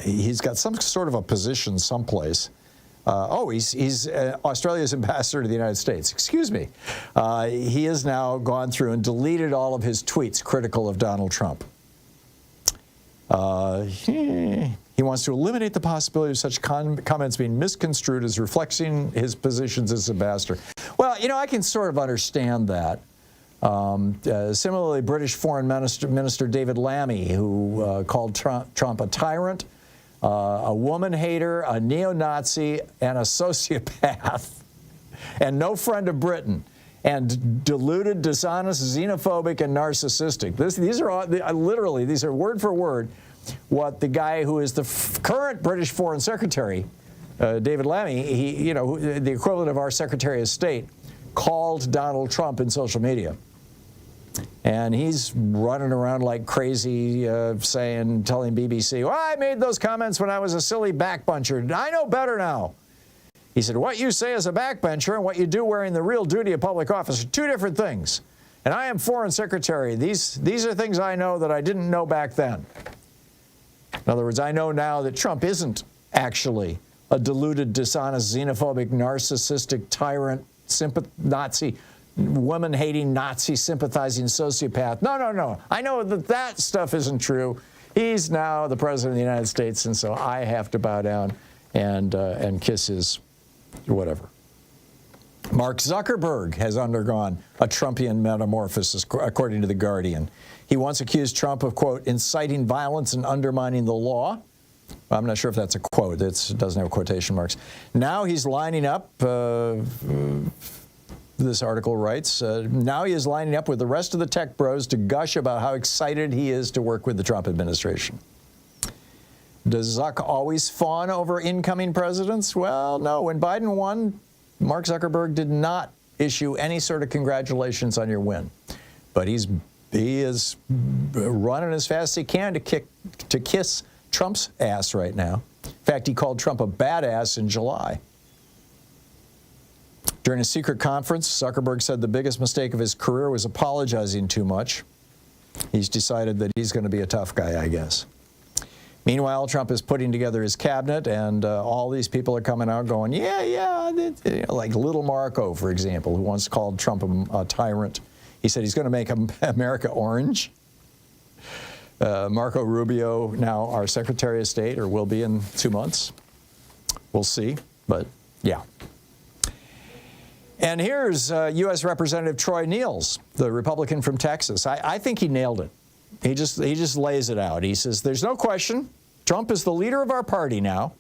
he's got some sort of a position someplace. He's Australia's ambassador to the United States. Excuse me. He has now gone through and deleted all of his tweets critical of Donald Trump. He wants to eliminate the possibility of such comments being misconstrued as reflecting his positions as ambassador. Well, you know, I can sort of understand that. Similarly, British Foreign Minister David Lammy, who called Trump a tyrant, a woman hater, a neo-Nazi, and a sociopath, and no friend of Britain, and deluded, dishonest, xenophobic, and narcissistic. These are all, literally, these are word for word what the guy who is the current British Foreign Secretary, David Lammy, the equivalent of our Secretary of State, called Donald Trump in social media. And he's running around like crazy, telling BBC, well, I made those comments when I was a silly backbencher. I know better now. He said, what you say as a backbencher and what you do wearing the real duty of public office are two different things. And I am Foreign Secretary. These are things I know that I didn't know back then. In other words, I know now that Trump isn't actually a deluded, dishonest, xenophobic, narcissistic, tyrant, Nazi, woman-hating, Nazi-sympathizing sociopath. No. I know that stuff isn't true. He's now the President of the United States, and so I have to bow down and kiss his whatever. Mark Zuckerberg has undergone a Trumpian metamorphosis, according to The Guardian. He once accused Trump of, quote, inciting violence and undermining the law. I'm not sure if that's a quote. It doesn't have quotation marks. Now he's lining up, this article writes, now he is lining up with the rest of the tech bros to gush about how excited he is to work with the Trump administration. Does Zuck always fawn over incoming presidents? Well, no. When Biden won, Mark Zuckerberg did not issue any sort of congratulations on your win. But he is running as fast as he can to kiss Trump's ass right now. In fact, he called Trump a badass in July. During a secret conference, Zuckerberg said the biggest mistake of his career was apologizing too much. He's decided that he's going to be a tough guy, I guess. Meanwhile, Trump is putting together his cabinet, and all these people are coming out going, yeah, like Little Marco, for example, who once called Trump a tyrant. He said he's going to make America orange. Marco Rubio, now our Secretary of State, or will be in 2 months. We'll see, but yeah. And here's U.S. Representative Troy Niels, the Republican from Texas. I think he nailed it. He just lays it out. He says, there's no question, Trump is the leader of our party now.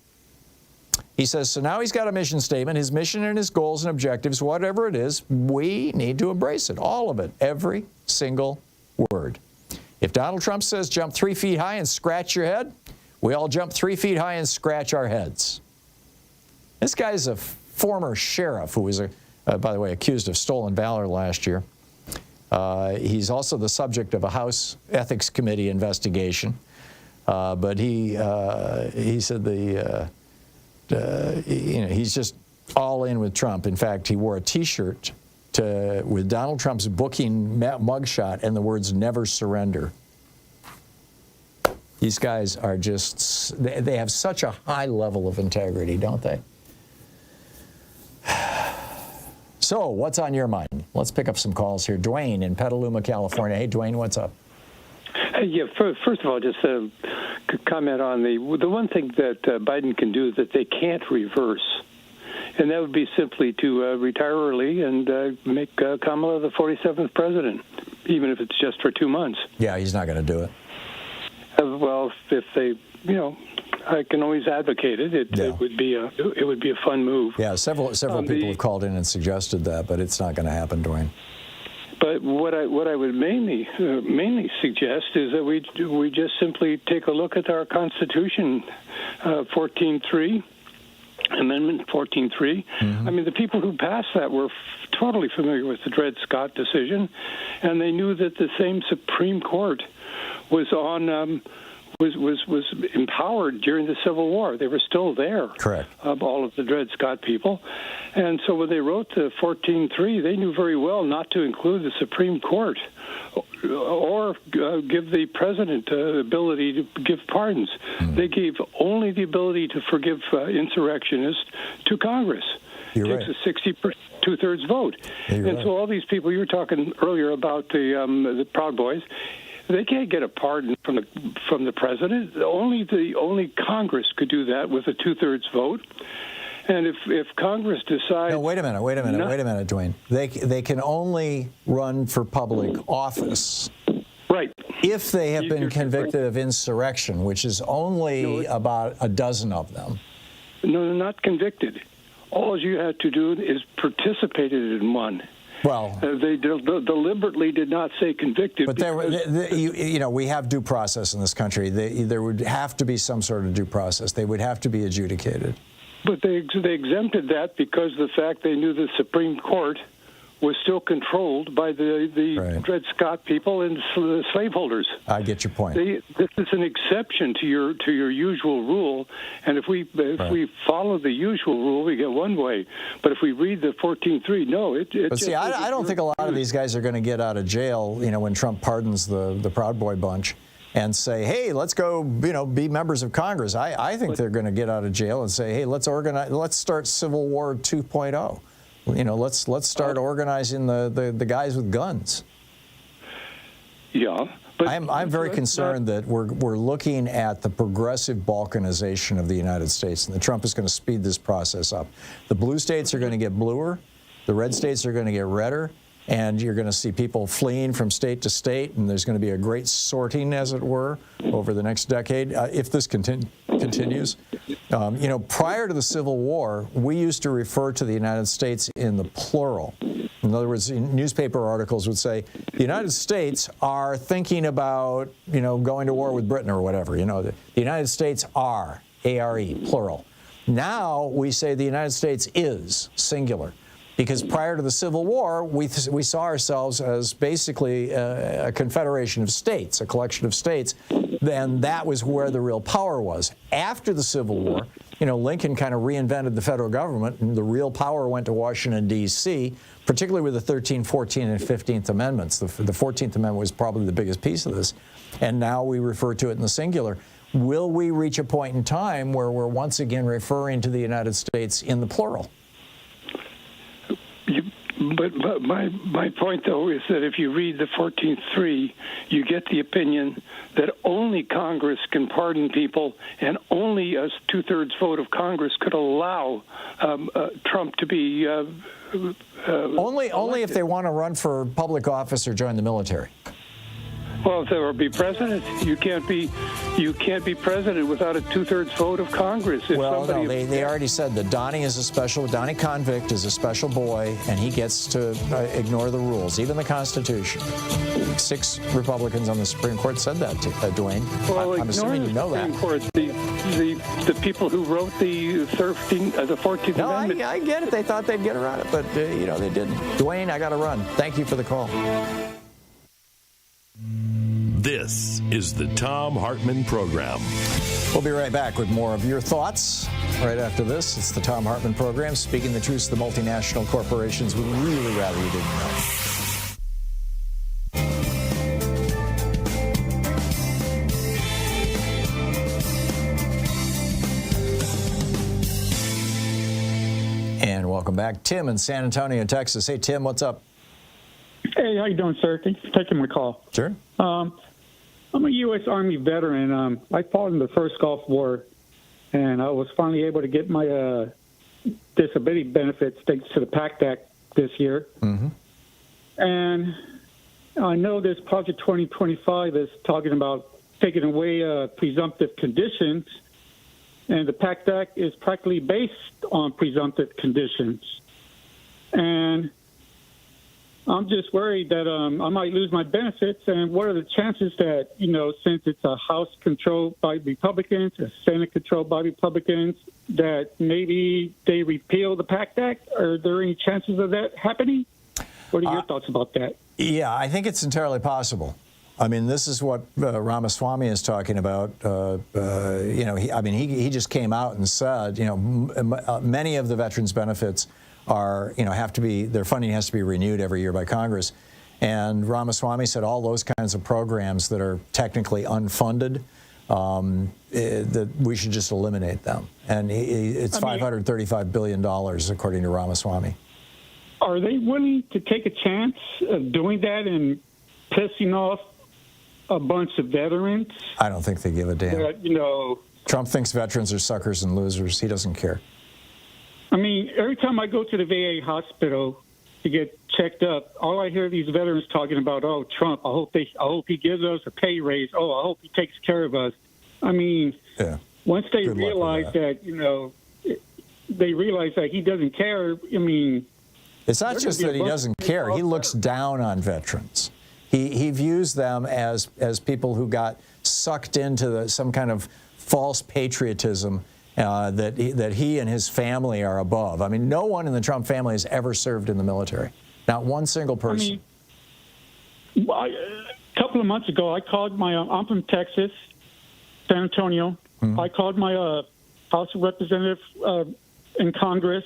He says, so now he's got a mission statement, his mission and his goals and objectives, whatever it is, we need to embrace it, all of it, every single word. If Donald Trump says jump 3 feet high and scratch your head, we all jump 3 feet high and scratch our heads. This guy's a former sheriff who was, by the way, accused of stolen valor last year. He's also the subject of a House Ethics Committee investigation. But he said he's just all in with Trump. In fact, he wore a T-shirt with Donald Trump's booking mugshot and the words "Never Surrender." These guys are just, they have such a high level of integrity, don't they? So, what's on your mind? Let's pick up some calls here. Dwayne in Petaluma, California. Hey, Dwayne, what's up? Yeah, first of all, just a comment on the one thing that Biden can do that they can't reverse, and that would be simply to retire early and make Kamala the 47th president, even if it's just for 2 months. Yeah, he's not going to do it. Well, if they, I can always advocate it. It would be a fun move. Yeah, several people have called in and suggested that, but it's not going to happen, Dwayne. But what I would mainly suggest is that we just simply take a look at our Constitution, 14.3, Amendment 14.3. I mean, the people who passed that were totally familiar with the Dred Scott decision, and they knew that the same Supreme Court was on. Was empowered during the Civil War. They were still there. Correct. All of the Dred Scott people. And so when they wrote the 14.3, they knew very well not to include the Supreme Court or give the president the ability to give pardons. They gave only the ability to forgive insurrectionists to Congress. You're It takes a 2/3 vote. And so all these people, you were talking earlier about the Proud Boys, they can't get a pardon from the president. Only Congress could do that with a 2/3 vote. And if Congress decides... No, wait a minute, Dwayne. They can only run for public office. Right. If they have been convicted of insurrection, which is only about a dozen of them. No, they're not convicted. All you have to do is participated in one. Well, they deliberately did not say convicted. But we have due process in this country. There would have to be some sort of due process. They would have to be adjudicated. But they exempted that because of the fact they knew the Supreme Court was still controlled by the Dred Scott people and the slaveholders. I get your point. This is an exception to your usual rule, and if we follow the usual rule, we get one way. But if we read the 14.3, no, But see, I don't think a lot of these guys are going to get out of jail. When Trump pardons the Proud Boy bunch, and say, hey, let's go, be members of Congress. I think they're going to get out of jail and say, hey, let's start Civil War 2.0. Let's start organizing the guys with guns. Yeah. But I'm very concerned that we're looking at the progressive balkanization of the United States, and that Trump is going to speed this process up. The blue states are going to get bluer, The red states are going to get redder, and you're going to see people fleeing from state to state, and there's going to be a great sorting, as it were, over the next decade if this continues. You know, prior to the Civil War, we used to refer to the United States in the plural. In other words, newspaper articles would say, the United States are thinking about, you know, going to war with Britain or whatever. You know, the United States are, A-R-E, plural. Now we say the United States is, singular. Because prior to the Civil War, we saw ourselves as basically a confederation of states, a collection of states. Then that was where the real power was. After the Civil War, you know, Lincoln kind of reinvented the federal government, and the real power went to Washington, D.C., particularly with the 13th, 14th, and 15th Amendments. The 14th Amendment was probably the biggest piece of this. And now we refer to it in the singular. Will we reach a point in time where we're once again referring to the United States in the plural? But my point, though, is that if you read the 14th-3, you get the opinion that only Congress can pardon people, and only a two-thirds vote of Congress could allow Trump to be only if they want to run for public office or join the military. Well, if there will be president, you can't be president without a two-thirds vote of Congress. If well, no, they already said that Donnie Convict is a special boy, and he gets to ignore the rules, even the Constitution. 6 Republicans on the Supreme Court said that, Dwayne. Well, I'm assuming you know that. Court, the people who wrote the 14th Amendment. I get it. They thought they'd get around it, but you know, they didn't. Dwayne, I got to run. Thank you for the call. This is the Thom Hartmann Program. We'll be right back with more of your thoughts right after this. It's the Thom Hartmann Program, speaking the truth to the multinational corporations would really rather you didn't know. And welcome back. Tim in San Antonio, Texas. Hey, Tim, what's up? Hey, how you doing, sir? Thanks for taking my call. Sure. I'm a U.S. Army veteran. I fought in the first Gulf War, and I was finally able to get my disability benefits thanks to the PACT Act this year. Mm-hmm. And I know this Project 2025 is talking about taking away presumptive conditions, and the PACT Act is practically based on presumptive conditions. And I'm just worried that I might lose my benefits, and what are the chances that, you know, since it's a House controlled by Republicans, a Senate controlled by Republicans, that maybe they repeal the PACT Act? Are there any chances of that happening? What are your thoughts about that? Yeah, I think it's entirely possible. I mean, this is what Ramaswamy is talking about. You know, he just came out and said, you know, many of the veterans' benefits are, you know, their funding has to be renewed every year by Congress. And Ramaswamy said all those kinds of programs that are technically unfunded, that we should just eliminate them. And it's $535 billion, according to Ramaswamy. Are they willing to take a chance of doing that and pissing off a bunch of veterans? I don't think they give a damn. You know, Trump thinks veterans are suckers and losers. He doesn't care. I mean, every time I go to the VA hospital to get checked up, all I hear these veterans talking about, oh, Trump, I hope he gives us a pay raise. Oh, I hope he takes care of us. I mean, once they realize that, you know, they realize that he doesn't care. I mean, it's not just that he doesn't care. He looks down on veterans. He views them as people who got sucked into some kind of false patriotism that he and his family are above. I mean, no one in the Trump family has ever served in the military. Not one single person. I mean, a couple of months ago, I called I'm from Texas, San Antonio. Mm-hmm. I called my House of Representative in Congress,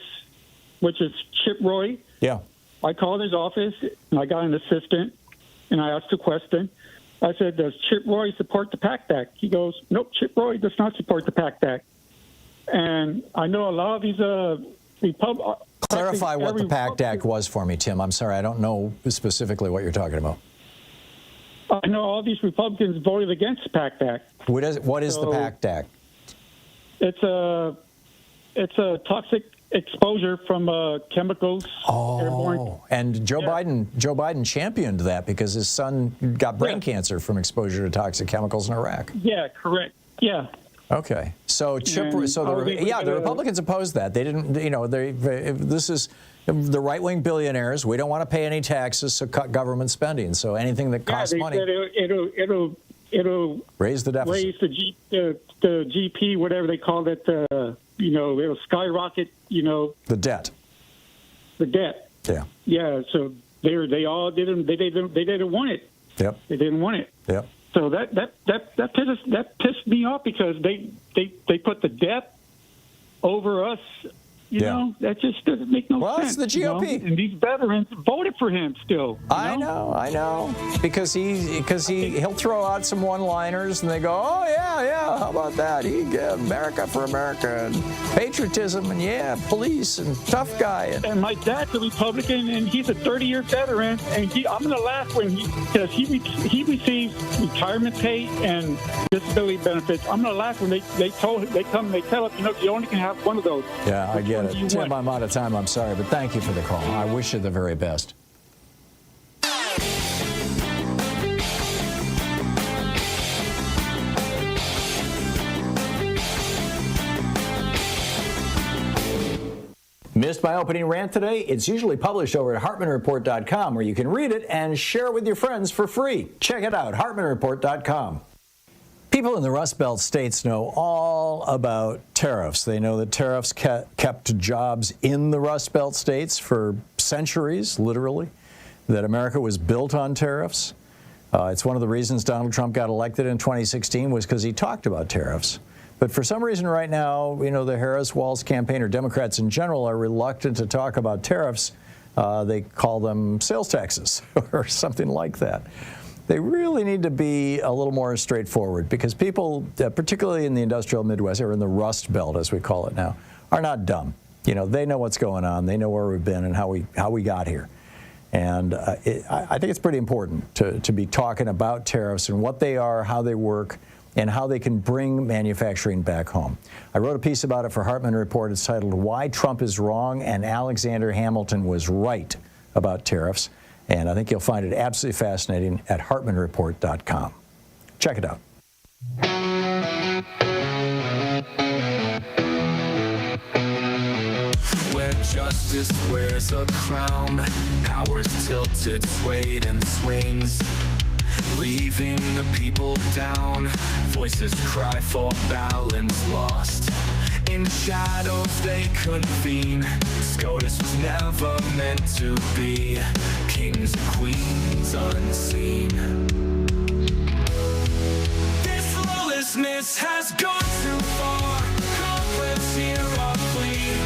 which is Chip Roy. Yeah. I called his office, and I got an assistant, and I asked a question. I said, does Chip Roy support the PACT Act? He goes, nope, Chip Roy does not support the PACT Act. And I know a lot of these Clarify what the PACT Act was for me, Tim. I'm sorry, I don't know specifically what you're talking about. I know all these Republicans voted against the PACT Act. What is the PACT Act? It's a toxic exposure from chemicals. Oh, and Joe Biden championed that because his son got brain cancer from exposure to toxic chemicals in Iraq. Yeah, correct. Yeah. Okay, so the Republicans opposed that. They didn't, this is the right-wing billionaires. We don't want to pay any taxes, so cut government spending. So anything that costs money, said it'll raise the deficit, raise the GP, whatever they call it. It'll skyrocket. The debt. The debt. Yeah. Yeah. So they all didn't. They didn't want it. Yep. They didn't want it. Yep. So that pissed me off because they put the debt over us. You know, that just doesn't make no sense. Well, it's the GOP. And these veterans voted for him still. I know. Because he'll throw out some one-liners and they go, oh, yeah, how about that? America for America and patriotism and, police and tough guy. And my dad's a Republican and he's a 30-year veteran. And I'm going to laugh because he receives retirement pay and disability benefits. I'm going to laugh when they tell us, you only can have one of those. Yeah, I get it. Tim, I'm out of time. I'm sorry, but thank you for the call. I wish you the very best. Missed my opening rant today? It's usually published over at HartmannReport.com, where you can read it and share it with your friends for free. Check it out, HartmannReport.com. People in the Rust Belt states know all about tariffs. They know that tariffs kept jobs in the Rust Belt states for centuries, literally, that America was built on tariffs. It's one of the reasons Donald Trump got elected in 2016 was because he talked about tariffs. But for some reason right now, the Harris-Walz campaign, or Democrats in general, are reluctant to talk about tariffs. They call them sales taxes or something like that. They really need to be a little more straightforward because people, particularly in the industrial Midwest, or in the Rust Belt, as we call it now, are not dumb. They know what's going on. They know where we've been and how we got here. And I think it's pretty important to be talking about tariffs and what they are, how they work, and how they can bring manufacturing back home. I wrote a piece about it for Hartmann Report. It's titled, Why Trump is Wrong and Alexander Hamilton Was Right About Tariffs. And I think you'll find it absolutely fascinating at HartmannReport.com. Check it out. Where justice wears a crown, power's tilted, swayed and swings, leaving the people down. Voices cry for balance lost. In shadows they convene. SCOTUS was never meant to be. Kings and queens unseen. This lawlessness has gone too far. Come, let's hear our plea.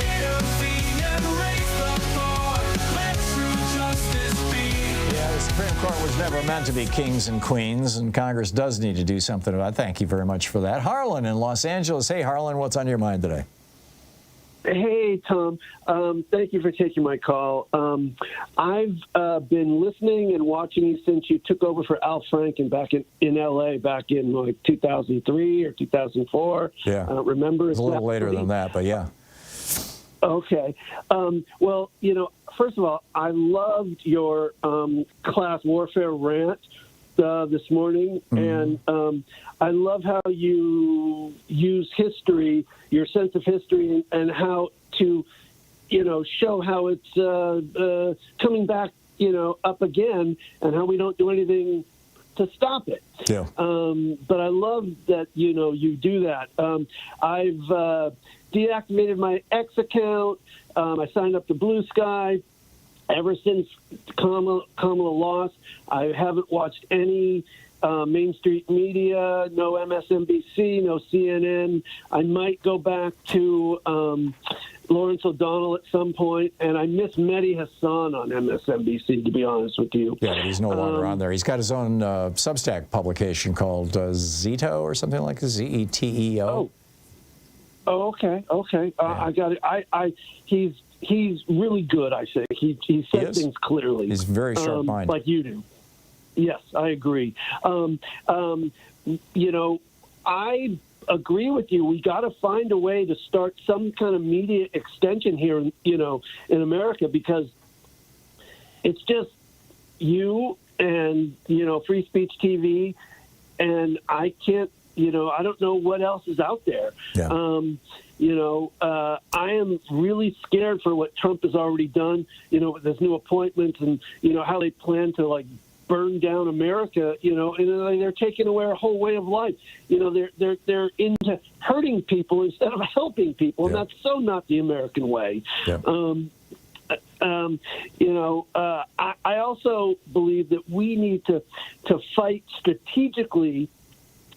Intervene and raise the bar. Let true justice be. Yeah, the Supreme Court was never meant to be kings and queens, and Congress does need to do something about it. Thank you very much for that. Harlan in Los Angeles. Hey, Harlan, what's on your mind today? Hey, Tom. Thank you for taking my call. I've been listening and watching you since you took over for Al Franken back in L.A. back in like 2003 or 2004. Yeah. I don't remember. It's a little later than that, but yeah. Okay. Well, first of all, I loved your class warfare rant this morning, and I love how you use history, your sense of history, and how to, show how it's coming back, up again, and how we don't do anything to stop it. Yeah. But I love that, you do that. I've deactivated my X account. I signed up to Blue Sky. Ever since Kamala lost, I haven't watched any mainstream media, no MSNBC, no CNN. I might go back to Lawrence O'Donnell at some point, and I miss Mehdi Hassan on MSNBC, to be honest with you. Yeah, but he's no longer on there. He's got his own Substack publication called Zeto or something like this, Zeteo. Oh, okay. I got it. He's really good, I think. He says things clearly. He's very sharp-minded. Like you do. Yes, I agree. I agree with you. We got to find a way to start some kind of media extension here, in America, because it's just you and, Free Speech TV, and I can't, I don't know what else is out there. Yeah. I am really scared for what Trump has already done, with his new appointments and, how they plan to, burn down America, and they're taking away our whole way of life. They're into hurting people instead of helping people, and that's so not the American way. Yeah. I also believe that we need to fight strategically.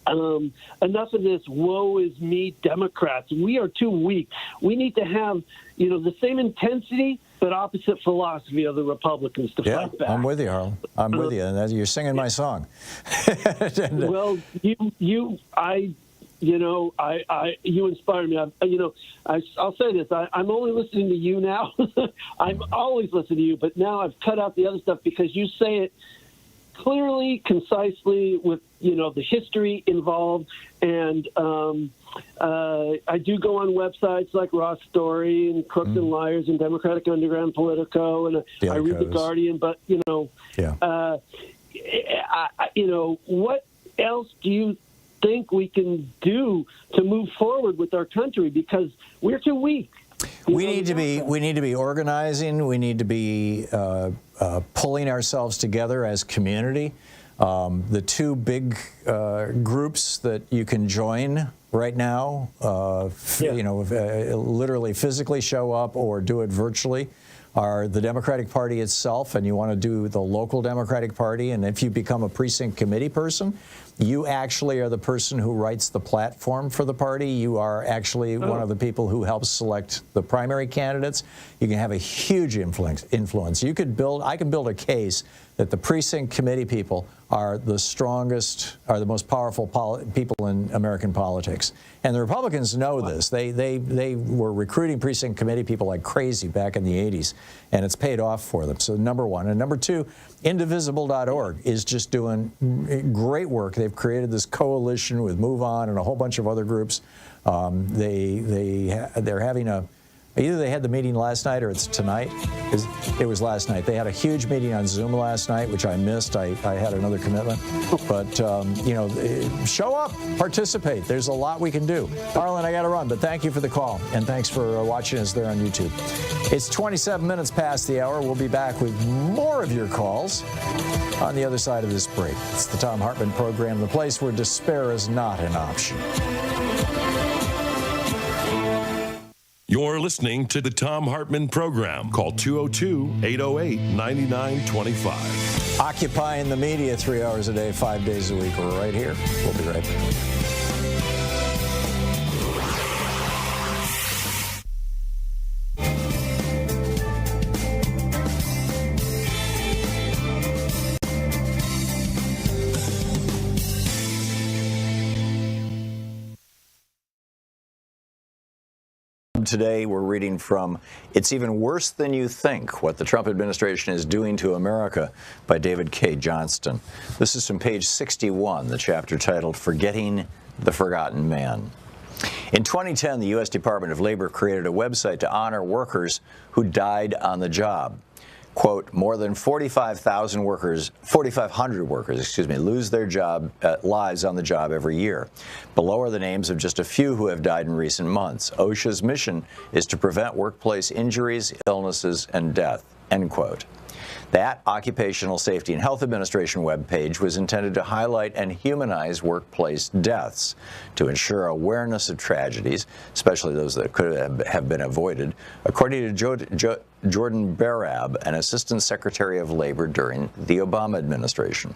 Enough of this woe is me Democrats. We are too weak. We need to have, the same intensity but opposite philosophy of the Republicans to fight back. I'm with you, Harlan. I'm with you, and you're singing my song. Well, you inspire me. I'll say this. I'm only listening to you now. I'm always listening to you, but now I've cut out the other stuff because you say it clearly, concisely, with the history involved, and I do go on websites like Ross Story and Crooks and Liars and Democratic Underground Politico, and I read The Guardian. But what else do you think we can do to move forward with our country? Because we're too weak. We need to be organizing. We need to be pulling ourselves together as community. The two big groups that you can join right now, literally physically show up or do it virtually, are the Democratic Party itself, and you want to do the local Democratic Party. And if you become a precinct committee person, you actually are the person who writes the platform for the party. You are actually one of the people who helps select the primary candidates. You can have a huge influence. I can build a case that the precinct committee people are the strongest, are the most powerful people in American politics. And the Republicans know this. They were recruiting precinct committee people like crazy back in the 80s, and it's paid off for them. So number one. And number two, indivisible.org is just doing great work. They've created this coalition with Move On and a whole bunch of other groups. They're having either they had the meeting last night or it's tonight. It was last night. They had a huge meeting on Zoom last night, which I missed. I had another commitment. But, show up, participate. There's a lot we can do. Harlan, I got to run, but thank you for the call, and thanks for watching us there on YouTube. It's 27 minutes past the hour. We'll be back with more of your calls on the other side of this break. It's the Thom Hartmann Program, the place where despair is not an option. You're listening to the Thom Hartmann Program. Call 202-808-9925. Occupying the media 3 hours a day, 5 days a week. We're right here. We'll be right back. Today, we're reading from It's Even Worse Than You Think, What the Trump Administration is Doing to America by David K. Johnston. This is from page 61, the chapter titled Forgetting the Forgotten Man. In 2010, the U.S. Department of Labor created a website to honor workers who died on the job. Quote, more than 4,500 workers, lose their lives on the job every year. Below are the names of just a few who have died in recent months. OSHA's mission is to prevent workplace injuries, illnesses, and death, end quote. That Occupational Safety and Health Administration webpage was intended to highlight and humanize workplace deaths to ensure awareness of tragedies, especially those that could have been avoided, according to Jordan Barab, an Assistant Secretary of Labor during the Obama administration.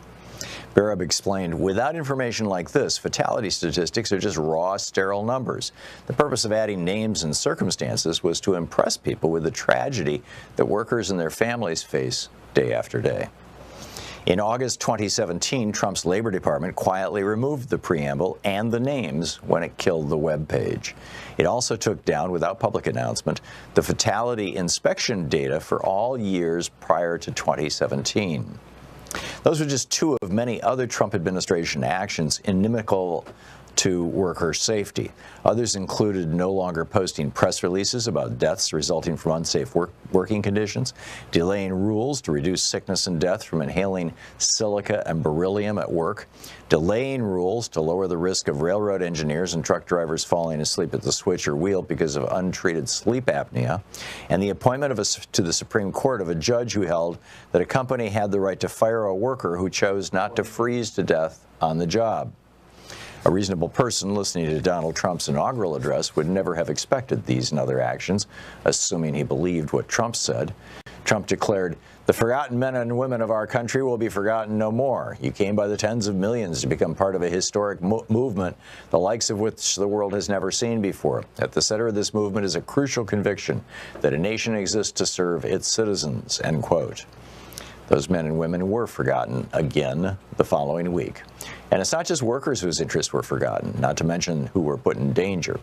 Barab explained, without information like this, fatality statistics are just raw, sterile numbers. The purpose of adding names and circumstances was to impress people with the tragedy that workers and their families face day after day. In August 2017, Trump's Labor Department quietly removed the preamble and the names when it killed the web page. It also took down, without public announcement, the fatality inspection data for all years prior to 2017. Those were just two of many other Trump administration actions inimical to worker safety. Others included no longer posting press releases about deaths resulting from unsafe working conditions, delaying rules to reduce sickness and death from inhaling silica and beryllium at work, delaying rules to lower the risk of railroad engineers and truck drivers falling asleep at the switch or wheel because of untreated sleep apnea, and the appointment to the Supreme Court of a judge who held that a company had the right to fire a worker who chose not to freeze to death on the job. A reasonable person listening to Donald Trump's inaugural address would never have expected these and other actions, assuming he believed what Trump said. Trump declared, "The forgotten men and women of our country will be forgotten no more. You came by the tens of millions to become part of a historic movement, the likes of which the world has never seen before. At the center of this movement is a crucial conviction that a nation exists to serve its citizens," end quote. Those men and women were forgotten again the following week. And it's not just workers whose interests were forgotten, not to mention who were put in danger.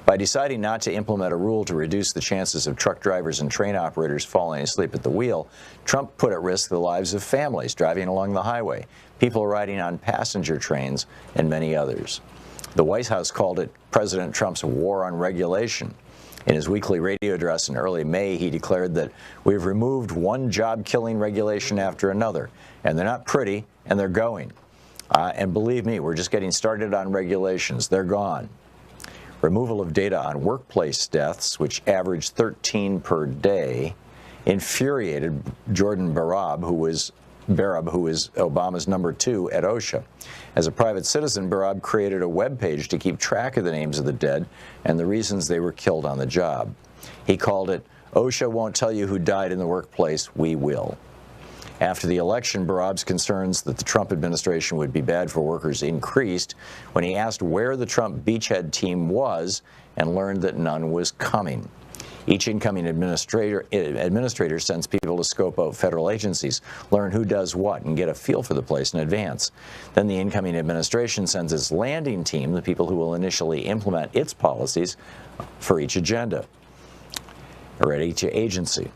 By deciding not to implement a rule to reduce the chances of truck drivers and train operators falling asleep at the wheel, Trump put at risk the lives of families driving along the highway, people riding on passenger trains, and many others. The White House called it President Trump's war on regulation. In his weekly radio address in early May, he declared that we've removed one job-killing regulation after another, and they're not pretty, and they're going. And believe me, we're just getting started on regulations. They're gone. Removal of data on workplace deaths, which averaged 13 per day, infuriated Jordan Barab, who is Obama's number 2 at OSHA. As a private citizen, Barab created a web page to keep track of the names of the dead and the reasons they were killed on the job. He called it, "OSHA won't tell you who died in the workplace, we will." After the election, Barab's concerns that the Trump administration would be bad for workers increased when he asked where the Trump beachhead team was and learned that none was coming. Each incoming administrator sends people to scope out federal agencies, learn who does what, and get a feel for the place in advance. Then the incoming administration sends its landing team, the people who will initially implement its policies for each agenda, or at each agency.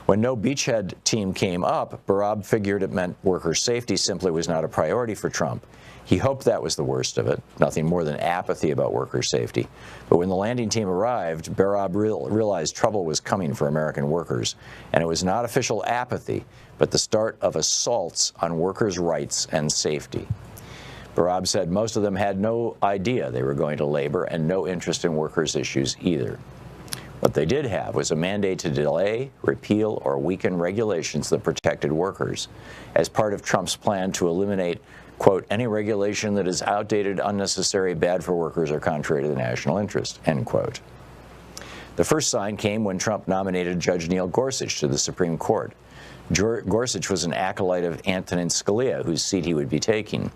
When no beachhead team came up, Barab figured it meant worker safety simply was not a priority for Trump. He hoped that was the worst of it, nothing more than apathy about worker safety. But when the landing team arrived, Barab realized trouble was coming for American workers, and it was not official apathy, but the start of assaults on workers' rights and safety. Barab said most of them had no idea they were going to labor and no interest in workers' issues either. What they did have was a mandate to delay, repeal, or weaken regulations that protected workers, as part of Trump's plan to eliminate, quote, any regulation that is outdated, unnecessary, bad for workers, or contrary to the national interest, end quote. The first sign came when Trump nominated Judge Neil Gorsuch to the Supreme Court. Gorsuch was an acolyte of Antonin Scalia, whose seat he would be taking.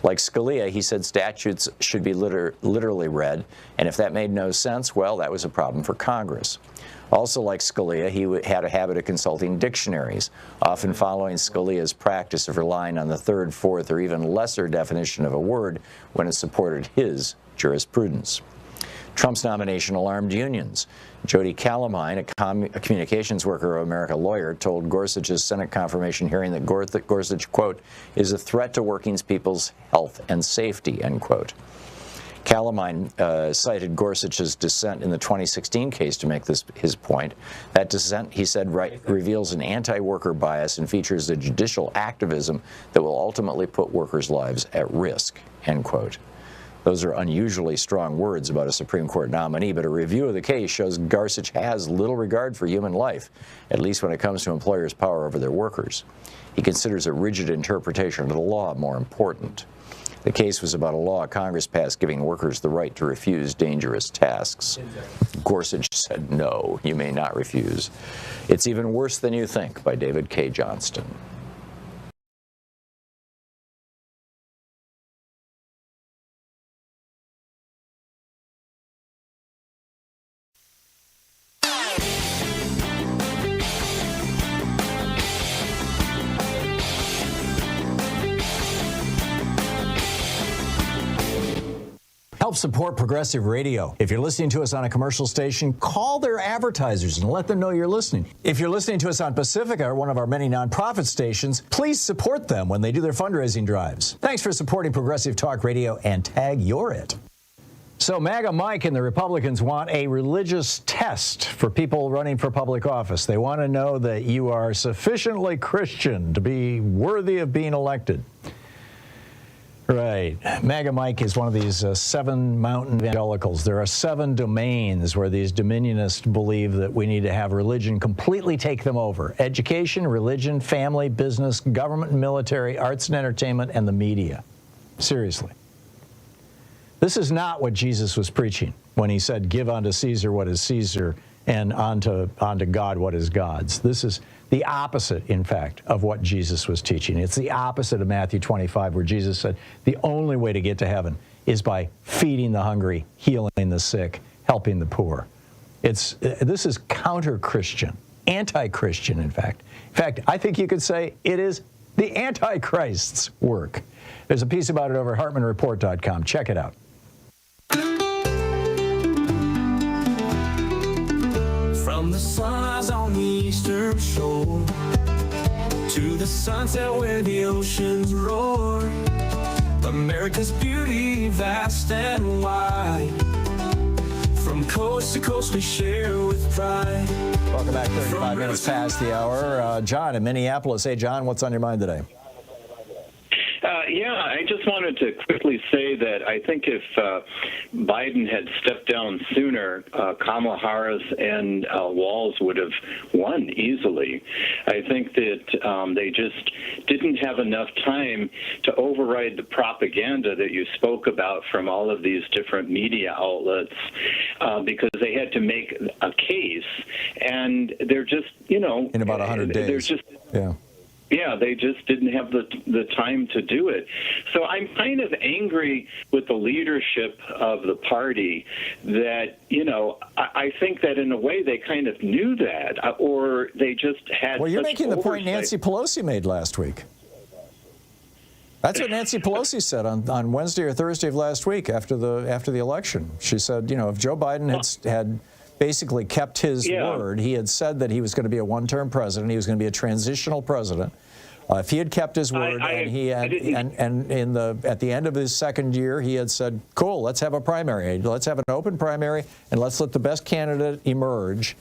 Like Scalia, he said statutes should be literally read, and if that made no sense, well, that was a problem for Congress. Also like Scalia, he had a habit of consulting dictionaries, often following Scalia's practice of relying on the third, fourth, or even lesser definition of a word when it supported his jurisprudence. Trump's nomination alarmed unions. Jody Calamine, a communications worker of America lawyer, told Gorsuch's Senate confirmation hearing that Gorsuch, quote, is a threat to working people's health and safety, end quote. Calamine cited Gorsuch's dissent in the 2016 case to make his point. That dissent, he said, reveals an anti-worker bias and features the judicial activism that will ultimately put workers' lives at risk, end quote. Those are unusually strong words about a Supreme Court nominee, but a review of the case shows Gorsuch has little regard for human life, at least when it comes to employers' power over their workers. He considers a rigid interpretation of the law more important. The case was about a law Congress passed giving workers the right to refuse dangerous tasks. Gorsuch said, no, you may not refuse. It's even worse than you think, by David K. Johnston. Help support progressive radio. If you're listening to us on a commercial station, call their advertisers and let them know you're listening. If you're listening to us on Pacifica, or one of our many nonprofit stations, please support them when they do their fundraising drives. Thanks for supporting progressive talk radio, and tag you're it. So MAGA Mike and the Republicans want a religious test for people running for public office. They want to know that you are sufficiently Christian to be worthy of being elected. Right. MAGA Mike is one of these 7 mountain evangelicals. There are 7 domains where these dominionists believe that we need to have religion completely take them over. Education, religion, family, business, government and military, arts and entertainment, and the media. Seriously. This is not what Jesus was preaching when he said, give unto Caesar what is Caesar and unto God what is God's. This is the opposite, in fact, of what Jesus was teaching. It's the opposite of Matthew 25, where Jesus said the only way to get to heaven is by feeding the hungry, healing the sick, helping the poor. This is counter-Christian, anti-Christian, in fact. In fact, I think you could say it is the Antichrist's work. There's a piece about it over at HartmannReport.com. Check it out. From the sunrise on the eastern shore to the sunset where the oceans roar, America's beauty vast and wide. From coast to coast we share with pride. Welcome back. 35 minutes past the hour. John in Minneapolis. Hey, John, what's on your mind today? Yeah, I just wanted to quickly say that I think if Biden had stepped down sooner, Kamala Harris and Walz would have won easily. I think that they just didn't have enough time to override the propaganda that you spoke about from all of these different media outlets because they had to make a case, and they're just, in about 100 days. They're just, yeah, they just didn't have the time to do it. So I'm kind of angry with the leadership of the party that, I think that in a way they kind of knew that, or they just had. Well, you're making the point oversight. Nancy Pelosi made last week. That's what Nancy Pelosi said on Wednesday or Thursday of last week after the election. She said, if Joe Biden had basically kept his word. He had said that he was going to be a one-term president. He was going to be a transitional president. If he had kept his word, at the end of his second year, he had said, "Cool, let's have a primary. Let's have an open primary, and let's let the best candidate emerge."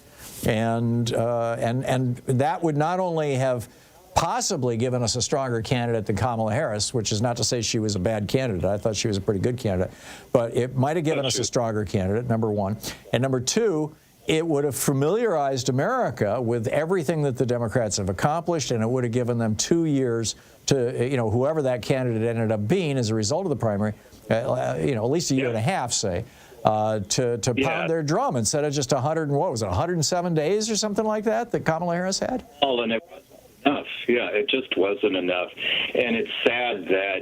And that would not only have possibly given us a stronger candidate than Kamala Harris, which is not to say she was a bad candidate. I thought she was a pretty good candidate. But it might have given us a stronger candidate, number one. And number two, it would have familiarized America with everything that the Democrats have accomplished, and it would have given them 2 years to, whoever that candidate ended up being as a result of the primary, at least a year and a half, say, to pound their drum instead of just 107 days or something like that Kamala Harris had? Enough. Yeah, it just wasn't enough. And it's sad that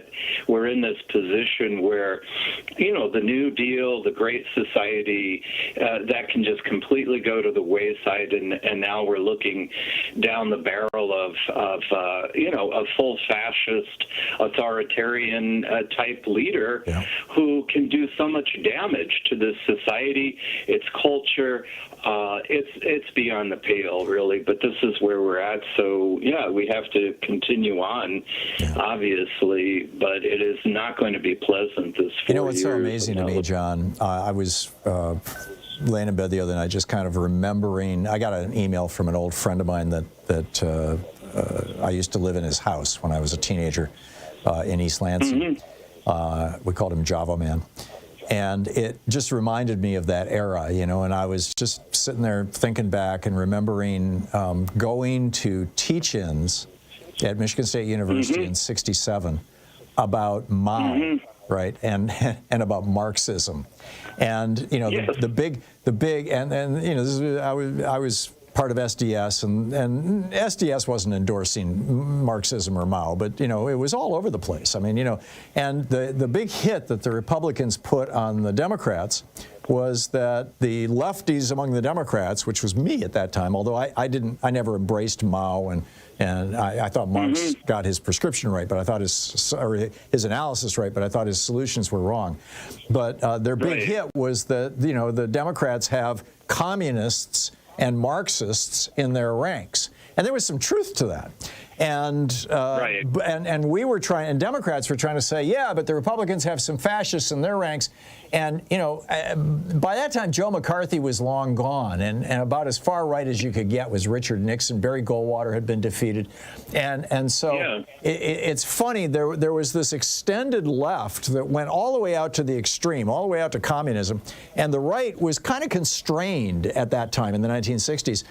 we're in this position where, the New Deal, the Great Society, that can just completely go to the wayside. And now we're looking down the barrel of a full fascist, authoritarian type leader who can do so much damage to this society, its culture. It's beyond the pale, really, but this is where we're at. So, we have to continue on, obviously, but it is not going to be pleasant this 4 years. What's so amazing to me, John? I was laying in bed the other night just kind of remembering. I got an email from an old friend of mine that I used to live in his house when I was a teenager in East Lansing. We called him Java Man. And it just reminded me of that era, and I was just sitting there thinking back and remembering going to teach-ins at Michigan State University in '67 about Mao, right, and about Marxism, and the big, and this is, I was part of SDS, and SDS wasn't endorsing Marxism or Mao, but it was all over the place. I mean, and the big hit that the Republicans put on the Democrats was that the lefties among the Democrats, which was me at that time, although I never embraced Mao, and I thought Marx got his prescription right, but I thought his analysis right, but I thought his solutions were wrong. But their big hit was that, you know, the Democrats have communists and Marxists in their ranks. And there was some truth to that. And we were trying, and Democrats were trying to say, yeah, but the Republicans have some fascists in their ranks. And, you know, by that time, Joe McCarthy was long gone, and about as far right as you could get was Richard Nixon. Barry Goldwater had been defeated. And so it's funny, there was this extended left that went all the way out to the extreme, all the way out to communism, and the right was kind of constrained at that time in the 1960s.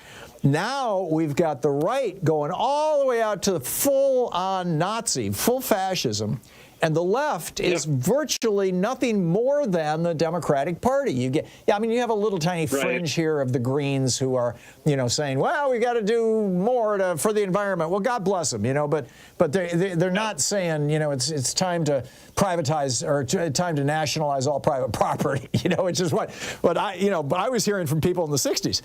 Now we've got the right going all the way out to the full-on Nazi, full fascism, and the left is virtually nothing more than the Democratic Party. You get, I mean, you have a little tiny fringe here of the Greens who are, you know, saying, well, we got to do more for the environment. Well, God bless them, you know, but they're not saying, you know, it's time to privatize or time to nationalize all private property. You know, it's just what I was hearing from people in the 60s.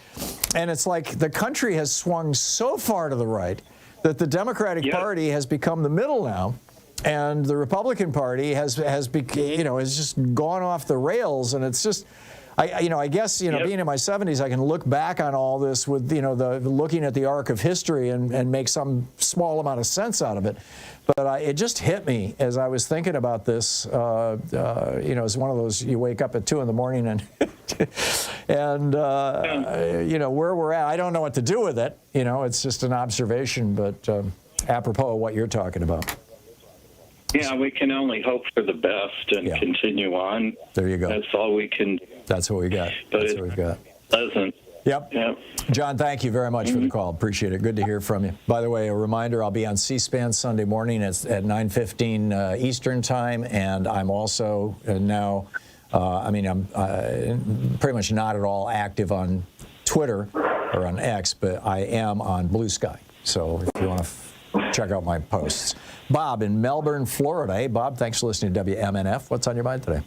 And it's like the country has swung so far to the right that the Democratic Party has become the middle now. And the Republican Party has just gone off the rails, and it's just, I guess, you know, being in my 70s, I can look back on all this with, you know, looking at the arc of history and make some small amount of sense out of it. But it just hit me as I was thinking about this. You know, it's one of those, you wake up at 2 in the morning and, you know, where we're at. I don't know what to do with it. You know, it's just an observation, but apropos of what you're talking about. Yeah, we can only hope for the best and continue on. There you go. That's all we can do. That's what we got. But That's what we've got. Pleasant. Yep. John, thank you very much for the call. Appreciate it. Good to hear from you. By the way, a reminder, I'll be on C-SPAN Sunday morning at 9:15 Eastern Time, and I'm also now, I'm pretty much not at all active on Twitter or on X, but I am on Blue Sky. So if you want to check out my posts. Bob in Melbourne, Florida. Hey, Bob, thanks for listening to WMNF. What's on your mind today?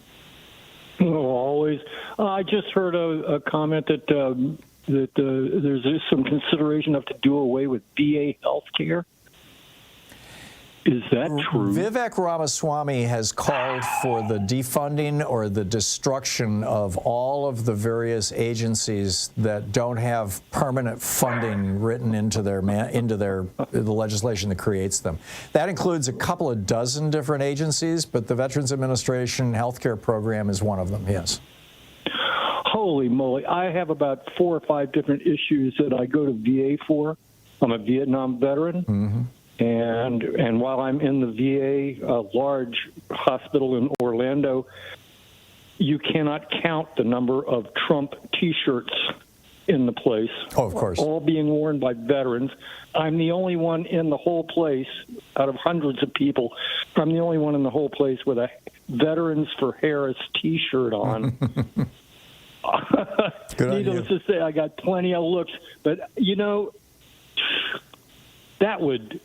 Oh, always. I just heard a comment that there's some consideration of to do away with VA health care. Is that true? Vivek Ramaswamy has called for the defunding or the destruction of all of the various agencies that don't have permanent funding written into the legislation that creates them. That includes a couple of dozen different agencies, but the Veterans Administration Healthcare Program is one of them, yes. Holy moly. I have about 4 or 5 different issues that I go to VA for. I'm a Vietnam veteran. Mm-hmm. And while I'm in the VA, a large hospital in Orlando, you cannot count the number of Trump T-shirts in the place. Oh, of course. All being worn by veterans. I'm the only one in the whole place, out of hundreds of people, I'm the only one in the whole place with a Veterans for Harris T-shirt on. Needless to say, I got plenty of looks. But, you know, that would...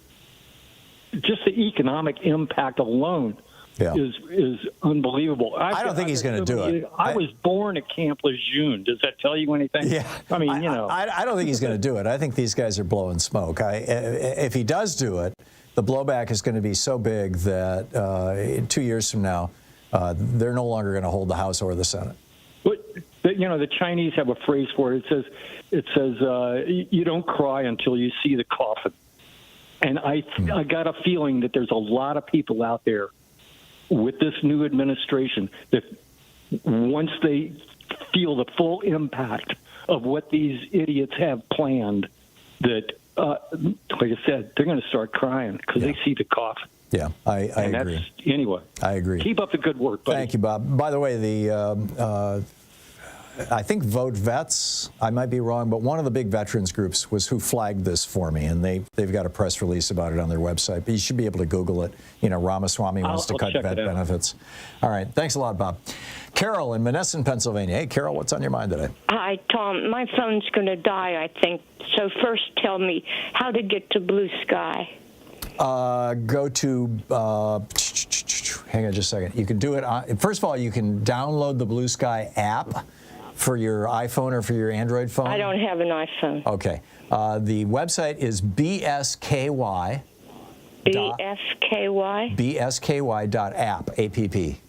just the economic impact alone is unbelievable. I don't think he's going to do it. I was born at Camp Lejeune. Does that tell you anything? Yeah. I mean, you know. I don't think he's going to do it. I think these guys are blowing smoke. If he does do it, the blowback is going to be so big that 2 years from now, they're no longer going to hold the House or the Senate. But, you know, the Chinese have a phrase for it. It says you don't cry until you see the coffin. And I got a feeling that there's a lot of people out there with this new administration that once they feel the full impact of what these idiots have planned, that, like I said, they're going to start crying because they see the coffin. Yeah, I agree. Anyway, I agree. Keep up the good work, buddy. Thank you, Bob. By the way, I think Vote Vets, I might be wrong, but one of the big veterans groups was who flagged this for me, and they've got a press release about it on their website. But you should be able to Google it. You know, Ramaswamy wants to cut vet benefits. All right. Thanks a lot, Bob. Carol in Menneson, Pennsylvania. Hey, Carol, what's on your mind today? Hi, Tom. My phone's going to die, I think. So first tell me how to get to Blue Sky. Go to, hang on just a second. You can do it. First of all, you can download the Blue Sky app. for your iPhone or for your Android phone? I don't have an iPhone. Okay. The website is BSKY. BSKY? BSKY.app, A-P-P.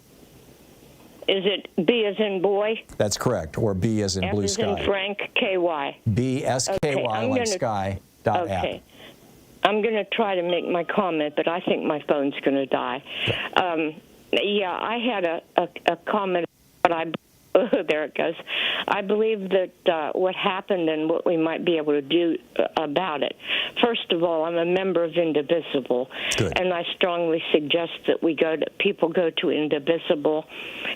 Is it B as in boy? That's correct, or B as in F blue as sky. in Frank, KY. BSKY like sky.app. Okay. I'm going to try to make my comment, but I think my phone's going to die. Yeah, I had a comment, but there it goes. I believe that what happened and what we might be able to do about it. First of all, I'm a member of Indivisible, and I strongly suggest that people go to Indivisible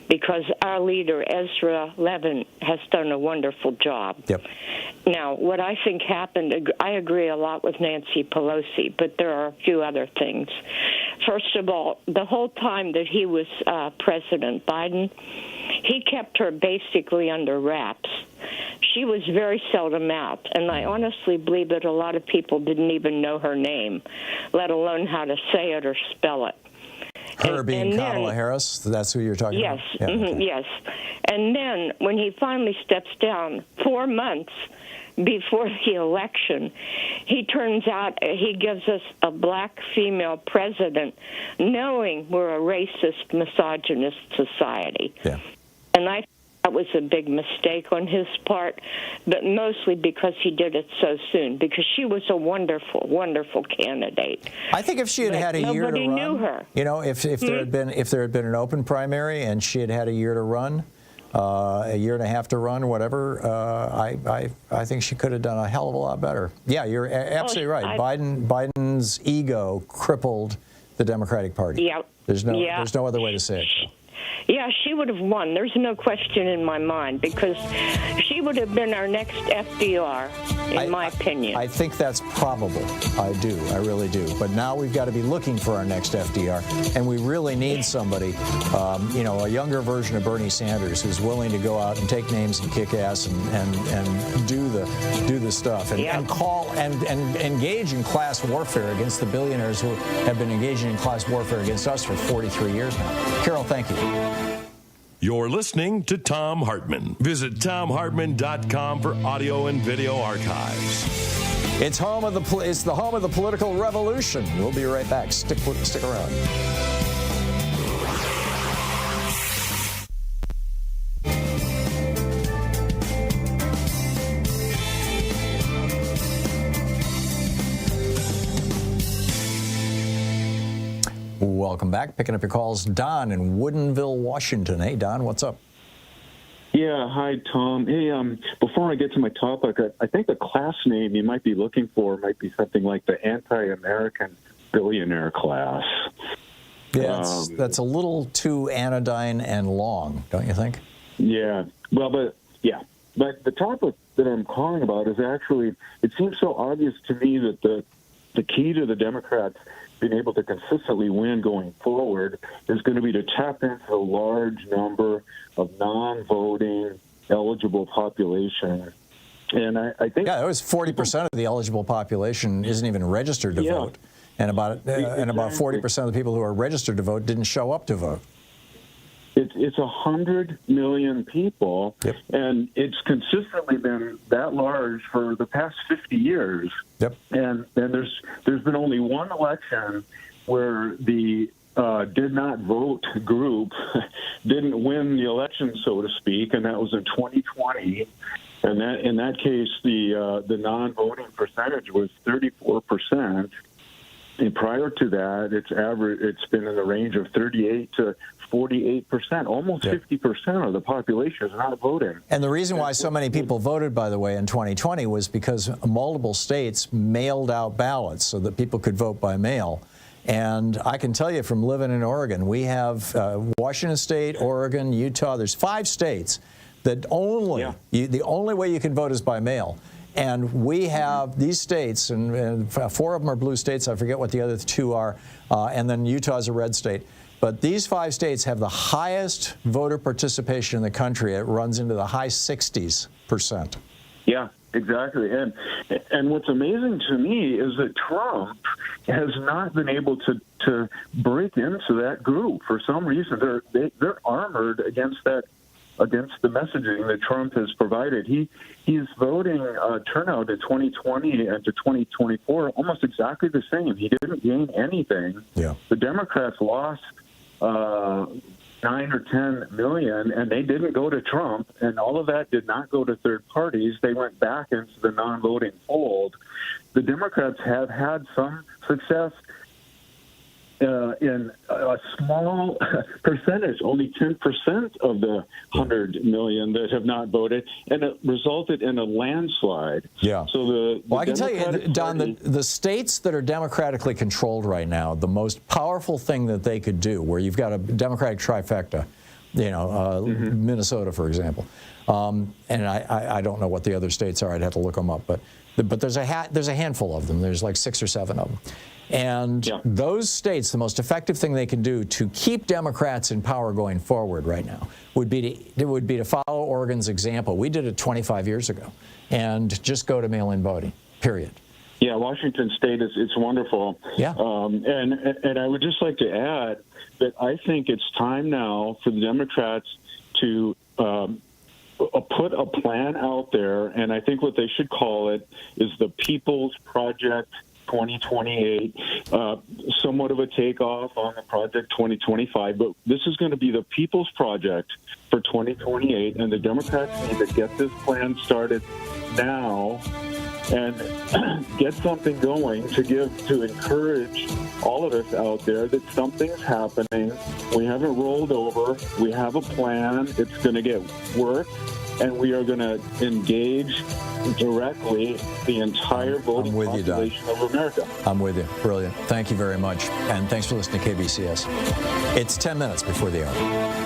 because our leader, Ezra Levin, has done a wonderful job. Yep. Now, what I think happened, I agree a lot with Nancy Pelosi, but there are a few other things. First of all, the whole time that he was President Biden, he kept her basically under wraps. She was very seldom out, and I honestly believe that a lot of people didn't even know her name, let alone how to say it or spell it. Her being Kamala Harris, that's who you're talking about? Yes, yes. And then when he finally steps down, 4 months before the election, he turns out he gives us a black female president, knowing we're a racist, misogynist society. Yeah. And I think that was a big mistake on his part, but mostly because he did it so soon, because she was a wonderful, wonderful candidate. I think if she had had a year to run, nobody knew her. You know, if there had been an open primary and she had had a year to run, a year and a half to run, whatever, I think she could have done a hell of a lot better. Yeah, you're absolutely right. Biden's ego crippled the Democratic Party. Yeah. There's no other way to say it. Yeah, she would have won. There's no question in my mind, because she would have been our next FDR, in my opinion. I think that's probable. I do. I really do. But now we've got to be looking for our next FDR, and we really need somebody, a younger version of Bernie Sanders who's willing to go out and take names and kick ass and do the stuff and call and engage in class warfare against the billionaires who have been engaging in class warfare against us for 43 years now. Carol, thank you. You're listening to Thom Hartmann. Visit ThomHartmann.com for audio and video archives. It's the home of the political revolution. We'll be right back. Stick around. Welcome back. Picking up your calls. Don in Woodinville, Washington. Hey, Don, what's up? Yeah, hi, Tom. Hey, before I get to my topic, I think the class name you might be looking for might be something like the anti-American billionaire class. Yeah, that's a little too anodyne and long, don't you think? Yeah. Well, but the topic that I'm calling about is actually, it seems so obvious to me that the key to the Democrats being able to consistently win going forward is going to be to tap into a large number of non-voting eligible population. And I think... Yeah, it was 40% of the eligible population isn't even registered to vote. And about 40% of the people who are registered to vote didn't show up to vote. It's 100 million people, and it's consistently been that large for the past 50 years. Yep. And there's been only one election where the did not vote group didn't win the election, so to speak, and that was in 2020. And that in that case, the non-voting percentage was 34%. And prior to that, it's been in the range of 38 to 48%. Almost 50% of the population is not voting. And the reason why so many people voted, by the way, in 2020 was because multiple states mailed out ballots so that people could vote by mail. And I can tell you from living in Oregon, we have Washington State, Oregon, Utah. There's 5 states that the only way you can vote is by mail. And we have these states, and 4 of them are blue states. I forget what the other 2 are. And then Utah's a red state. But these 5 states have the highest voter participation in the country. It runs into the high 60%. Yeah, exactly. And what's amazing to me is that Trump has not been able to break into that group for some reason. They're armored against that against the messaging that Trump has provided. He's voting turnout in 2020 and to 2024 almost exactly the same. He didn't gain anything. Yeah. The Democrats lost 9 or 10 million, and they didn't go to Trump, and all of that did not go to third parties. They went back into the non-voting fold. The Democrats have had some success in a small percentage, only 10% of the 100 million that have not voted, and it resulted in a landslide. Yeah. So well, I can tell you, Don, the states that are democratically controlled right now, the most powerful thing that they could do, where you've got a Democratic trifecta, Minnesota, for example, and I don't know what the other states are. I'd have to look them up, but there's a handful of them. There's like 6 or 7 of them. And those states, the most effective thing they can do to keep Democrats in power going forward right now would be to follow Oregon's example. We did it 25 years ago, and just go to mail-in voting, period. Yeah, Washington State it's wonderful. Yeah. And I would just like to add that I think it's time now for the Democrats to put a plan out there, and I think what they should call it is the People's Project 2028, somewhat of a takeoff on the Project 2025, but this is going to be the People's Project for 2028, and the Democrats need to get this plan started now and get something going to encourage all of us out there that something's happening. We haven't rolled over. We have a plan. It's going to get work, and we are going to engage directly the entire voting population of America. I'm with you. Brilliant. Thank you very much. And thanks for listening to KBCS. It's 10 minutes before the hour.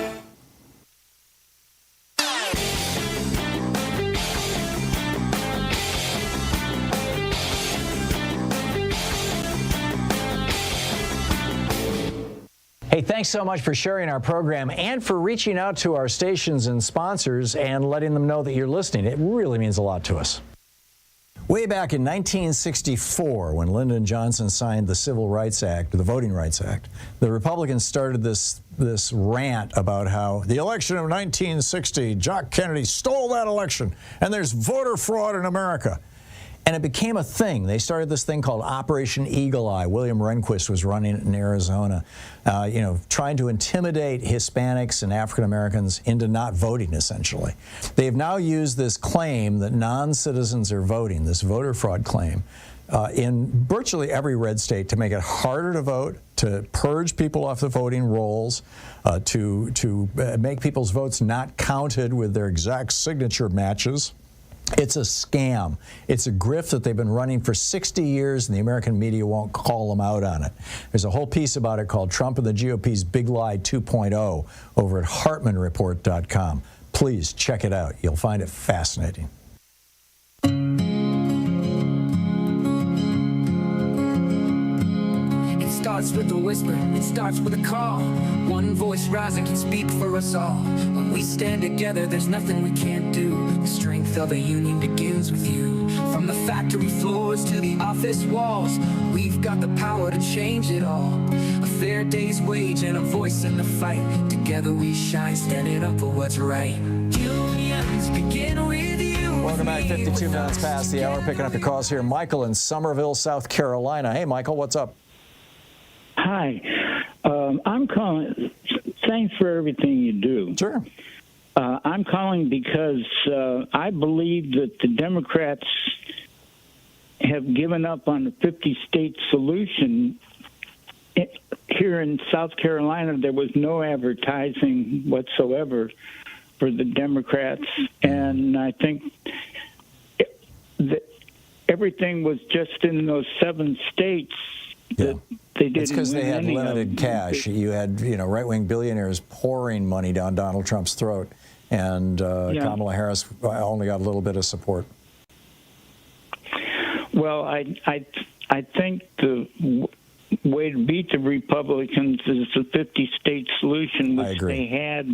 Hey, thanks so much for sharing our program and for reaching out to our stations and sponsors and letting them know that you're listening. It really means a lot to us. Way back in 1964, when Lyndon Johnson signed the Civil Rights Act, the Voting Rights Act, the Republicans started this rant about how the election of 1960, Jock Kennedy stole that election, and there's voter fraud in America. And it became a thing. They started this thing called Operation Eagle Eye. William Rehnquist was running it in Arizona, trying to intimidate Hispanics and African Americans into not voting, essentially. They have now used this claim that non-citizens are voting, this voter fraud claim, in virtually every red state to make it harder to vote, to purge people off the voting rolls, to make people's votes not counted with their exact signature matches. It's a scam. It's a grift that they've been running for 60 years, and the American media won't call them out on it. There's a whole piece about it called Trump and the GOP's Big Lie 2.0 over at HartmannReport.com. Please check it out. You'll find it fascinating. It starts with a whisper, it starts with a call. One voice rising can speak for us all. When we stand together, there's nothing we can't do. The strength of a union begins with you. From the factory floors to the office walls, we've got the power to change it all. A fair day's wage and a voice in the fight. Together we shine, standing up for what's right. Unions begin with you. Welcome back. 52 minutes past the hour. Picking up your calls here. Michael in Somerville, South Carolina. Hey, Michael, what's up? Hi. I'm calling. Thanks for everything you do. Sure. I'm calling because I believe that the Democrats have given up on the 50-state solution. Here in South Carolina, there was no advertising whatsoever for the Democrats, and I think that everything was just in those 7 states. Yeah. They didn't it's because they had win limited cash. You had, right-wing billionaires pouring money down Donald Trump's throat, and Kamala Harris only got a little bit of support. Well, I think the way to beat the Republicans is the 50-state solution, which they had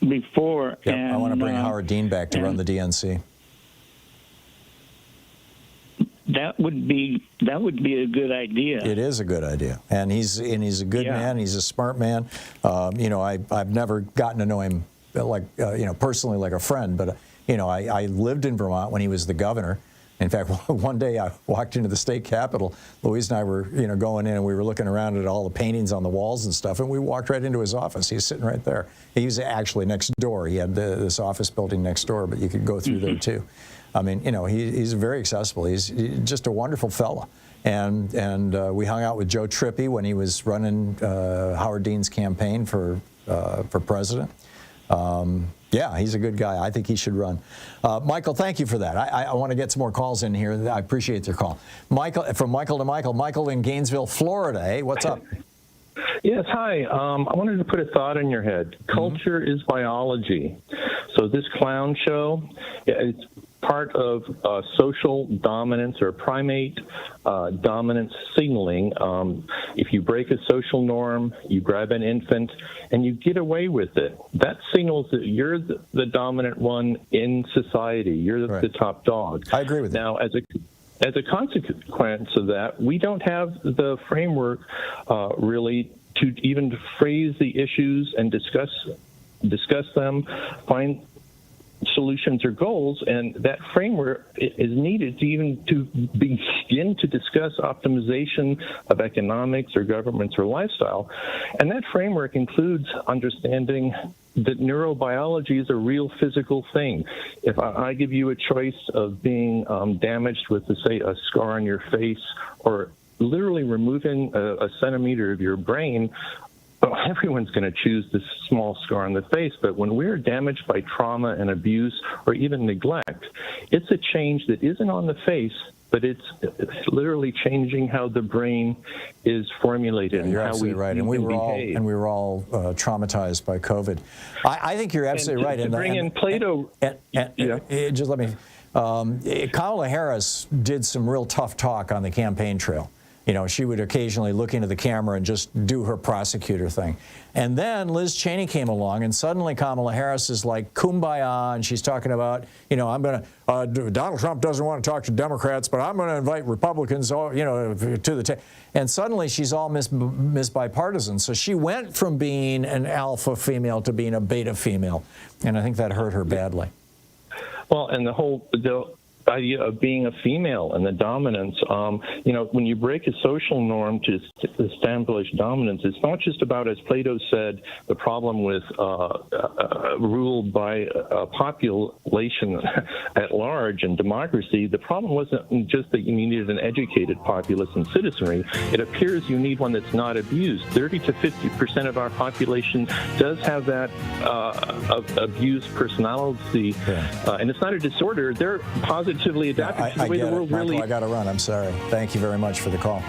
before. Yep, and I want to bring Howard Dean back to run the DNC. That would be a good idea. It is a good idea, and he's a good man. He's a smart man. I've never gotten to know him personally like a friend, but I lived in Vermont when he was the governor. In fact, one day I walked into the state capitol. Louise and I were, going in, and we were looking around at all the paintings on the walls and stuff, and we walked right into his office. He was sitting right there. He was actually next door. He had this office building next door, but you could go through there too. I mean, he's very accessible. He's just a wonderful fella. And we hung out with Joe Trippi when he was running Howard Dean's campaign for president. Yeah, he's a good guy. I think he should run. Michael, thank you for that. I want to get some more calls in here. I appreciate your call. From Michael to Michael. Michael in Gainesville, Florida. Hey, what's up? Yes, hi. I wanted to put a thought in your head. Culture is biology. So this clown show, it's part of social dominance or primate dominance signaling. If you break a social norm, you grab an infant, and you get away with it. That signals that you're the dominant one in society. You're the top dog. I agree with that. Now, as a consequence of that, we don't have the framework really to even phrase the issues and discuss them, find solutions or goals, and that framework is needed to even to begin to discuss optimization of economics or governments or lifestyle. And that framework includes understanding that neurobiology is a real physical thing. If I give you a choice of being damaged with, say, a scar on your face, or literally removing a centimeter of your brain, everyone's going to choose this small scar on the face. But when we're damaged by trauma and abuse or even neglect, it's a change that isn't on the face, but it's literally changing how the brain is formulated. You're and how absolutely right. And we were all traumatized by COVID. I think you're absolutely right. To bring in Plato. Just let me. Kamala Harris did some real tough talk on the campaign trail. She would occasionally look into the camera and just do her prosecutor thing. And then Liz Cheney came along, and suddenly Kamala Harris is like kumbaya, and she's talking about, I'm going to, Donald Trump doesn't want to talk to Democrats, but I'm going to invite Republicans, to the table. And suddenly she's all Miss Bipartisan. So she went from being an alpha female to being a beta female. And I think that hurt her badly. Well, and the idea of being a female and the dominance, when you break a social norm to establish dominance, it's not just about, as Plato said, the problem with ruled by a population at large and democracy. The problem wasn't just that you needed an educated populace and citizenry. It appears you need one that's not abused. 30 to 50% of our population does have that abused personality, and it's not a disorder. They're positively adapted to the way the world really. Michael, I got to run. I'm sorry. Thank you very much for the call.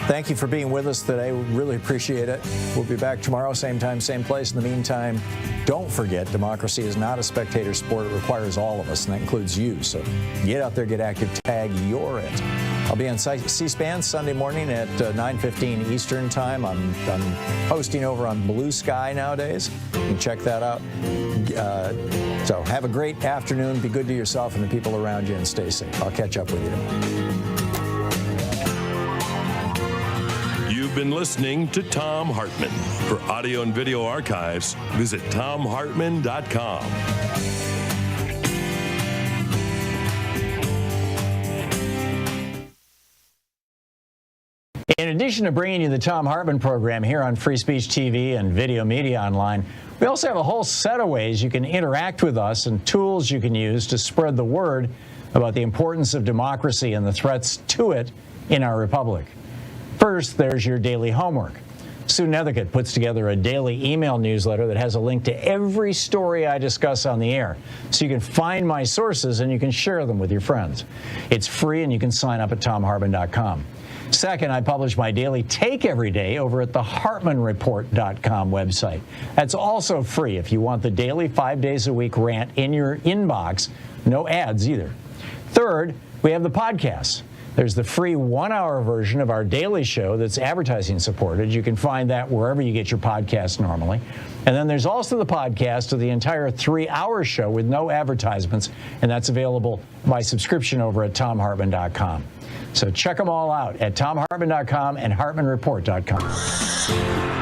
Thank you for being with us today. We really appreciate it. We'll be back tomorrow, same time, same place. In the meantime, don't forget, democracy is not a spectator sport. It requires all of us, and that includes you. So get out there, get active, tag you're it. I'll be on C-SPAN Sunday morning at 9:15 Eastern Time. I'm hosting over on Blue Sky nowadays. You can check that out. So have a great afternoon. Be good to yourself and the people around you, and stay safe. I'll catch up with you tomorrow. You've been listening to Thom Hartmann. For audio and video archives, visit thomhartmann.com. In addition to bringing you the Thom Hartmann Program here on Free Speech TV and Video Media Online, we also have a whole set of ways you can interact with us and tools you can use to spread the word about the importance of democracy and the threats to it in our republic. First, there's your daily homework. Sue Nethercutt puts together a daily email newsletter that has a link to every story I discuss on the air, so you can find my sources and you can share them with your friends. It's free, and you can sign up at thomhartmann.com. Second, I publish my daily take every day over at the HartmannReport.com website. That's also free if you want the daily 5 days a week rant in your inbox. No ads either. Third, we have the podcasts. There's the free 1-hour version of our daily show that's advertising supported. You can find that wherever you get your podcasts normally. And then there's also the podcast of the entire 3-hour show with no advertisements, and that's available by subscription over at thomhartmann.com. So check them all out at thomhartmann.com and hartmannreport.com.